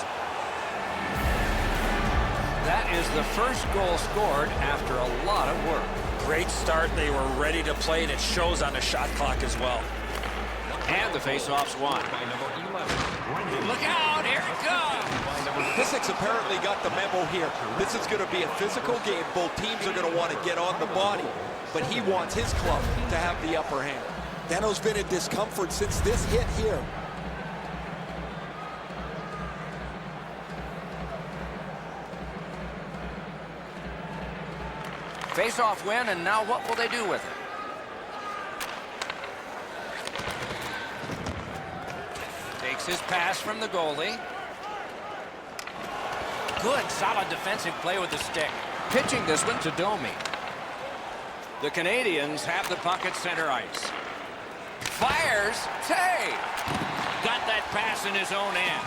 That is the first goal scored after a lot of work. Great start. They were ready to play, and it shows on the shot clock as well. And the faceoff's won. Look out, here it comes! Pisic's apparently got the memo here. This is going to be a physical game. Both teams are going to want to get on the body, but he wants his club to have the upper hand. Dano's been in discomfort since this hit here. Face-off win, and now what will they do with it? Takes his pass from the goalie. Good, solid defensive play with the stick. Pitching this one to Domi. The Canadians have the puck at center ice. Fires, save! Got that pass in his own end.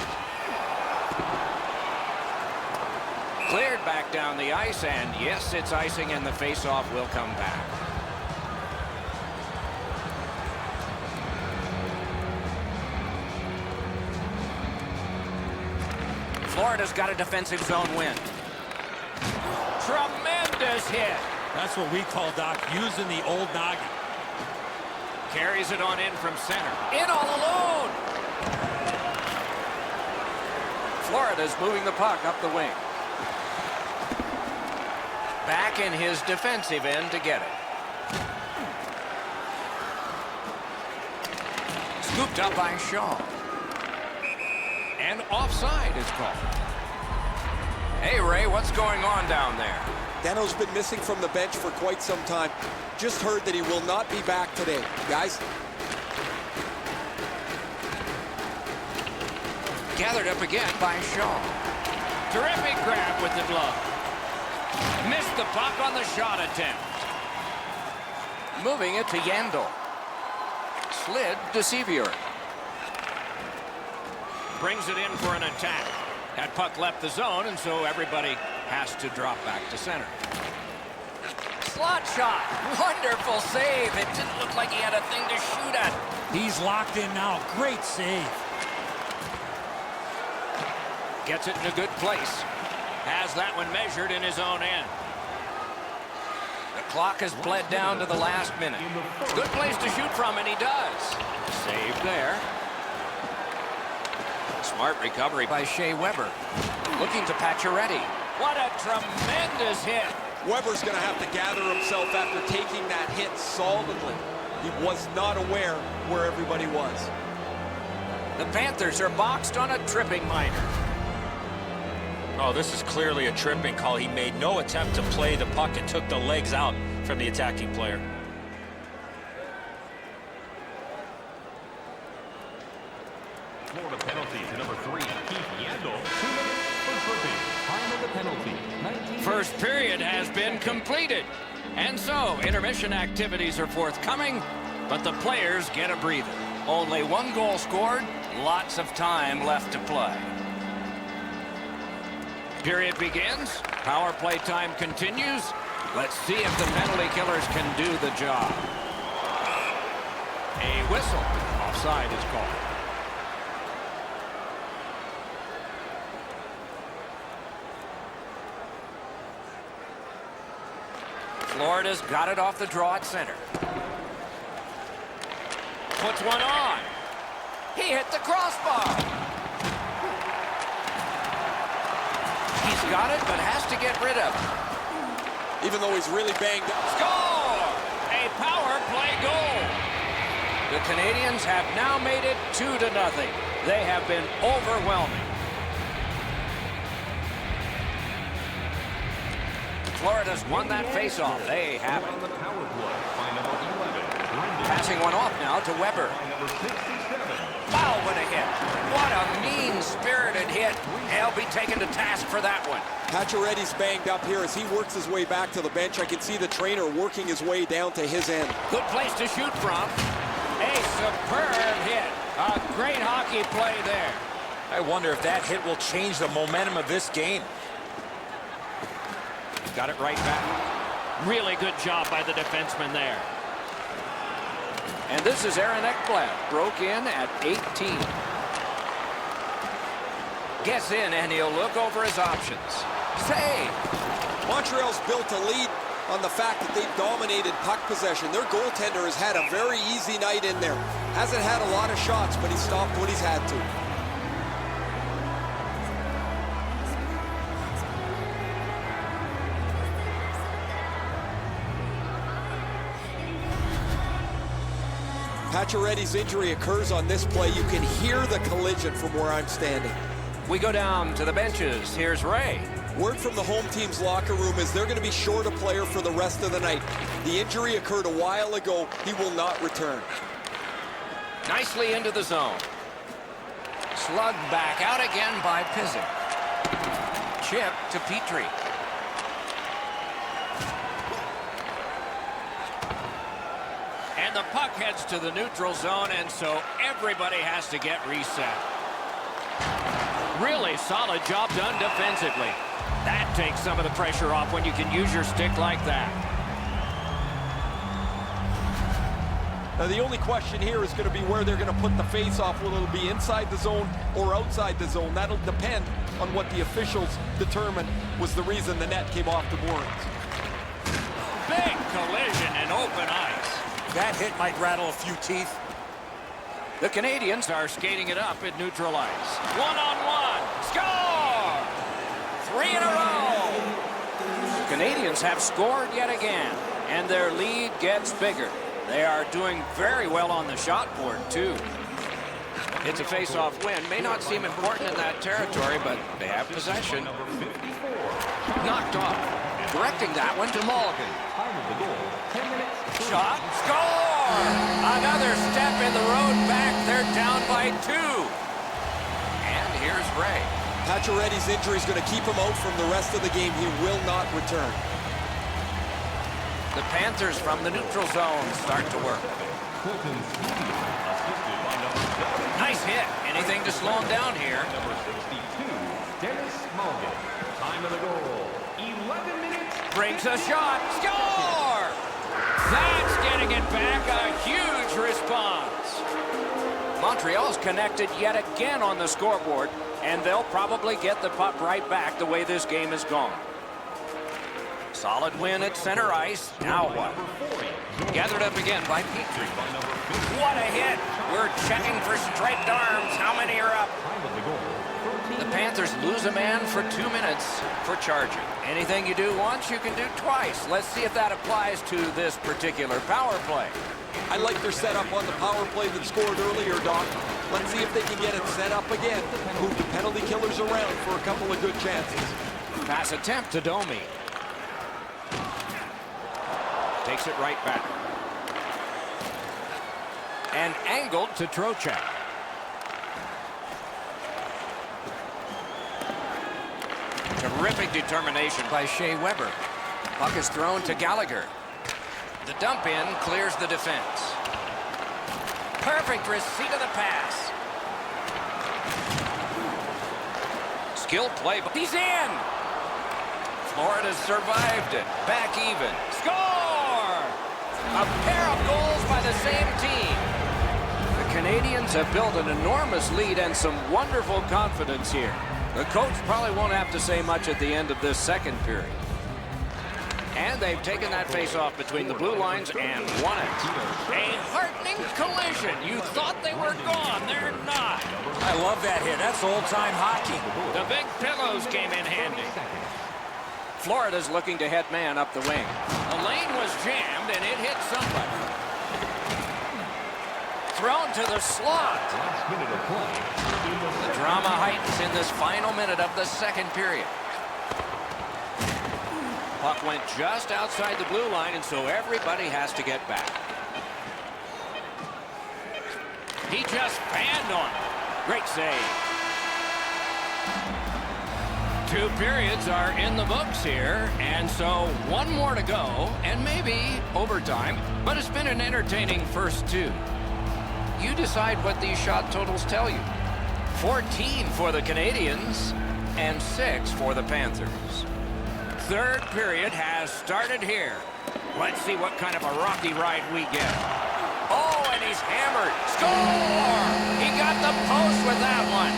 Cleared back down the ice, and yes, it's icing, and the face-off will come back. Florida's got a defensive zone win. Tremendous hit. That's what we call, Doc, using the old noggin. Carries it on in from center. In all alone. Florida's moving the puck up the wing. Back in his defensive end to get it. Scooped up by Shaw. And offside is called. Hey, Ray, what's going on down there? Dano's been missing from the bench for quite some time. Just heard that he will not be back today. Guys? Gathered up again by Shaw. Terrific grab with the glove. Missed the puck on the shot attempt. Moving it to Yandel. Slid to Sevier. Brings it in for an attack. That puck left the zone, and so everybody has to drop back to center. Slot shot. Wonderful save. It didn't look like he had a thing to shoot at. He's locked in now. Great save. Gets it in a good place. Has that one measured in his own end. The clock has bled down to the last minute. Good place to shoot from, and he does. Save there. Smart recovery by Shea Weber. Looking to Pacioretty. What a tremendous hit. Weber's going to have to gather himself after taking that hit solidly. He was not aware where everybody was. The Panthers are boxed on a tripping minor. Oh, this is clearly a tripping call. He made no attempt to play the puck and took the legs out from the attacking player. Florida penalty to number 3, Keith Yandel. 2 minutes for tripping. Time of the penalty, 19. First period has been completed. And so, intermission activities are forthcoming, but the players get a breather. Only one goal scored, lots of time left to play. Period begins. Power play time continues. Let's see if the penalty killers can do the job. A whistle. Offside is called. Florida's got it off the draw at center. Puts one on. He hit the crossbar. He's got it, but has to get rid of it. Even though he's really banged up. Score! A power play goal. The Canadians have now made it 2-0. They have been overwhelming. Florida's won that faceoff. They have it. On the power play by number 11, Brendan. Passing one off now to Weber. By number 67. Wow, what a hit. What a mean-spirited hit. He'll be taken to task for that one. Pacioretty's banged up here as he works his way back to the bench. I can see the trainer working his way down to his end. Good place to shoot from. A superb hit. A great hockey play there. I wonder if that hit will change the momentum of this game. Got it right back. Really good job by the defenseman there. And this is Aaron Ekblad. Broke in at 18. Gets in and he'll look over his options. Save. Montreal's built a lead on the fact that they've dominated puck possession. Their goaltender has had a very easy night in there. Hasn't had a lot of shots, but he stopped what he's had to. Pacioretty's injury occurs on this play. You can hear the collision from where I'm standing. We go down to the benches. Here's Ray. Word from the home team's locker room is they're going to be short a player for the rest of the night. The injury occurred a while ago. He will not return. Nicely into the zone. Slugged back out again by Pizzic. Chip to Petrie. And the puck heads to the neutral zone, and so everybody has to get reset. Really solid job done defensively. That takes some of the pressure off when you can use your stick like that. Now, the only question here is going to be where they're going to put the face-off. Will it be inside the zone or outside the zone? That'll depend on what the officials determine was the reason the net came off the boards. Big collision in open ice. That hit might rattle a few teeth. The Canadians are skating it up at neutral ice. One-on-one. Score! 3 in a row. Canadians have scored yet again, and their lead gets bigger. They are doing very well on the shot board, too. It's a face-off win. May not seem important in that territory, but they have possession. Knocked off. Directing that one to Mulligan. Time of the goal, 10 minutes. Shot. Score! Another step in the road back. They're down by 2. And here's Ray. Pacioretty's injury is going to keep him out from the rest of the game. He will not return. The Panthers from the neutral zone start to work. Colton Sceviour, assisted by number 7. Nice hit. Anything to slow him down here. Number 62, Dennis Mulligan. Time of the goal, 11 minutes. Brings a shot. Score! That's getting it back. A huge response. Montreal's connected yet again on the scoreboard, and they'll probably get the puck right back the way this game has gone. Solid win at center ice. Now what? Gathered up again by Petrie. What a hit. We're checking for striped arms. How many are up? Time of the goal, The Panthers lose a man for 2 minutes for charging. Anything you do once, you can do twice. Let's see if that applies to this particular power play. I like their setup on the power play that scored earlier, Doc. Let's see if they can get it set up again. Move the penalty killers around for a couple of good chances. Pass attempt to Domi. Takes it right back. And angled to Trocheck. Terrific determination by Shea Weber. Puck is thrown to Gallagher. The dump in clears the defense. Perfect receipt of the pass. Skilled play, but he's in. Florida survived it. Back even. Score! A pair of goals by the same team. The Canadians have built an enormous lead and some wonderful confidence here. The coach probably won't have to say much at the end of this second period. And they've taken that face-off between the blue lines and won it. A heartening collision. You thought they were gone. They're not. I love that hit. That's old-time hockey. The big pillows came in handy. Florida's looking to head man up the wing. The lane was jammed, and it hit somebody. Thrown to the slot. The drama heightens in this final minute of the second period. Puck went just outside the blue line, and so everybody has to get back. He just banned on it. Great save. 2 periods are in the books here, and so 1 more to go, and maybe overtime, but it's been an entertaining first 2. You decide what these shot totals tell you. 14 for the Canadians, and 6 for the Panthers. Third period has started here. Let's see what kind of a rocky ride we get. Oh, and he's hammered. Score! He got the post with that one.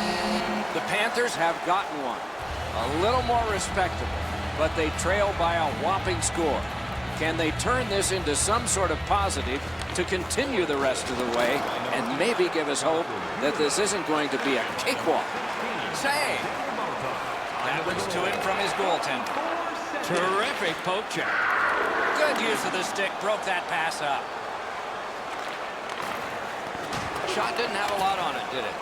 The Panthers have gotten one. A little more respectable, but they trail by a whopping score. Can they turn this into some sort of positive to continue the rest of the way and maybe give us hope that this isn't going to be a cakewalk? Save! That one's to him from his goaltender. Terrific poke check. Good use of the stick. Broke that pass up. Shot didn't have a lot on it, did it?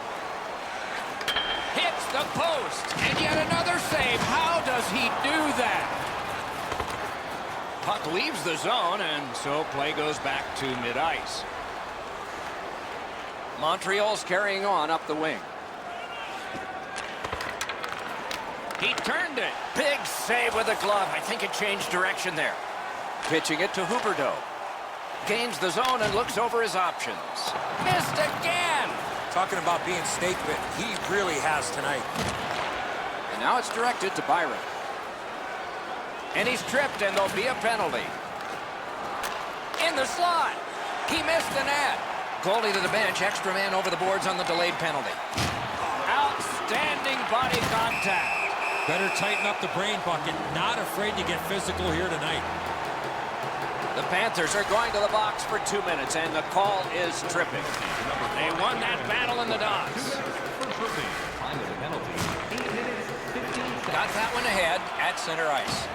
Hits the post. And yet another save. How does he do that? Puck leaves the zone, and so play goes back to mid-ice. Montreal's carrying on up the wing. He turned it. Big save with the glove. I think it changed direction there. Pitching it to Huberdeau. Gains the zone and looks over his options. Missed again. Talking about being snake bit, he really has tonight. And now it's directed to Byron. And he's tripped, and there'll be a penalty. In the slot. He missed the net. Goalie to the bench. Extra man over the boards on the delayed penalty. Outstanding body contact. Better tighten up the brain bucket. Not afraid to get physical here tonight. The Panthers are going to the box for 2 minutes, and the call is tripping. They won that battle in the docks. Got that one ahead at center ice.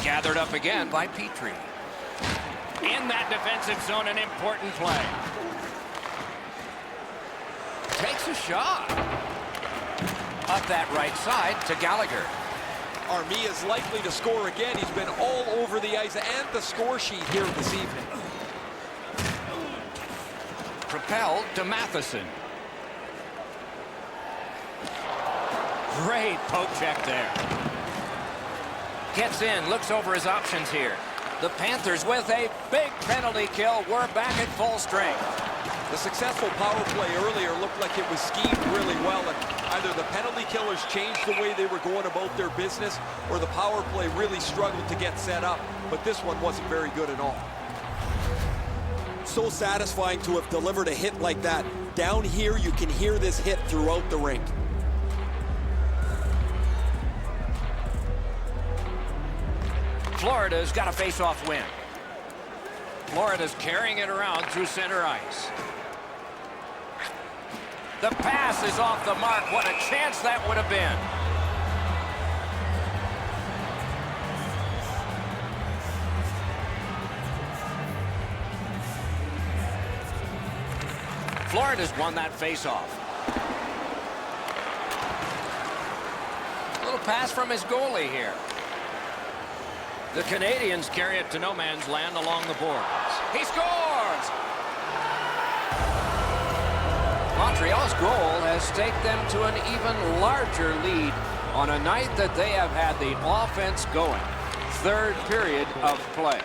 Gathered up again by Petrie. In that defensive zone, an important play. Takes a shot. Up that right side to Gallagher. Armia is likely to score again. He's been all over the ice and the score sheet here this evening. Propelled to Matheson. Great poke check there. Gets in, looks over his options here. The Panthers with a big penalty kill. We're back at full strength. The successful power play earlier looked like it was schemed really well, and either the penalty killers changed the way they were going about their business, or the power play really struggled to get set up, but this one wasn't very good at all. So satisfying to have delivered a hit like that. Down here, you can hear this hit throughout the rink. Florida's got a face-off win. Florida's carrying it around through center ice. The pass is off the mark. What a chance that would have been. Florida's won that face-off. A little pass from his goalie here. The Canadians carry it to no man's land along the boards. He scores! Montreal's goal has taken them to an even larger lead on a night that they have had the offense going. third period of play.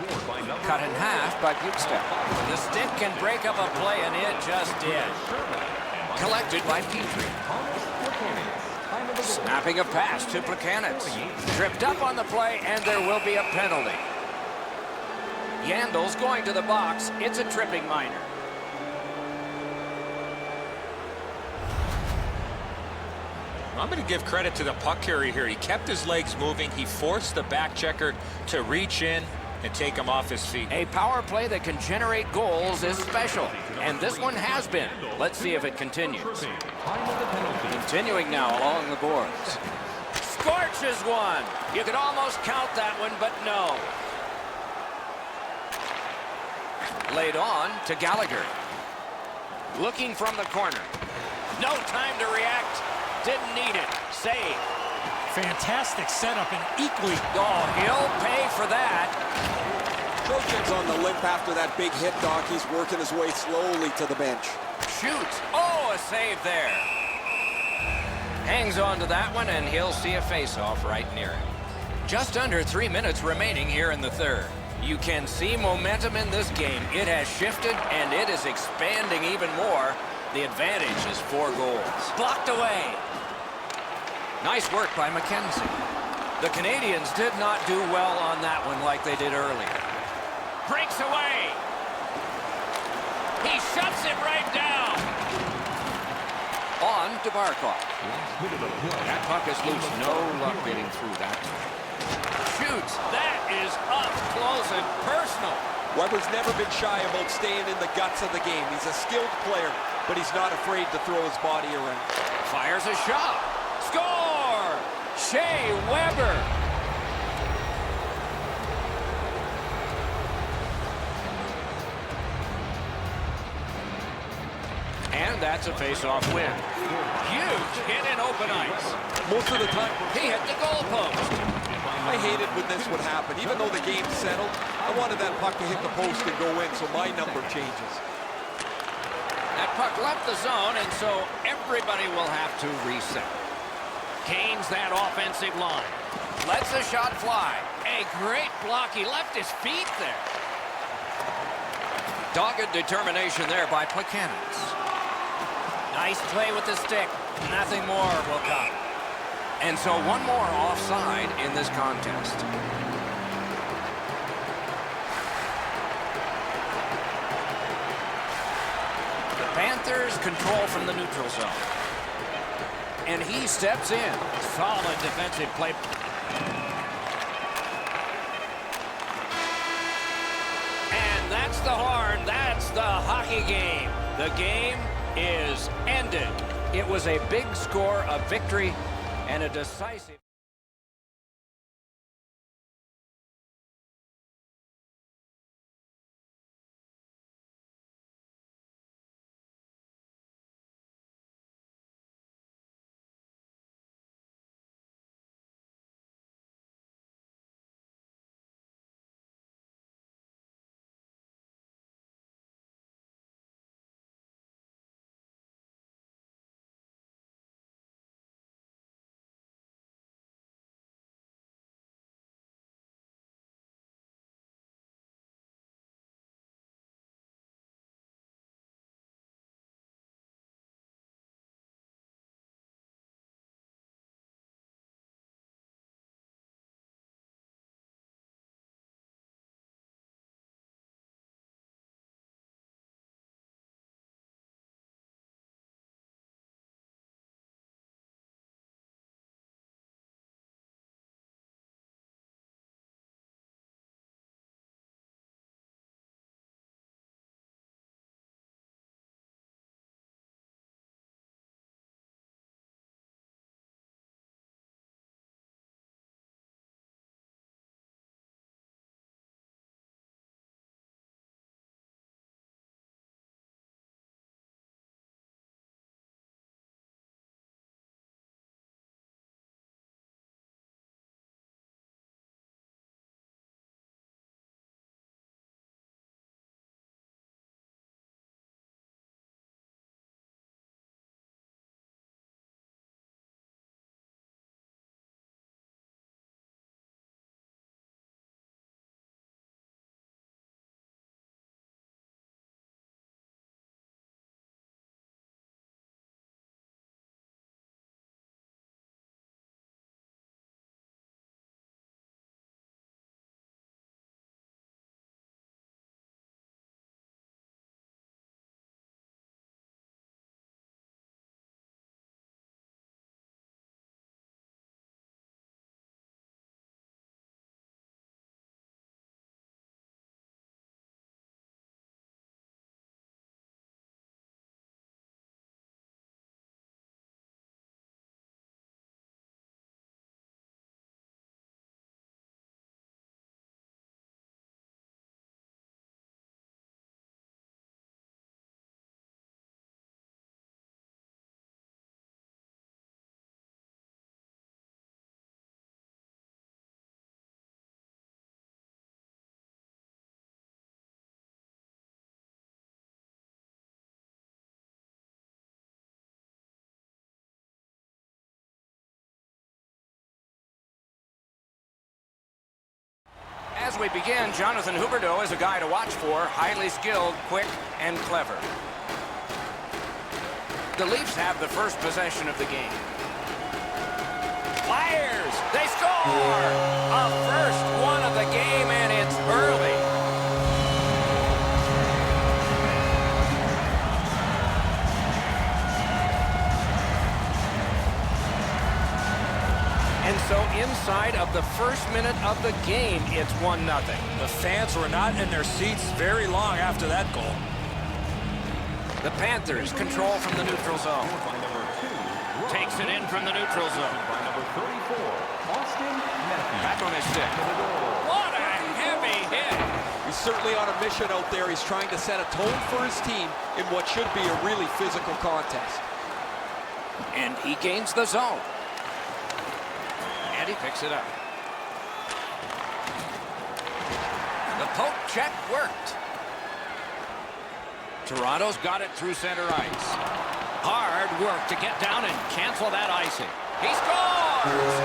Cut in half by Bukestad. The stick can break up a play, and it just did. Collected by Petrie. Snapping a pass to Plekanec. Tripped up on the play, and there will be a penalty. Yandle's going to the box. It's a tripping minor. I'm going to give credit to the puck carrier here. He kept his legs moving. He forced the back checker to reach in and take him off his feet. A power play that can generate goals is special, and this one has been. Let's see if it continues. Continuing now along the boards. Scorches one. You could almost count that one, but no. Laid on to Gallagher. Looking from the corner. No time to react. Didn't need it. Save. Fantastic setup and equally. Oh, he'll pay for that. Trojan's on the limp after that big hit, Doc. He's working his way slowly to the bench. Shoots. Oh, a save there. Hangs on to that one, and he'll see a face-off right near him. Just under 3 minutes remaining here in the third. You can see momentum in this game. It has shifted, and it is expanding even more. The advantage is 4 goals. Blocked away. Nice work by McKenzie. The Canadians did not do well on that one like they did earlier. Breaks away. He shuts it right down. On to Barkov. That puck is loose. No luck getting through that. Shoots. That is up close and personal. Weber's never been shy about staying in the guts of the game. He's a skilled player, but he's not afraid to throw his body around. Fires a shot. Score! Shea Weber. And that's a face-off win. Huge hit in open ice. Most of the time, He hit the goalpost. I hated when this would happen. Even though the game's settled, I wanted that puck to hit the post and go in, so my number changes. That puck left the zone, and so everybody will have to reset. Gains that offensive line. Lets the shot fly. A great block. He left his feet there. Dogged determination there by Plekanec. Nice play with the stick. Nothing more will come. And so one more offside in this contest. The Panthers control from the neutral zone. And he steps in. Solid defensive play. And that's the horn. That's the hockey game. The game is ended. It was a big score, a victory, and a decisive... As we begin, Jonathan Huberdeau is a guy to watch for. Highly skilled, quick, and clever. The Leafs have the first possession of the game. Fires! They score! A first one of the game, and it's early. And so inside of the first minute of the game, it's 1-0. The fans were not in their seats very long after that goal. The Panthers control from the neutral zone. Takes it in from the neutral zone. Back on his stick. What a heavy hit. He's certainly on a mission out there. He's trying to set a tone for his team in what should be a really physical contest. And he gains the zone. And he picks it up. The poke check worked. Toronto's got it through center ice. Hard work to get down and cancel that icing. He scores!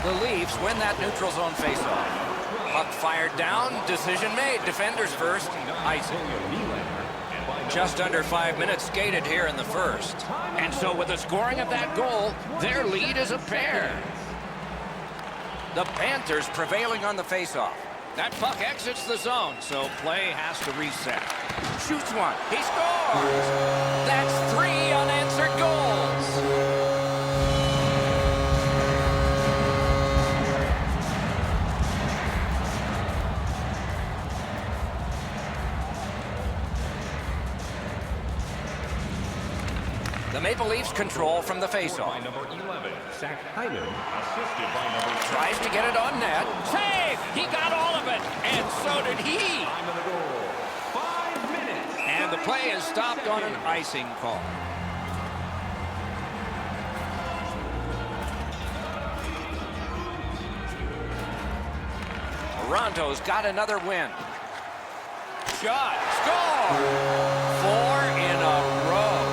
The Leafs win that neutral zone faceoff. Puck fired down, decision made. Defenders first, icing. Just under 5 minutes skated here in the first. And so with the scoring of that goal, their lead is a pair. The Panthers prevailing on the faceoff. That puck exits the zone, so play has to reset. Shoots one. He scores! That's 3 unanswered goals. The Maple Leafs control from the faceoff. By number 11, Zach Hyman, assisted by number... Tries to get it on net. Save! He got all of it, and so did he. Time of the goal, 5 minutes. And the play is stopped on an icing call. Toronto's got another win. Shot. Score! 4 in a row.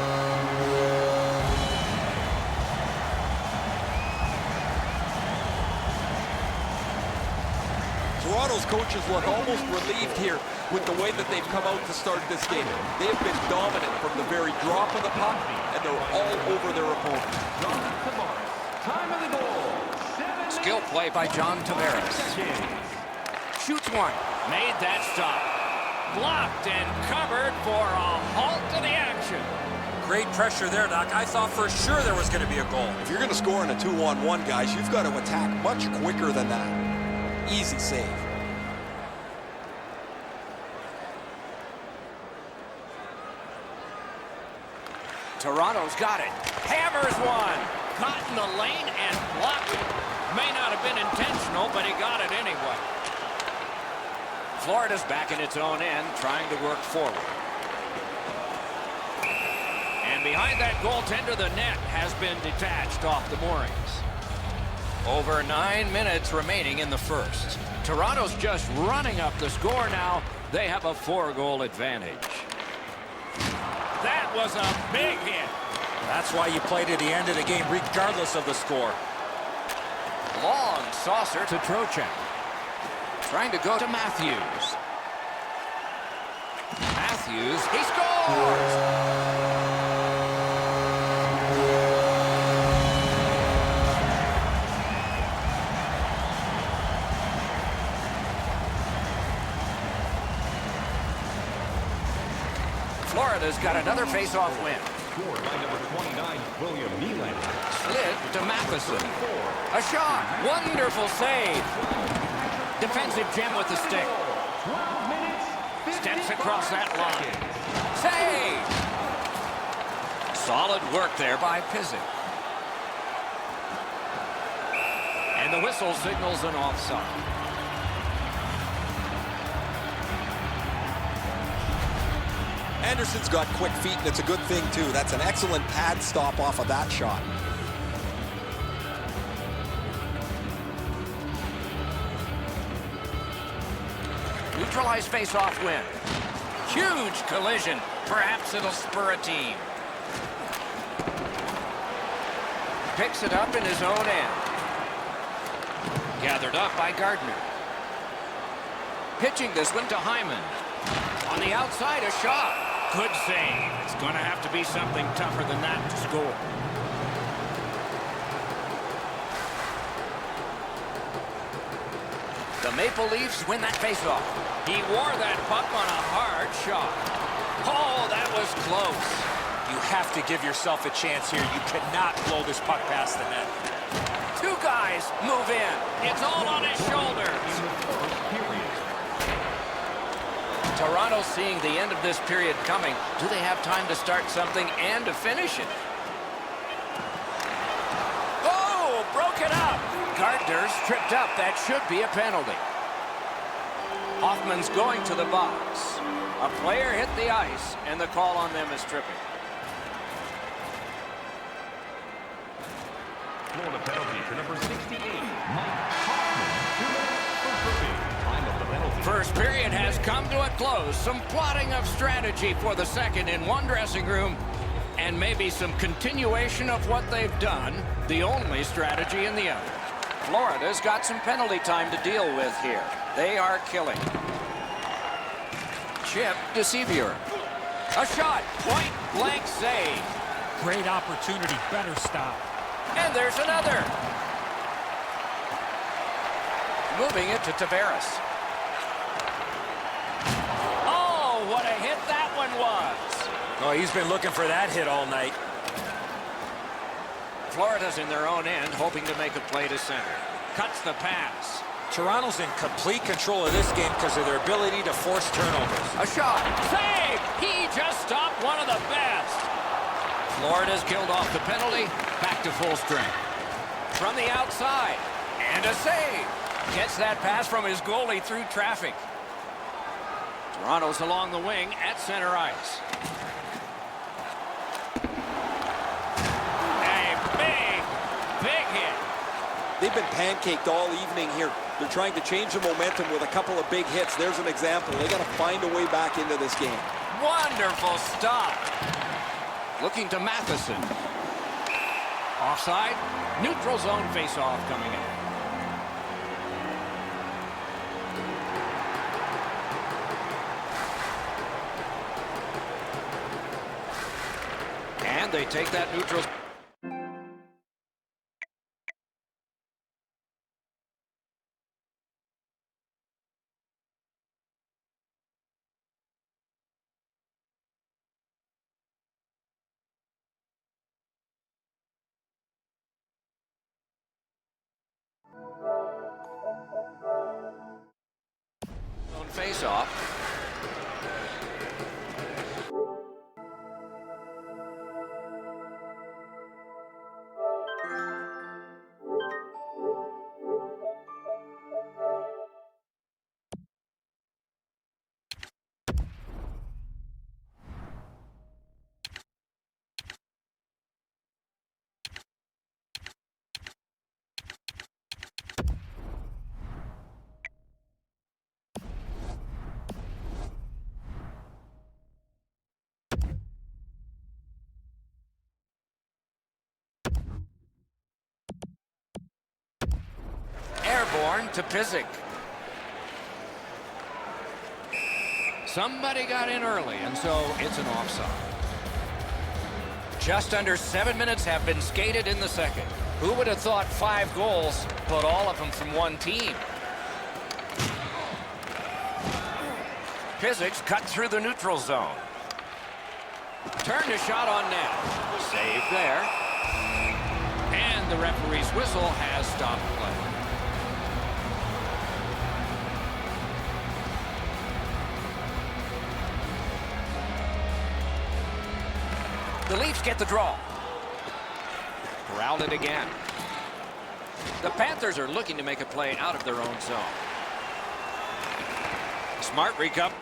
Toronto's coaches look almost relieved here with the way that they've come out to start this game. They have been dominant from the very drop of the puck, and they're all over their opponent. Time of the goal, 7 Skill play by John Tavares. Shoots one. Made that stop. Blocked and covered for a halt to the action. Great pressure there, Doc. I thought for sure there was going to be a goal. If you're going to score in a 2-on-1, guys, you've got to attack much quicker than that. Easy save. Toronto's got it. Hammers one. Caught in the lane and blocked it. May not have been intentional, but he got it anyway. Florida's back in its own end, trying to work forward. And behind that goaltender, the net has been detached off the moorings. Over 9 minutes remaining in the first. Toronto's just running up the score now. They have a 4-goal advantage. That was a big hit. That's why you play to the end of the game, regardless of the score. Long saucer to Trocheck. Trying to go to Matthews. Matthews, he scores! Florida's got another face-off win. Scored by number 29, William Nylander. Slid to Matheson. A shot. Wonderful save. Defensive gem with the stick. 12 minutes, Steps across that line. Save. Solid work there by Pysyk. And the whistle signals an offside. Anderson's got quick feet, and it's a good thing, too. That's an excellent pad stop off of that shot. Neutralized face-off win. Huge collision. Perhaps it'll spur a team. Picks it up in his own end. Gathered up by Gardner. Pitching this one to Hyman. On the outside, a shot. Good save. It's going to have to be something tougher than that to score. The Maple Leafs win that faceoff. He wore that puck on a hard shot. Oh, that was close. You have to give yourself a chance here. You cannot blow this puck past the net. Two guys move in. It's all on his shoulders. Toronto seeing the end of this period coming. Do they have time to start something and to finish it? Oh, broke it up. Gardner's tripped up. That should be a penalty. Hoffman's going to the box. A player hit the ice, and the call on them is tripping. Florida penalty to number 68, Mike Hoffman. 2 minutes for tripping. Time of the penalty. First period has come to a close. Some plotting of strategy for the second in one dressing room, and maybe some continuation of what they've done, the only strategy in the other. Florida's got some penalty time to deal with here. They are killing. Chip to Sevier. A shot. Point blank save. Great opportunity. Better stop. And there's another. Moving it to Tavares. Oh, what a hit that one was. Oh, he's been looking for that hit all night. Florida's in their own end, hoping to make a play to center. Cuts the pass. Toronto's in complete control of this game because of their ability to force turnovers. A shot. Save! He just stopped one of the best. Florida's killed off the penalty. Back to full strength. From the outside. And a save. Gets that pass from his goalie through traffic. Toronto's along the wing at center ice. Big hit. They've been pancaked all evening here. They're trying to change the momentum with a couple of big hits. There's an example. They got to find a way back into this game. Wonderful stop. Looking to Matheson. Offside. Neutral zone face-off coming in. And they take that neutral. Face-off. Airborne to Pysyk. Somebody got in early, and so it's an offside. Just under 7 minutes have been skated in the second. Who would have thought 5 goals, but all of them from one team? Pysyk's cut through the neutral zone. Turned a shot on net. Save there. And the referee's whistle has stopped play. The Leafs get the draw. Corralled it again. The Panthers are looking to make a play out of their own zone. Smart recover.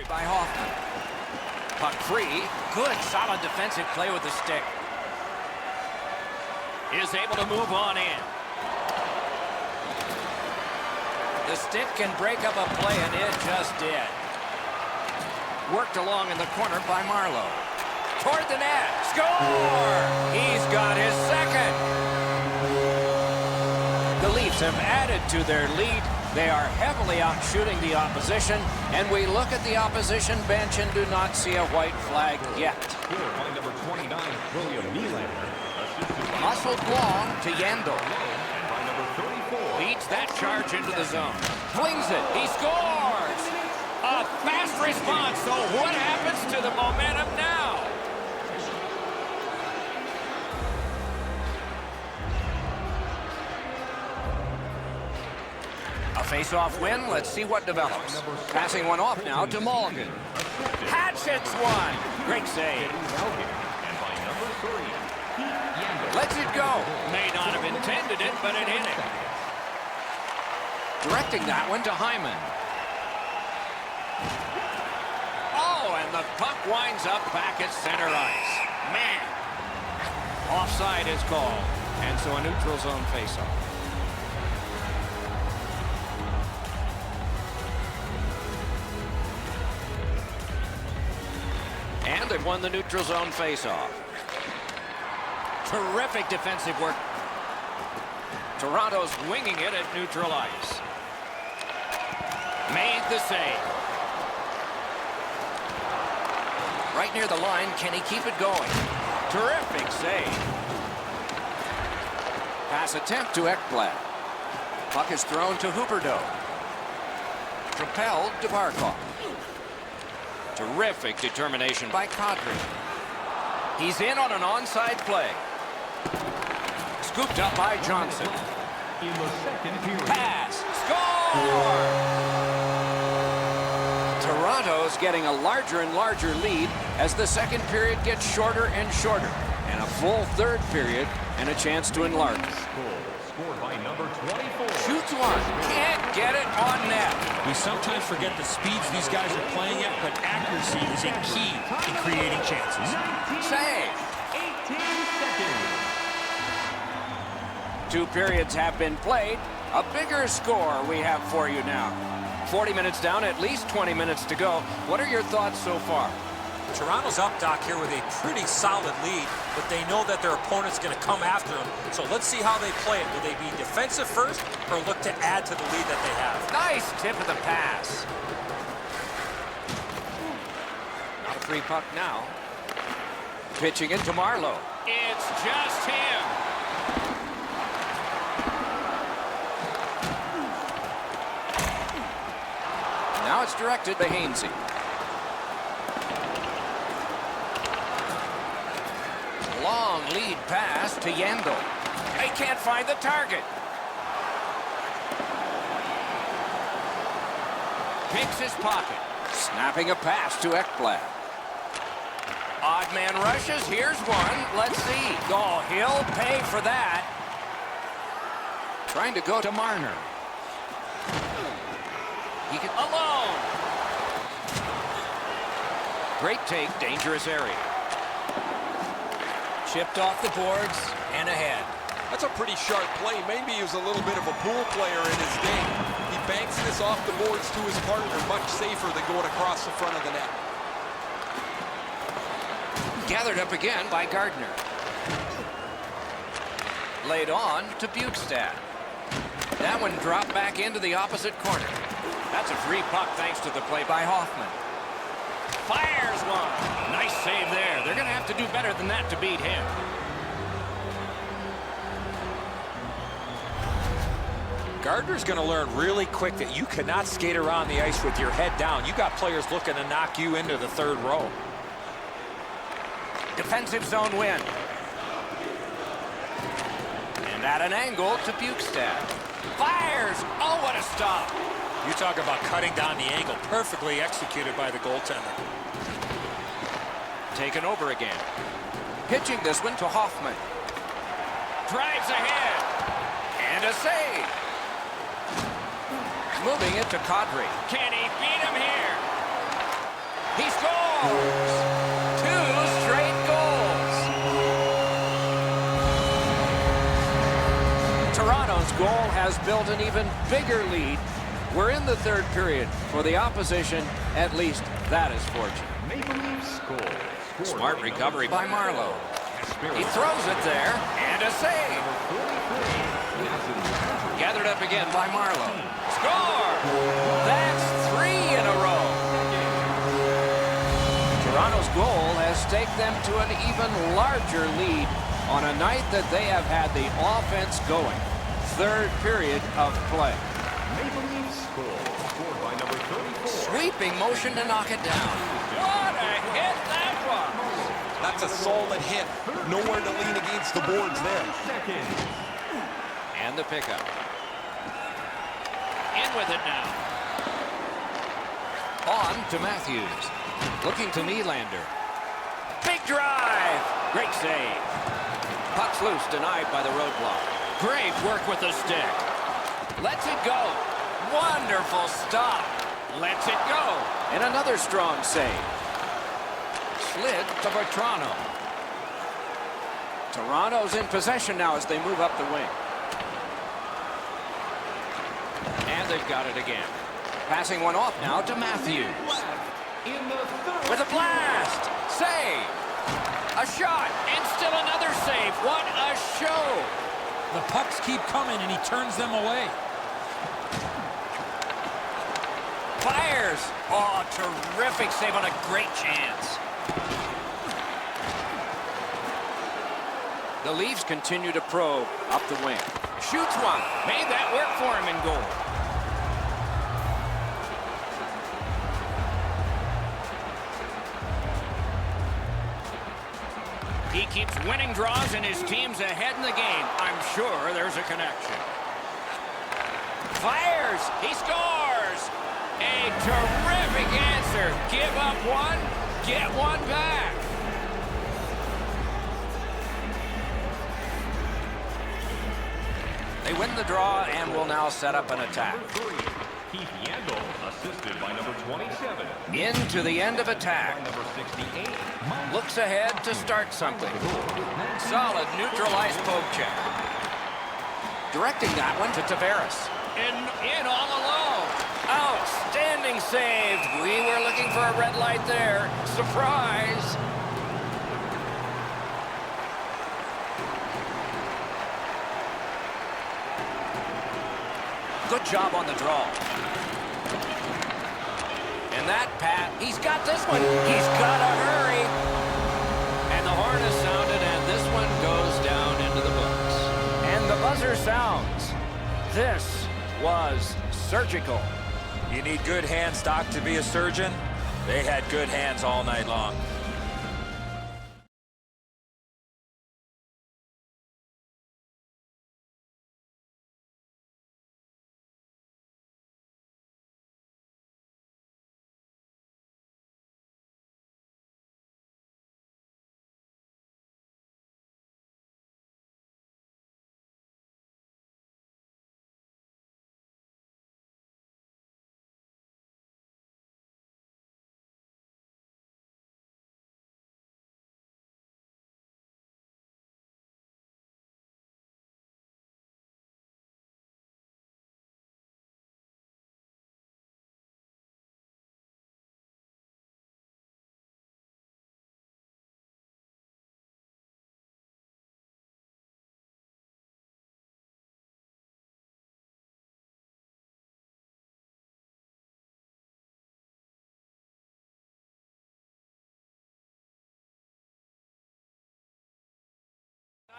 By Hoffman. puck free. Good, solid defensive play with the stick. Is able to move on in. The stick can break up a play, and it just did. Worked along in the corner by Marleau. Toward the net. Score! He's got his second. The Leafs have added to their lead. They are heavily outshooting the opposition, and we look at the opposition bench and do not see a white flag yet. Scored by number 29, William Nylander. Assisted by Muscled long to Yandel. and by number 34. Leads that charge into the zone. Flings it. He scores! A fast response, so what happens to the momentum now? A face-off win. Let's see what develops. Passing one off now to Mulligan. Hatchets one. Great save. And by number 3, Keith Yandel. Lets it go. May not have intended it, but it hit it. Directing that one to Hyman. Oh, and the puck winds up back at center ice. Man. Offside is called. And so a neutral zone faceoff. And they've won the neutral zone faceoff. Terrific defensive work. Toronto's winging it at neutral ice. Made the save. Right near the line, can he keep it going? Terrific save. Pass attempt to Ekblad. Puck is thrown to Huberdeau. Propelled to Barkov. Terrific determination by Kadri. He's in on an onside play. Scooped up by Johnson. In the second period. Pass. Score! Toronto's getting a larger and larger lead as the second period gets shorter and shorter. And a full third period and a chance to enlarge. Scored by number 24. Shoots one. Can't get it on net. We sometimes forget the speeds these guys are playing at, but accuracy is a key in creating chances. Save. 18 seconds. 2 periods have been played. A bigger score we have for you now. 40 minutes down, at least 20 minutes to go. What are your thoughts so far? Toronto's up, Doc, here with a pretty solid lead, but they know that their opponent's going to come after them. So let's see how they play it. Will they be defensive first or look to add to the lead that they have? Nice tip of the pass. Not a free puck now. Pitching it to Marleau. It's just him. Now it's directed to Hainsey. Long lead pass to Yandel. They can't find the target. Picks his pocket. Snapping a pass to Ekblad. Odd man rushes. Here's one. Let's see. Oh, he'll pay for that. Trying to go to Marner. He can alone. Great take. Dangerous area. Chipped off the boards and ahead. That's a pretty sharp play. Maybe he was a little bit of a pool player in his day. He banks this off the boards to his partner, much safer than going across the front of the net. Gathered up again by Gardner. Laid on to Bukestad. That one dropped back into the opposite corner. That's a free puck thanks to the play by Hoffman. Fires one. Nice save there. They're going to have to do better than that to beat him. Gardner's going to learn really quick that you cannot skate around the ice with your head down. You got players looking to knock you into the third row. Defensive zone win. And at an angle to Bukestad. Fires. Oh, what a stop. You talk about cutting down the angle. Perfectly executed by the goaltender. Taken over again. Pitching this one to Hoffman. Drives ahead. And a save. Moving it to Kadri. Can he beat him here? He scores! scores! 2 straight goals! Toronto's goal has built an even bigger lead. We're in the third period. For the opposition, at least that is fortunate. Maple Leafs score. Smart recovery by Marleau. He throws it there, and a save. Gathered up again by Marleau. Score! That's 3 in a row. Toronto's goal has staked them to an even larger lead on a night that they have had the offense going. Third period of play. Maple Leafs score. Scored by number 34. Sweeping motion to knock it down. What a hit that was! That's a solid hit. Nowhere to lean against the boards there. Seconds. And the pickup. In with it now. On to Matthews. Looking to Nylander. Big drive. Great save. Puck's loose, denied by the roadblock. Great work with the stick. Lets it go. Wonderful stop. Lets it go. And another strong save. Slid to Bertrano. Toronto's in possession now as they move up the wing. And they've got it again. Passing one off now to Matthews. In the third. With a blast. Save. A shot. And still another save. What a show. The pucks keep coming, and he turns them away. Fires. Oh, terrific save on a great chance. The Leafs continue to probe up the wing. Shoots one. Made that work for him in goal. He keeps winning draws and his team's ahead in the game. I'm sure there's a connection. Fires. He scores. A terrific answer. Give up one, get one back. They win the draw and will now set up an attack. Number 3. Keith Yandel, assisted by number 27. Into the end of attack. By number 68. Mike. Looks ahead to start something. Solid neutralized poke check. Directing that one to Tavares. In all alone. Outstanding save. We were looking for a red light there. Surprise. Good job on the draw. And that, Pat, he's got this one. He's got to hurry. And the horn is sounded, and this one goes down into the books. And the buzzer sounds. This was surgical. You need good hands, Doc, to be a surgeon. They had good hands all night long.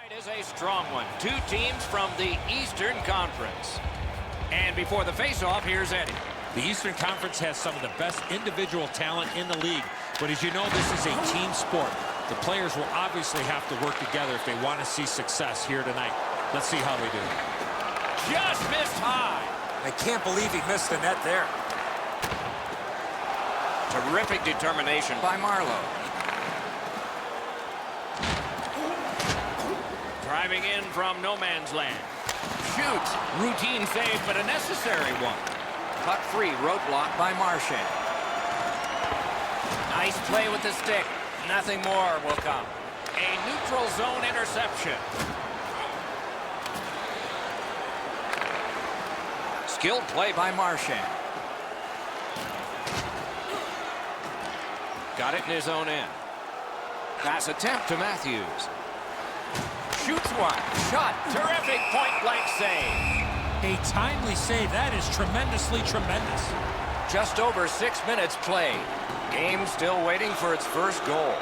Tonight is a strong one. Two teams from the Eastern Conference. And before the face-off, here's Eddie. The Eastern Conference has some of the best individual talent in the league. But as you know, this is a team sport. The players will obviously have to work together if they want to see success here tonight. Let's see how they do. Just missed high. I can't believe he missed the net there. Terrific determination by Marleau. Driving in from no man's land. Shoots. Routine save, but a necessary one. Puck free. Roadblock by Marchand. Nice play with the stick. Nothing more will come. A neutral zone interception. Skilled play by Marchand. Got it in his own end. Pass attempt to Matthews. Shoots one. Shot. Terrific point-blank save. A timely save. That is tremendously tremendous. Just over 6 minutes played. Game still waiting for its first goal.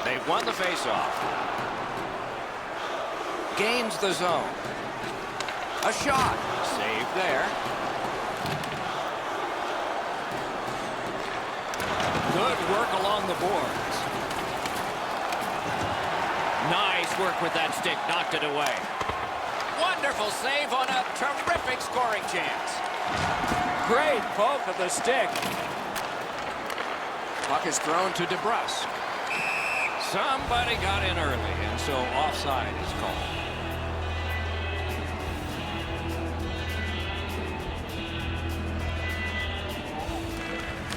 They've won the faceoff. Gains the zone. A shot. Saved there. Good work along the boards. Nice work with that stick. Knocked it away. Wonderful save on a terrific scoring chance. Great poke of the stick. Puck is thrown to DeBrusque. Somebody got in early, and so offside is called.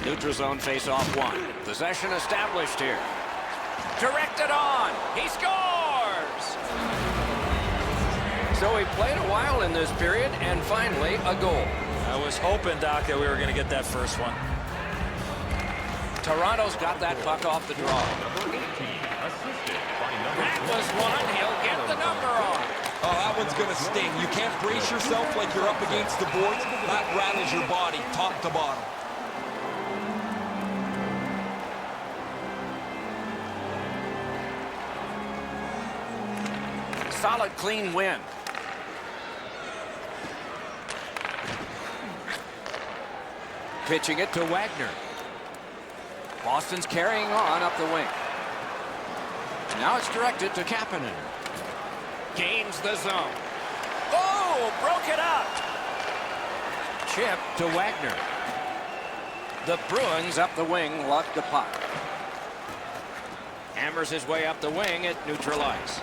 Neutral zone face-off one. Possession established here. Directed on. He scores! So he played a while in this period, and finally a goal. I was hoping, Doc, that we were going to get that first one. Toronto's got that puck off the draw. Number 18, assisted by number That was one. He'll get the number on. Oh, that one's going to sting. You can't brace yourself like you're up against the boards. That rattles your body top to bottom. Solid, clean win. Pitching it to Wagner. Boston's carrying on up the wing. Now it's directed to Kapanen. Gains the zone. Oh, broke it up. Chip to Wagner. The Bruins up the wing lock the puck. Hammers his way up the wing at neutral ice.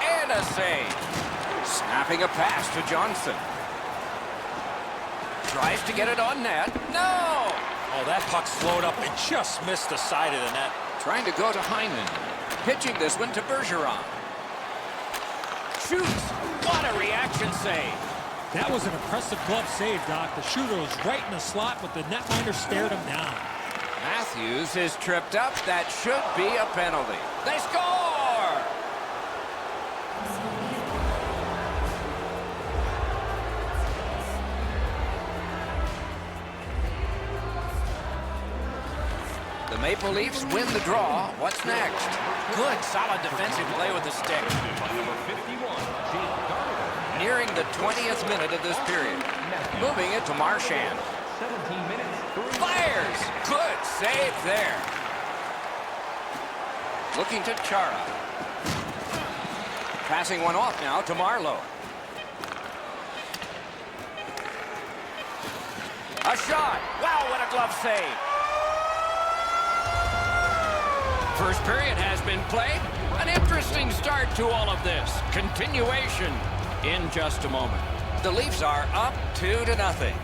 And a save. Snapping a pass to Johnson. Tries to get it on net. No! Oh, that puck slowed up and just missed the side of the net. Trying to go to Hyman. Pitching this one to Bergeron. Shoots. What a reaction save. That was an impressive glove save, Doc. The shooter was right in the slot, but the netminder stared him down. Matthews is tripped up. That should be a penalty. They score! The Maple Leafs win the draw. What's next? Good, solid defensive play with the stick. by number 51, Jake Gardiner. Nearing the 20th minute of this period. Moving it to Marchand. 17 minutes, 3 Fires! Good save there. Looking to Chara. Passing one off now to Marleau. A shot. Wow, what a glove save. First period has been played. An interesting start to all of this. Continuation in just a moment. The Leafs are up 2-0.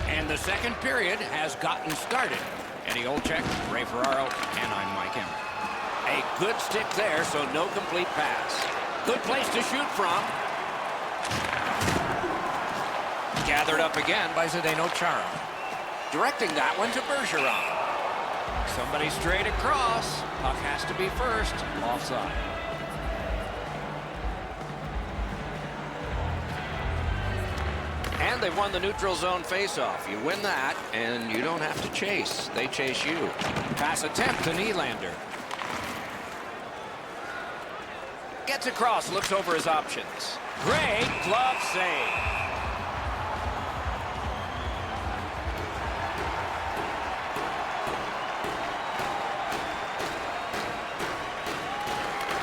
And the second period has gotten started. Eddie Olczyk, Ray Ferraro, and I'm Mike Emmer. A good stick there, so no complete pass. Good place to shoot from. Gathered up again by Zdeno Chara. Directing that one to Bergeron. Somebody straight across. Puck has to be first. Offside. And they've won the neutral zone faceoff. You win that, and you don't have to chase. They chase you. Pass attempt to Nylander. Gets across, looks over his options. Great glove save.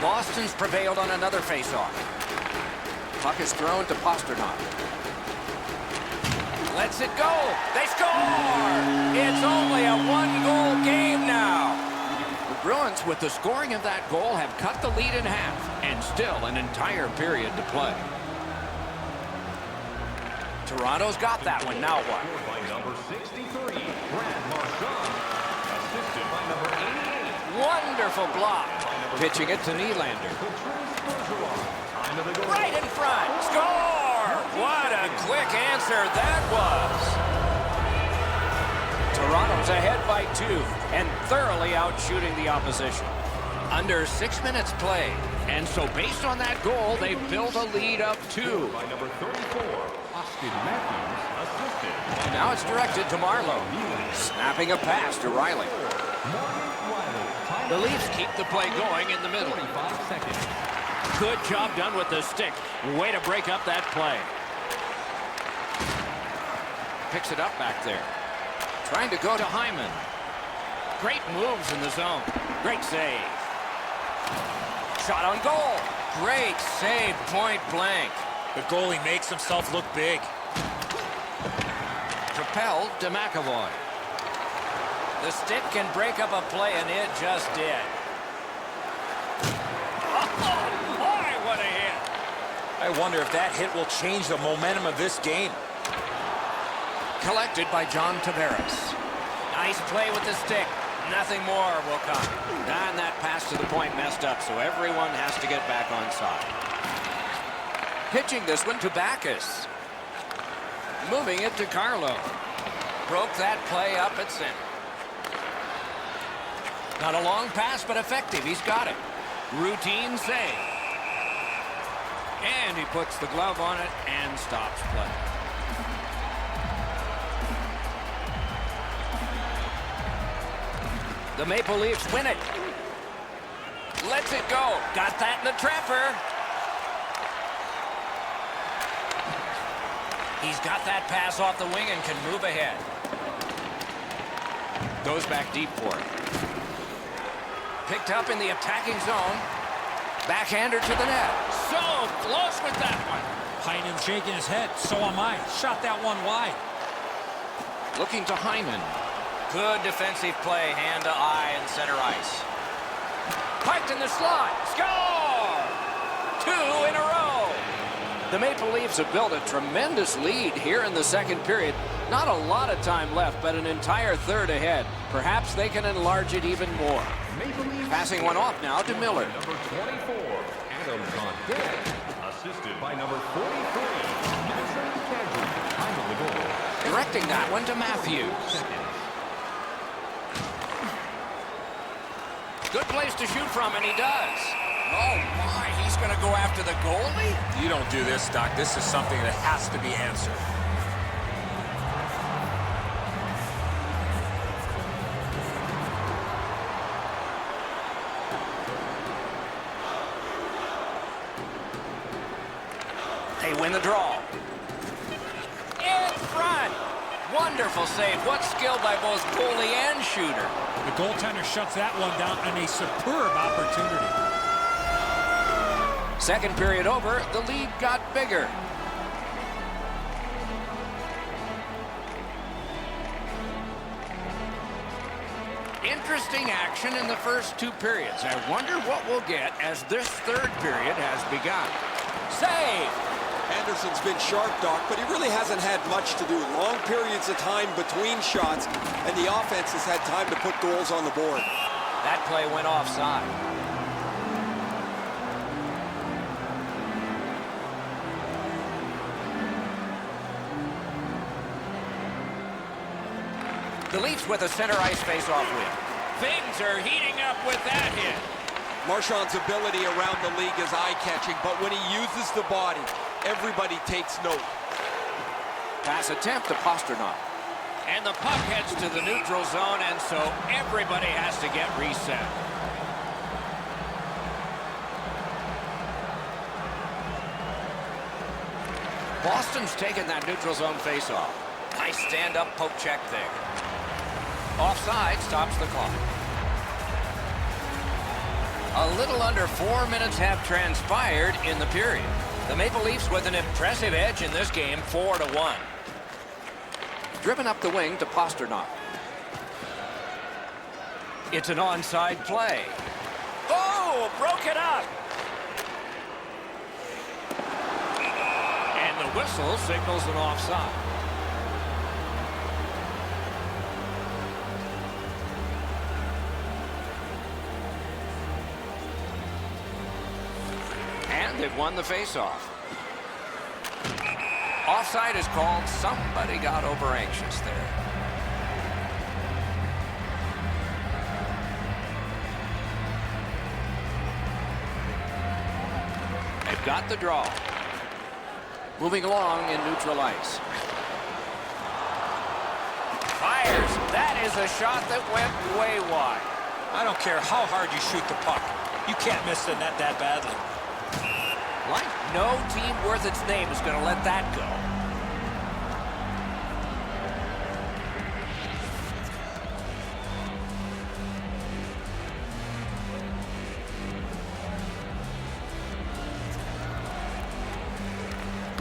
Boston's prevailed on another faceoff. Puck is thrown to Pastrnak. Lets it go. They score! It's only a one-goal game now. The Bruins, with the scoring of that goal, have cut the lead in half, and still an entire period to play. Toronto's got that one. Now what? Scored by number 63, Brad Marchand. Assisted by number 88. Wonderful block. Pitching it to Nylander. Patrice Bergeron. Time of the goal. Right in front. Score! What a quick answer that was. Toronto's ahead by 2 and thoroughly out shooting the opposition. Under 6 minutes played. And so based on that goal, they've built a lead of 2. By number 34, Austin Matthews. Assisted. Now it's directed to Marlowe. Snapping a pass to Riley. The Leafs keep the play going in the middle. 45 seconds. Good job done with the stick. Way to break up that play. Picks it up back there. Trying to go to Hyman. Great moves in the zone. Great save. Shot on goal. Great save, point blank. The goalie makes himself look big. Propelled to McAvoy. The stick can break up a play, and it just did. Oh, boy, what a hit. I wonder if that hit will change the momentum of this game. Collected by John Tavares. Nice play with the stick. Nothing more will come. And that pass to the point messed up, so everyone has to get back on side. Pitching this one to Backus. Moving it to Carlo. Broke that play up at center. Not a long pass, but effective. He's got it. Routine save. And he puts the glove on it and stops play. The Maple Leafs win it. Lets it go. Got that in the trapper. He's got that pass off the wing and can move ahead. Goes back deep for it. Picked up in the attacking zone. Backhander to the net. So close with that one. Heinen's shaking his head. So am I. Shot that one wide. Looking to Hyman. Good defensive play, hand to eye and center ice. Parked in the slot. Score! 2 in a row. The Maple Leafs have built a tremendous lead here in the second period. Not a lot of time left, but an entire third ahead. Perhaps they can enlarge it even more. Maple Leafs. Passing one off now to Miller. Number 24, Adam Condit. Assisted by number 43, Madison Kadri. Time of the goal. Directing that one to Matthews. Seconds. Good place to shoot from, and he does. Oh, my. He's going to go after the goalie? You don't do this, Doc. This is something that has to be answered. They win the draw. In front. Wonderful save. What skill by both goalie and shooter. The goaltender shuts that one down on a superb opportunity. Second period over, the lead got bigger. Interesting action in the first 2 periods. I wonder what we'll get as this third period has begun. Save! Anderson's been sharp, Doc, but he really hasn't had much to do. Long periods of time between shots, and the offense has had time to put goals on the board. That play went offside. The Leafs with a center ice face-off win. Things are heating up with that hit. Marchand's ability around the league is eye-catching, but when he uses the body, everybody takes note. Pass attempt to Pastrnak. And the puck heads to the neutral zone, and so everybody has to get reset. Boston's taken that neutral zone face-off. Nice stand-up poke check there. Offside stops the clock. A little under 4 minutes have transpired in the period. The Maple Leafs with an impressive edge in this game, 4-1. Driven up the wing to Pastrnak. It's an onside play. Oh, broke it up. And the Whistle signals an offside. And they've won the faceoff. Offside is called. Somebody got over anxious there. They've got the draw. Moving along in neutral ice. Fires. That is a shot that went way wide. I don't care how hard you shoot the puck. You can't miss the net that badly. Like no team worth its name is going to let that go.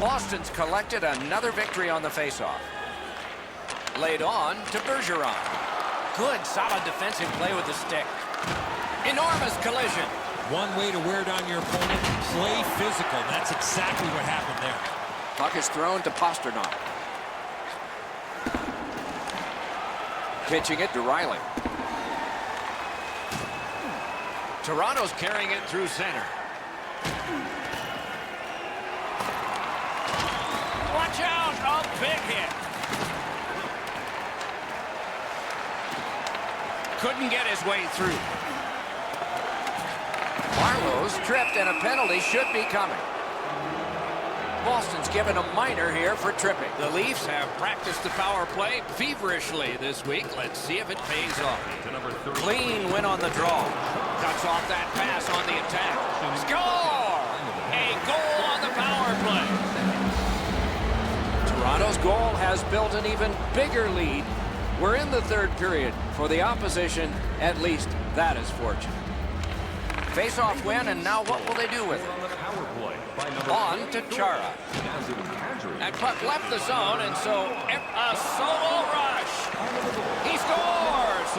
Boston's collected another victory on the faceoff. Laid on to Bergeron. Good, solid defensive play with the stick. Enormous collision. One way to wear down your opponent, play physical. That's exactly what happened there. Puck is thrown to Pastrnak. Pitching it to Riley. Toronto's carrying it through center. Watch out! A big hit. Couldn't get his way through. Marlowe's tripped and a penalty should be coming. Boston's given a minor here for tripping. The Leafs have practiced the power play feverishly this week. Let's see if it pays off. Clean win on the draw. Cuts off that pass on the attack. Score! A goal on the power play. Toronto's goal has built an even bigger lead. We're in the third period. For the opposition, at least that is fortunate. Face-off win, and now what will they do with it? On to Chara. That puck left the zone, and so a solo rush. He scores!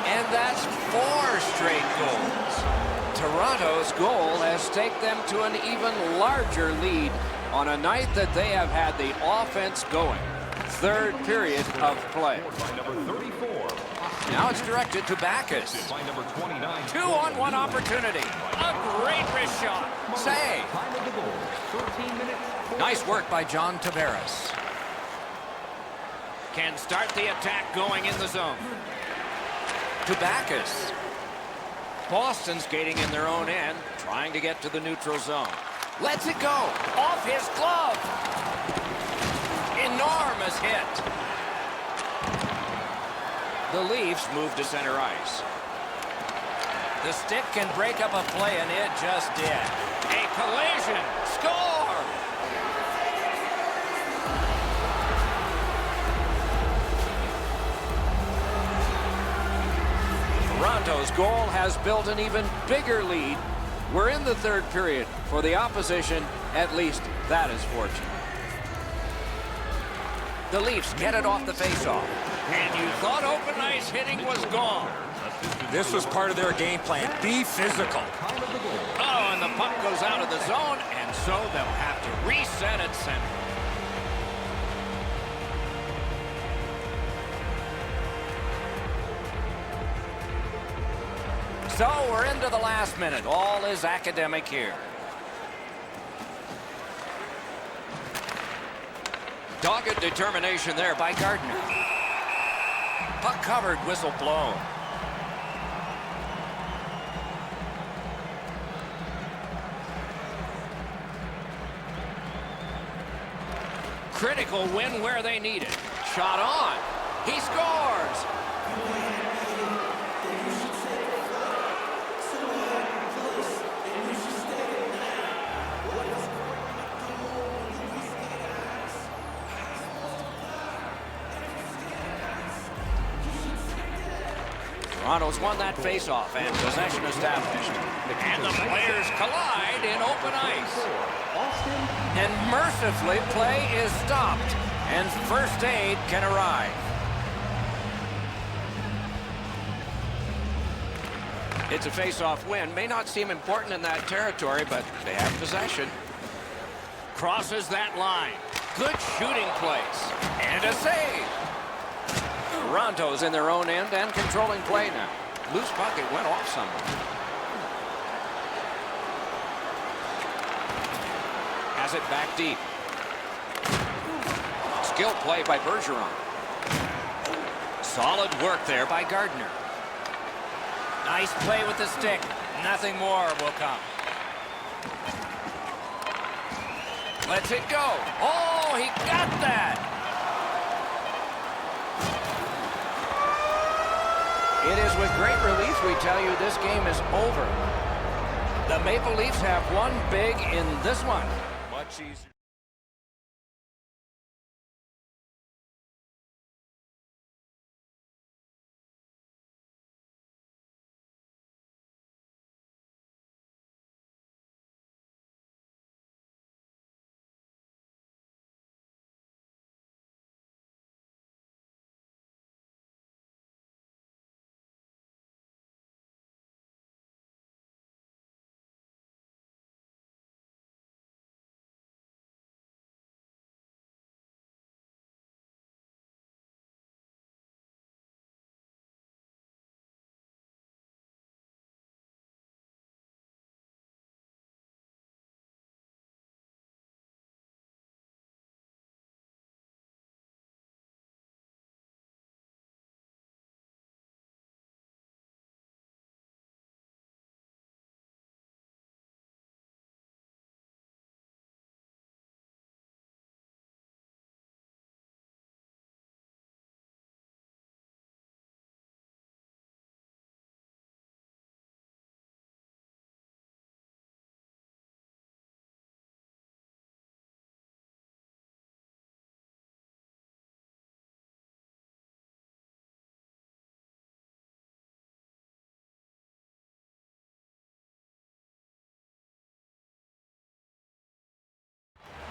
And that's 4 straight goals. Toronto's goal has taken them to an even larger lead on a night that they have had the offense going. Third period of play. Now it's directed to Backes. 2-on-1 opportunity. A great wrist shot. Save. Nice work by John Tavares. Can start the attack going in the zone. To Backes. Boston skating in their own end, trying to get to the neutral zone. Lets it go. Off his glove. Enormous hit. The Leafs move to center ice. The stick can break up a play, and it just did. A collision. Score! Toronto's goal has built an even bigger lead. We're in the third period. For the opposition, at least that is fortunate. The Leafs get it off the faceoff. And you thought open ice hitting was gone. This was part of their game plan. Be physical. Oh, and the puck goes out of the zone, and so they'll have to reset at center. So we're into the last minute. All is academic here. Dogged determination there by Gardner. Puck covered, whistle blown. Critical win where they need it. Shot on. He scores. Toronto's won that faceoff and possession established. And the players collide in open ice. And mercifully, play is stopped, and first aid can arrive. It's a faceoff win. May not seem important in that territory, but they have possession. Crosses that line. Good shooting place. And a save. Toronto's in their own end and controlling play now. Loose puck, it went off somewhere. Has it back deep. Skill play by Bergeron. Solid work there by Gardner. Nice play with the stick. Nothing more will come. Lets it go. Oh, he got that. It is with great relief we tell you this game is over. The Maple Leafs have won big in this one. Much easier.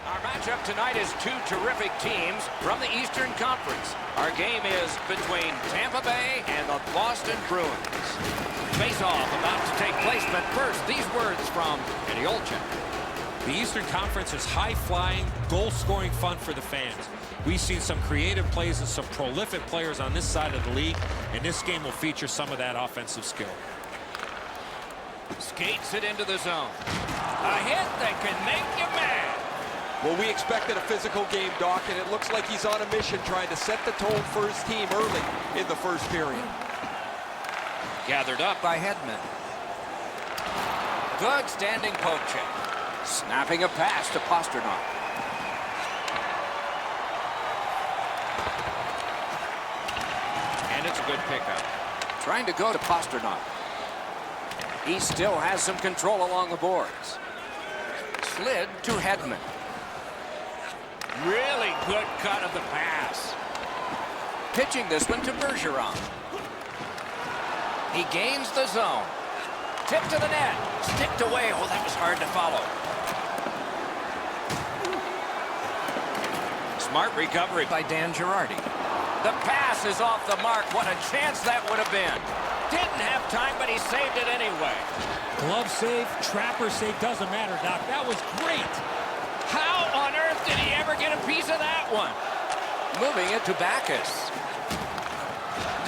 Our matchup tonight is two terrific teams from the Eastern Conference. Our game is between Tampa Bay and the Boston Bruins. Face-off about to take place, but first, these words from Eddie Olczyk. The Eastern Conference is high-flying, goal-scoring fun for the fans. We've seen some creative plays and some prolific players on this side of the league, and this game will feature some of that offensive skill. Skates it into the zone. A hit that can make you mad. Well, we expected a physical game, Doc, and it looks like he's on a mission trying to set the tone for his team early in the first period. Gathered up by Hedman. Good standing poke check. Snapping a pass to Pastrnak. And it's a good pickup. Trying to go to Pastrnak. He still has some control along the boards. Slid to Hedman. Really good cut of the pass. Pitching this one to Bergeron. He gains the zone. Tip to the net. Sticked away. Oh, that was hard to follow. Smart recovery by Dan Girardi. The pass is off the mark. What a chance that would have been. Didn't have time, but he saved it anyway. Glove save, trapper save, doesn't matter, Doc. That was great. How on earth did he ever get a piece of that one? Moving it to Backes.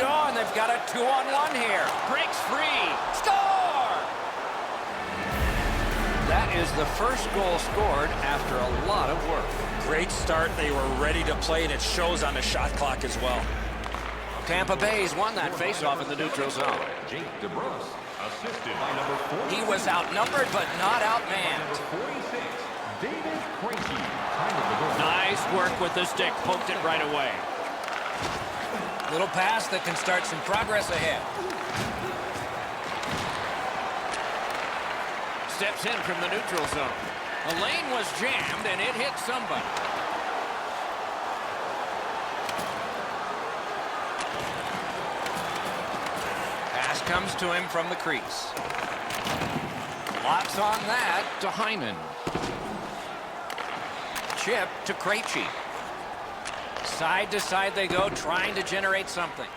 Oh, and they've got a 2-on-1 here. Breaks free. Score! That is the first goal scored after a lot of work. Great start. They were ready to play, and it shows on the shot clock as well. Tampa Bay's won that faceoff in the neutral zone. Jake DeBrusk, assisted by number 40. He was outnumbered, but not outmanned. Number 46, David Krejci. Time of the goal. Nice work with the stick. Poked it right away. Little pass that can start some progress ahead. Steps in from the neutral zone. The lane was jammed, and it hit somebody. Pass comes to him from the crease. Locks on that to Heinen. Chip to Krejci. Side to side they go, trying to generate something.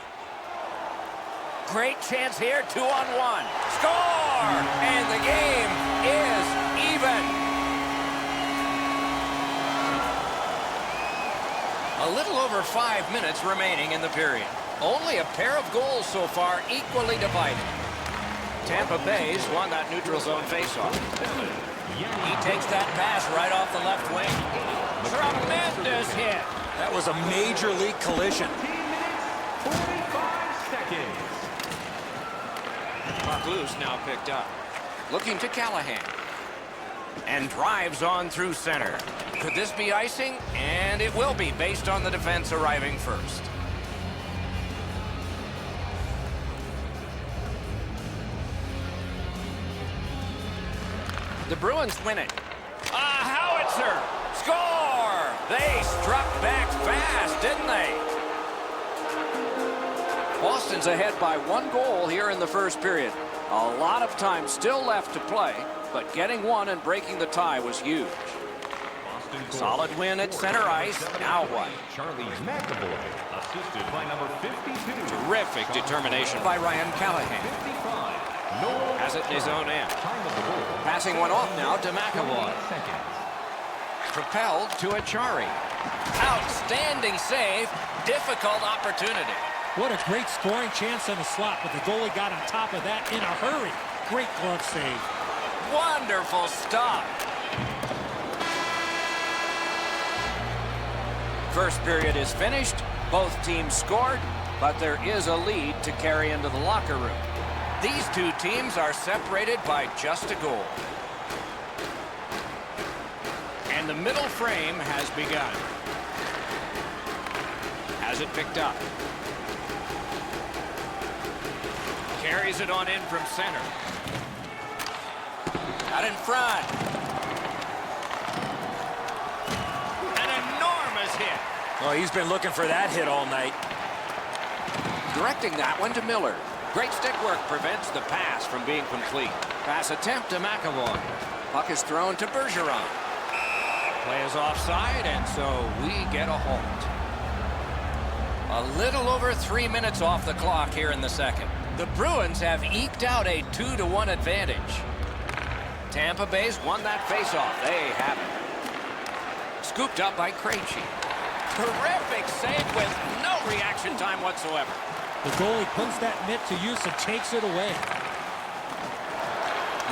Great chance here, 2-on-1. Score! And the game is even. over 5 minutes remaining in the period. Only a pair of goals so far, equally divided. Tampa Bay's won that neutral zone faceoff. He takes that pass right off the left wing. Tremendous hit. That was a major league collision. 45 seconds. Puck loose, now picked up. Looking to Callahan. And drives on through center. Could this be icing? And it will be, based on the defense arriving first. The Bruins win it. A howitzer! Score! They struck back fast, didn't they? Boston's ahead by 1 goal here in the first period. A lot of time still left to play, but getting one and breaking the tie was huge. Solid win at center ice. Now what? Charlie McAvoy, assisted by number 52. Terrific determination by Ryan Callahan. 55. Noel Has it in his own end. Time of the goal. Passing one off now to McAvoy. 28 seconds. Propelled to Achari. Outstanding save. Difficult opportunity. What a great scoring chance on the slot, but the goalie got on top of that in a hurry. Great glove save. Wonderful stop. First period is finished. Both teams scored, but there is a lead to carry into the locker room. These two teams are separated by just a goal. And the middle frame has begun. Has it picked up. Carries it on in from center. Out in front. An enormous hit. Oh, he's been looking for that hit all night. Directing that one to Miller. Great stick work prevents the pass from being complete. Pass attempt to McAvoy. Puck is thrown to Bergeron. Play is offside, and so we get a halt. A little over 3 minutes off the clock here in the second. The Bruins have eked out a 2-1 advantage. Tampa Bay's won that faceoff. They have it. Scooped up by Krejci. Terrific save with no reaction time whatsoever. The goalie puts that mitt to use and takes it away.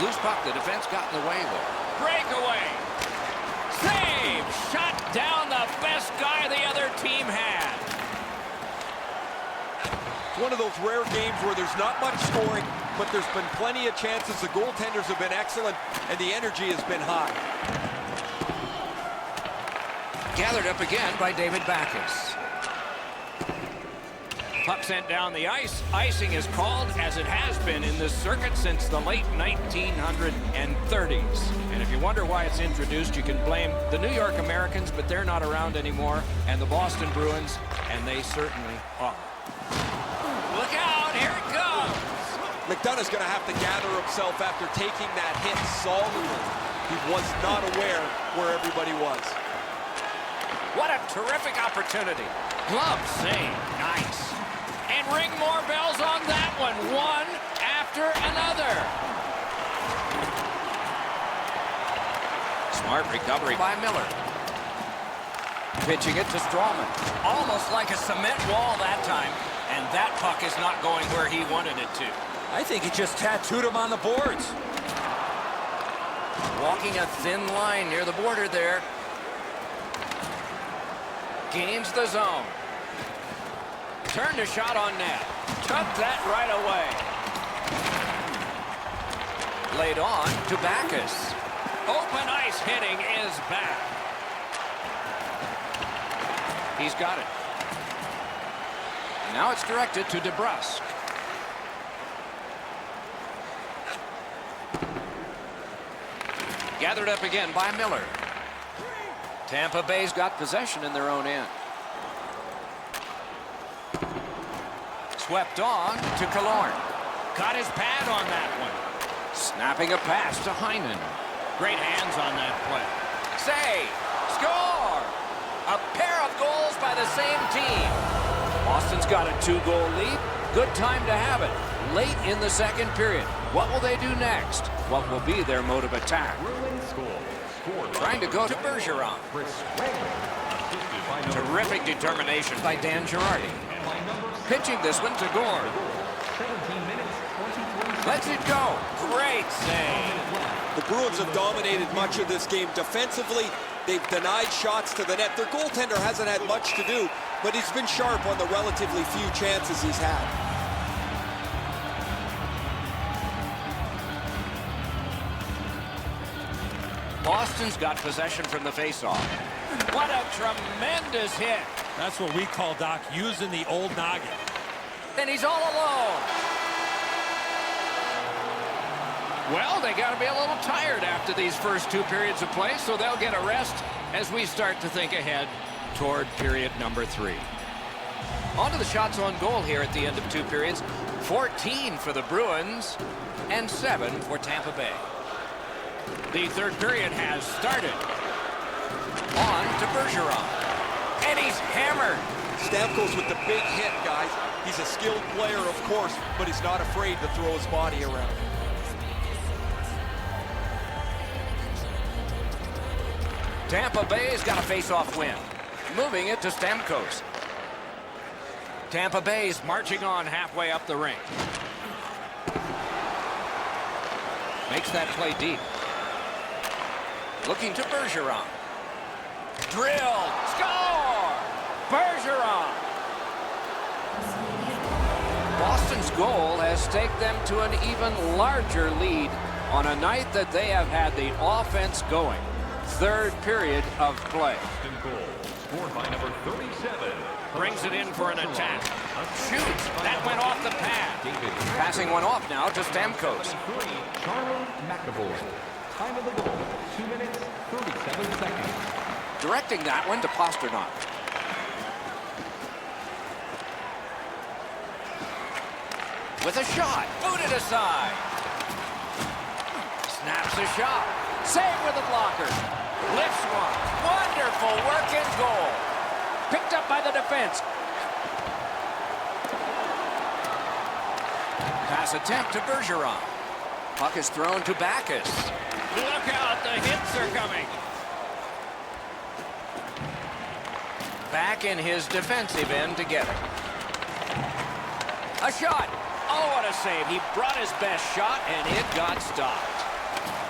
Loose puck, the defense got in the way there. Breakaway. Save! Shot down the best guy the other team had. It's one of those rare games where there's not much scoring, but there's been plenty of chances. The goaltenders have been excellent, and the energy has been high. Gathered up again by David Backes. Puck sent down the ice. Icing is called, as it has been in this circuit since the late 1930s. And if you wonder why it's introduced, you can blame the New York Americans, but they're not around anymore, and the Boston Bruins, and they certainly are. Look out, here it comes! McDonough's going to have to gather himself after taking that hit solidly. He was not aware where everybody was. What a terrific opportunity. Glove save. Nice. And ring more bells on that one. One after another. Smart recovery by Miller. Pitching it to Strawman. Almost like a cement wall that time. And that puck is not going where he wanted it to. I think he just tattooed him on the boards. Walking a thin line near the border there. Gains the zone. Turned a shot on net. Took that right away. Laid on to Backes. Open ice hitting is back. He's got it. Now it's directed to DeBrusk. Gathered up again by Miller. Tampa Bay's got possession in their own end. Swept on to Killorn. Got his pad on that one. Snapping a pass to Hyman. Great hands on that play. Save! Score! A pair of goals by the same team. Boston's got a 2-goal lead. Good time to have it. Late in the second period. What will they do next? What will be their mode of attack? Bruins score. Scored by Trying to go to Bergeron. Chris Wegman, assisted by number Terrific determination by Dan Girardi. Pitching this one to Gore. 17 minutes, 23 Lets it go. Great save. The Bruins have dominated much of this game. Defensively, they've denied shots to the net. Their goaltender hasn't had much to do, but he's been sharp on the relatively few chances he's had. Boston's got possession from the faceoff. What a tremendous hit. That's what we call, Doc, using the old noggin. And he's all alone. Well, they got to be a little tired after these first 2 periods of play, so they'll get a rest as we start to think ahead toward period number 3. On to the shots on goal here at the end of 2 periods. 14 for the Bruins and 7 for Tampa Bay. The third period has started. On to Bergeron. And he's hammered. Stamkos with the big hit, guys. He's a skilled player, of course, but he's not afraid to throw his body around. Tampa Bay's got a face-off win. Moving it to Stamkos. Tampa Bay's marching on halfway up the rink. Makes that play deep. Looking to Bergeron. Drilled. Score! Bergeron. Boston's goal has taken them to an even larger lead on a night that they have had the offense going. Third period of play. Boston goal, scored by number 37. Brings it in for an attack. Shoots. That went off the pad. David. Passing one off now to Stamkos. 3, Charlie McAvoy. Time of the goal, 2 minutes, 37 seconds. Directing that one to Pasternak. With a shot. Booted aside. Snaps a shot. Save with a blocker. Lifts one. Wonderful work in goal. Picked up by the defense. Pass attempt to Bergeron. Puck is thrown to Backes. Look out, the hits are coming. Back in his defensive end to get it. A shot. Oh, what a save. He brought his best shot, and it got stopped.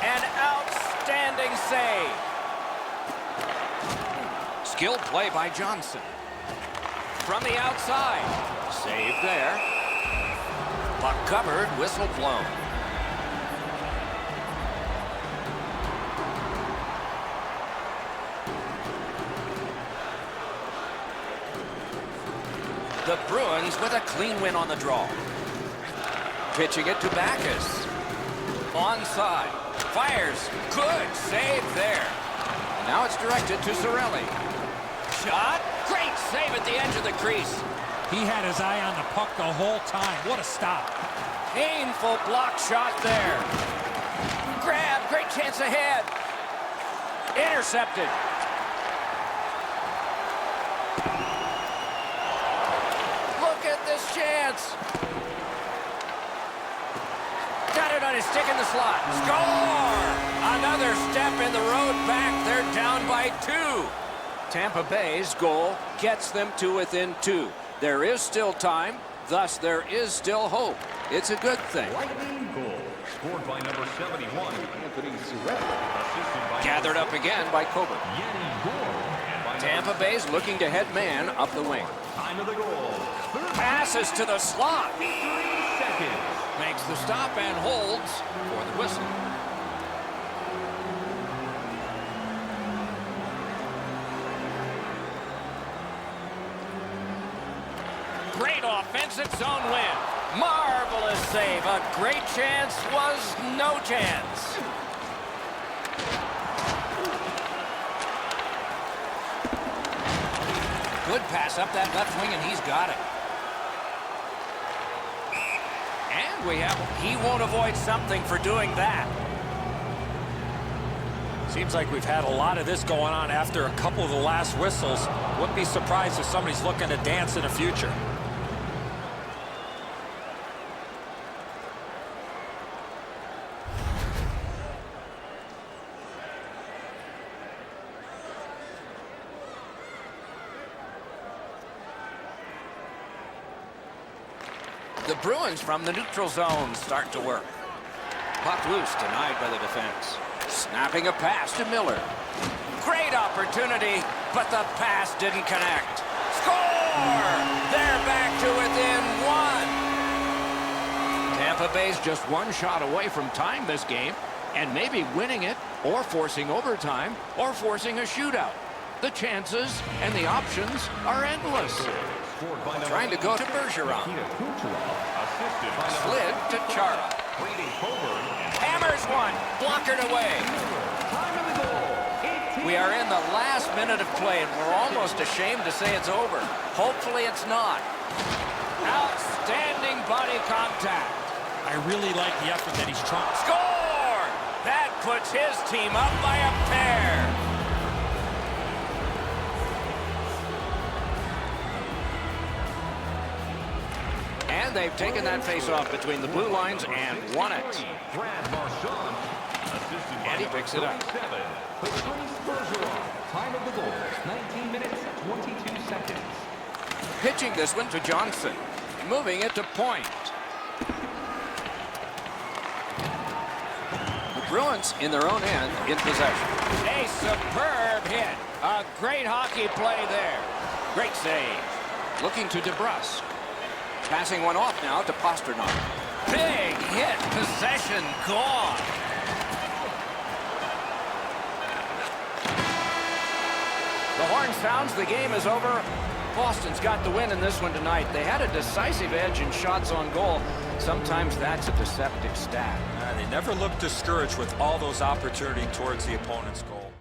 An outstanding save. Skilled play by Johnson. From the outside. Save there. Puck covered, whistle blown. The Bruins with a clean win on the draw. Pitching it to Backes. Onside. Fires. Good save there. And now it's directed to Cirelli. Shot. Great save at the edge of the crease. He had his eye on the puck the whole time. What a stop. Painful block shot there. Grab. Great chance ahead. Intercepted. Look at this chance. Got it on his stick in the slot. Score! Another step in the road back. They're down by 2. Tampa Bay's goal gets them to within 2. There is still time, thus there is still hope. It's a good thing. Lightning goal, scored by number 71, Anthony Cirelli. Assisted by Gathered up again by Coburn. Yanni Gore. And by Tampa Bay's looking to head man up the wing. time of the goal, 30 Passes to the slot. seconds. Makes the stop and holds for the whistle. Great offensive zone win. Marvelous save. A great chance was no chance. Good pass up that left wing, and he's got it. And he won't avoid something for doing that. Seems like we've had a lot of this going on after a couple of the last whistles. Wouldn't be surprised if somebody's looking to dance in the future. The Bruins from the neutral zone start to work. Puck loose, denied by the defense. Snapping a pass to Miller. Great opportunity, but the pass didn't connect. Score! They're back to within one. Tampa Bay's just one shot away from tying this game and maybe winning it or forcing overtime or forcing a shootout. The chances and the options are endless. Trying to go to Bergeron. Slid to Chara. Hammers one. Blockered away. We are in the last minute of play, and we're almost ashamed to say it's over. Hopefully it's not. Outstanding body contact. I really like the effort that he's trying. Score! That puts his team up by a pair. And they've taken that face-off between the blue lines and won it. And he picks it up. Time of the goal, 19 minutes, 22 seconds. Pitching this one to Johnson. Moving it to Point. The Bruins in their own end in possession. A superb hit. A great hockey play there. Great save. Looking to DeBrusk. Passing one off now to Pastrnak. Big hit. Possession gone. The horn sounds. The game is over. Boston's got the win in this one tonight. They had a decisive edge in shots on goal. Sometimes that's a deceptive stat. They never looked discouraged with all those opportunities towards the opponent's goal.